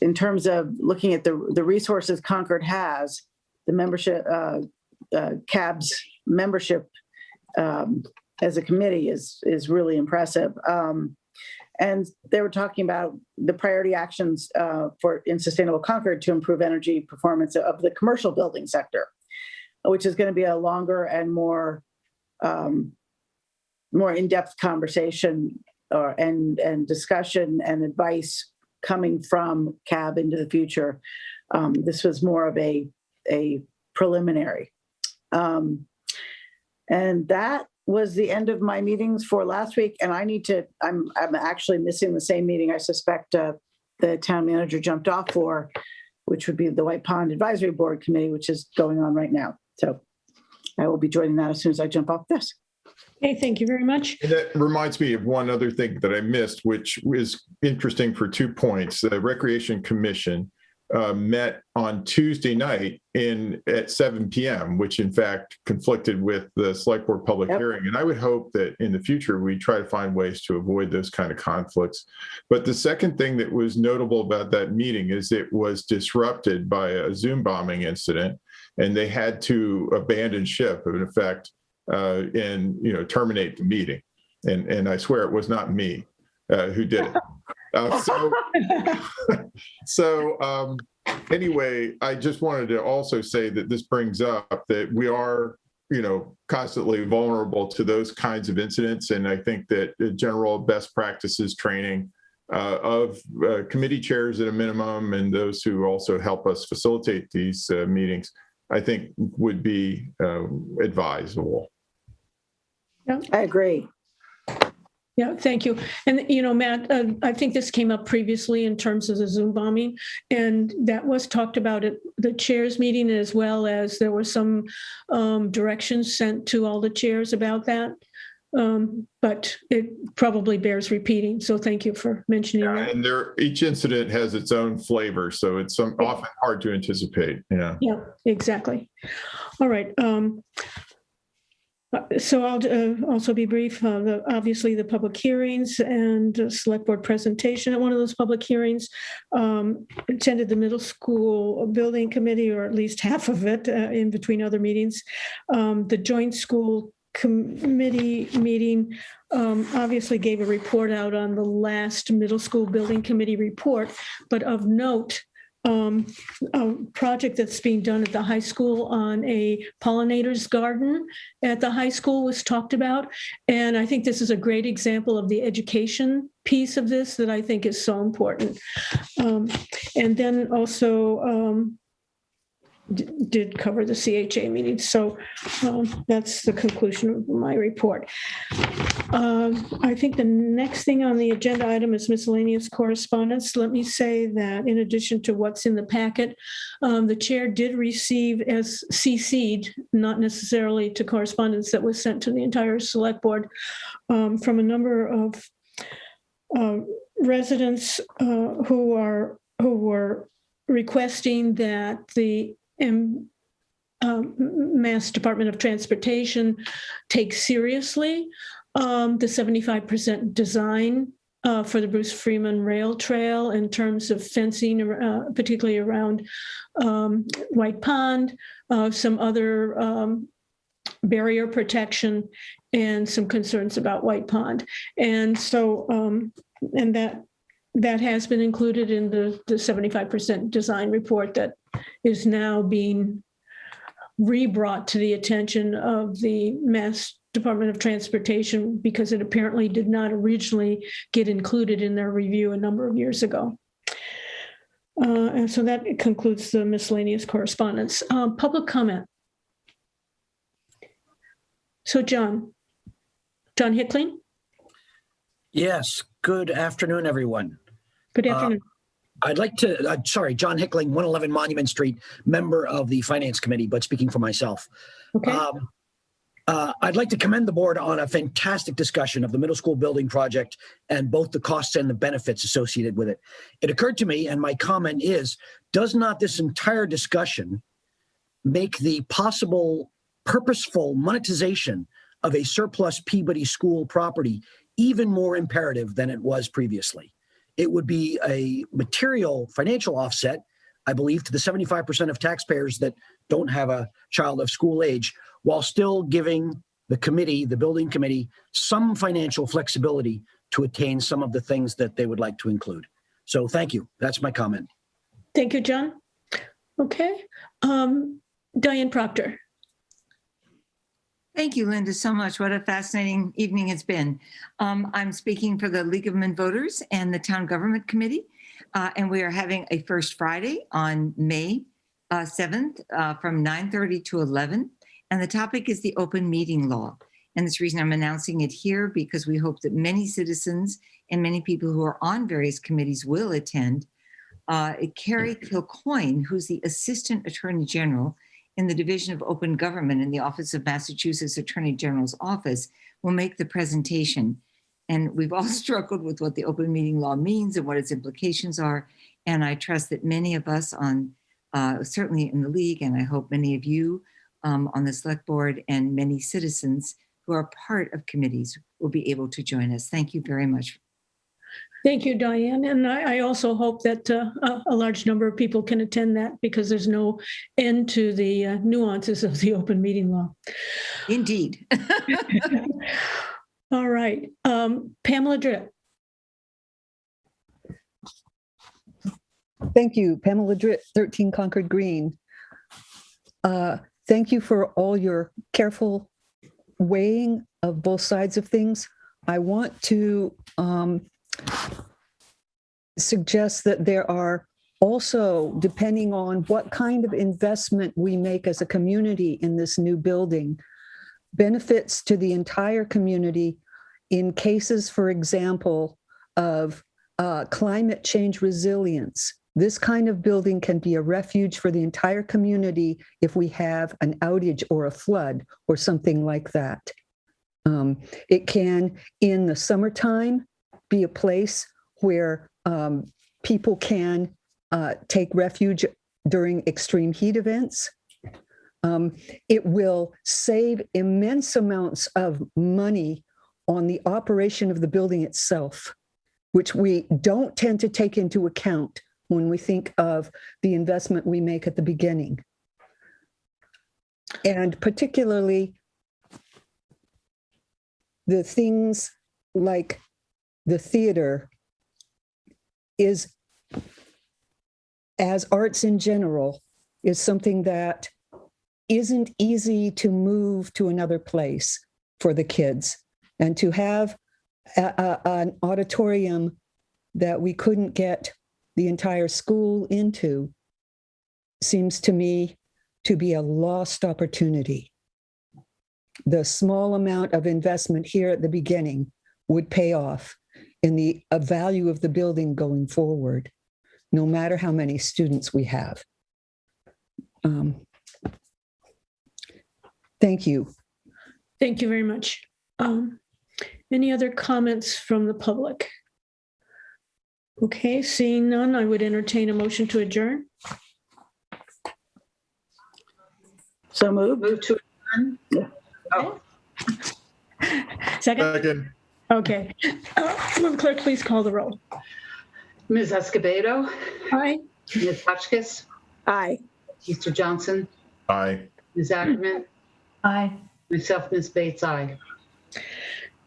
in terms of looking at the resources Concord has, the membership, CAB's membership as a committee is really impressive. And they were talking about the priority actions in Sustainable Concord to improve energy performance of the commercial building sector, which is going to be a longer and more in-depth conversation and discussion and advice coming from CAB into the future. This was more of a preliminary. And that was the end of my meetings for last week. And I'm actually missing the same meeting I suspect the town manager jumped off for, which would be the White Pond Advisory Board Committee, which is going on right now. So I will be joining that as soon as I jump off this. Okay, thank you very much. And that reminds me of one other thing that I missed, which is interesting for 2 points. The Recreation Commission met on Tuesday night at 7 p.m., which in fact conflicted with the Select Board public hearing. And I would hope that in the future, we try to find ways to avoid those kind of conflicts. But the second thing that was notable about that meeting is it was disrupted by a Zoom bombing incident, and they had to abandon ship, in effect, and terminate the meeting. And I swear it was not me who did it. Anyway, I just wanted to also say that this brings up that we are, constantly vulnerable to those kinds of incidents. And I think that general best practices training of committee chairs at a minimum, and those who also help us facilitate these meetings, I think would be advisable. Yeah. I agree. Yeah, thank you. And, Matt, I think this came up previously in terms of the Zoom bombing, and that was talked about at the chairs meeting, as well as there were some directions sent to all the chairs about that. But it probably bears repeating. So thank you for mentioning that. And each incident has its own flavor, so it's often hard to anticipate. Yeah. Yeah, exactly. All right. So I'll also be brief. Obviously, the public hearings and select board presentation at one of those public hearings. Attended the middle school building committee, or at least half of it, in between other meetings. The joint school committee meeting obviously gave a report out on the last middle school building committee report, but of note, a project that's being done at the high school on a pollinators garden at the high school was talked about. And I think this is a great example of the education piece of this that I think is so important. And then also did cover the CHA meeting. So that's the conclusion of my report. I think the next thing on the agenda item is miscellaneous correspondence. Let me say that in addition to what's in the packet, the chair did receive, as CC'd, not necessarily to correspondence that was sent to the entire select board, from a number of residents who were requesting that the Mass Department of Transportation take seriously the 75% design for the Bruce Freeman Rail Trail in terms of fencing, particularly around White Pond, some other barrier protection, and some concerns about White Pond. And so, and that has been included in the 75% design report that is now being re-brought to the attention of the Mass Department of Transportation, because it apparently did not originally get included in their review a number of years ago. And so that concludes the miscellaneous correspondence. Public comment. So John Hickling? Yes, good afternoon, everyone. Good afternoon. I'd like to, John Hickling, 111 Monument Street, member of the Finance Committee, but speaking for myself. Okay. I'd like to commend the board on a fantastic discussion of the middle school building project and both the costs and the benefits associated with it. It occurred to me, and my comment is, does not this entire discussion make the possible purposeful monetization of a surplus Peabody School property even more imperative than it was previously? It would be a material financial offset, I believe, to the 75% of taxpayers that don't have a child of school age, while still giving the committee, the building committee, some financial flexibility to attain some of the things that they would like to include. So thank you. That's my comment. Thank you, John. Okay. Diane Proctor. Thank you, Linda, so much. What a fascinating evening it's been. I'm speaking for the League of Women Voters and the Town Government Committee, and we are having a First Friday on May 7th from 9:30 to 11, and the topic is the open meeting law. And this reason I'm announcing it here because we hope that many citizens and many people who are on various committees will attend. Carrie Kilcoyne, who's the Assistant Attorney General in the Division of Open Government in the Office of Massachusetts Attorney General's Office, will make the presentation. And we've all struggled with what the open meeting law means and what its implications are. And I trust that many of us on, certainly in the League, and I hope many of you on the Select Board and many citizens who are part of committees will be able to join us. Thank you very much. Thank you, Diane. And I also hope that a large number of people can attend that because there's no end to the nuances of the open meeting law. Indeed. All right. Pamela Dritt. Thank you, Pamela Dritt, 13 Concord Green. Thank you for all your careful weighing of both sides of things. I want to suggest that there are also, depending on what kind of investment we make as a community in this new building, benefits to the entire community in cases, for example, of climate change resilience. This kind of building can be a refuge for the entire community if we have an outage or a flood or something like that. It can, in the summertime, be a place where people can take refuge during extreme heat events. It will save immense amounts of money on the operation of the building itself, which we don't tend to take into account when we think of the investment we make at the beginning. And particularly the things like the theater is, as arts in general, is something that isn't easy to move to another place for the kids. And to have an auditorium that we couldn't get the entire school into seems to me to be a lost opportunity. The small amount of investment here at the beginning would pay off in the value of the building going forward, no matter how many students we have. Thank you. Thank you very much. Any other comments from the public? Okay, seeing none, I would entertain a motion to adjourn. So moved. Move to adjourn. Yeah. Oh, Second? Second. Okay. Will the clerk please call the roll? Ms. Escobedo, Aye. Ms. Hotchkiss, Aye. Mr. Johnson, Aye. Ms. Ackerman, Aye. myself, Ms. Bates, aye.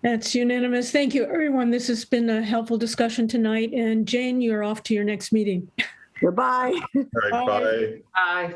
That's unanimous. Thank you, everyone. This has been a helpful discussion tonight. And Jane, you're off to your next meeting. Goodbye. All right, bye. Aye.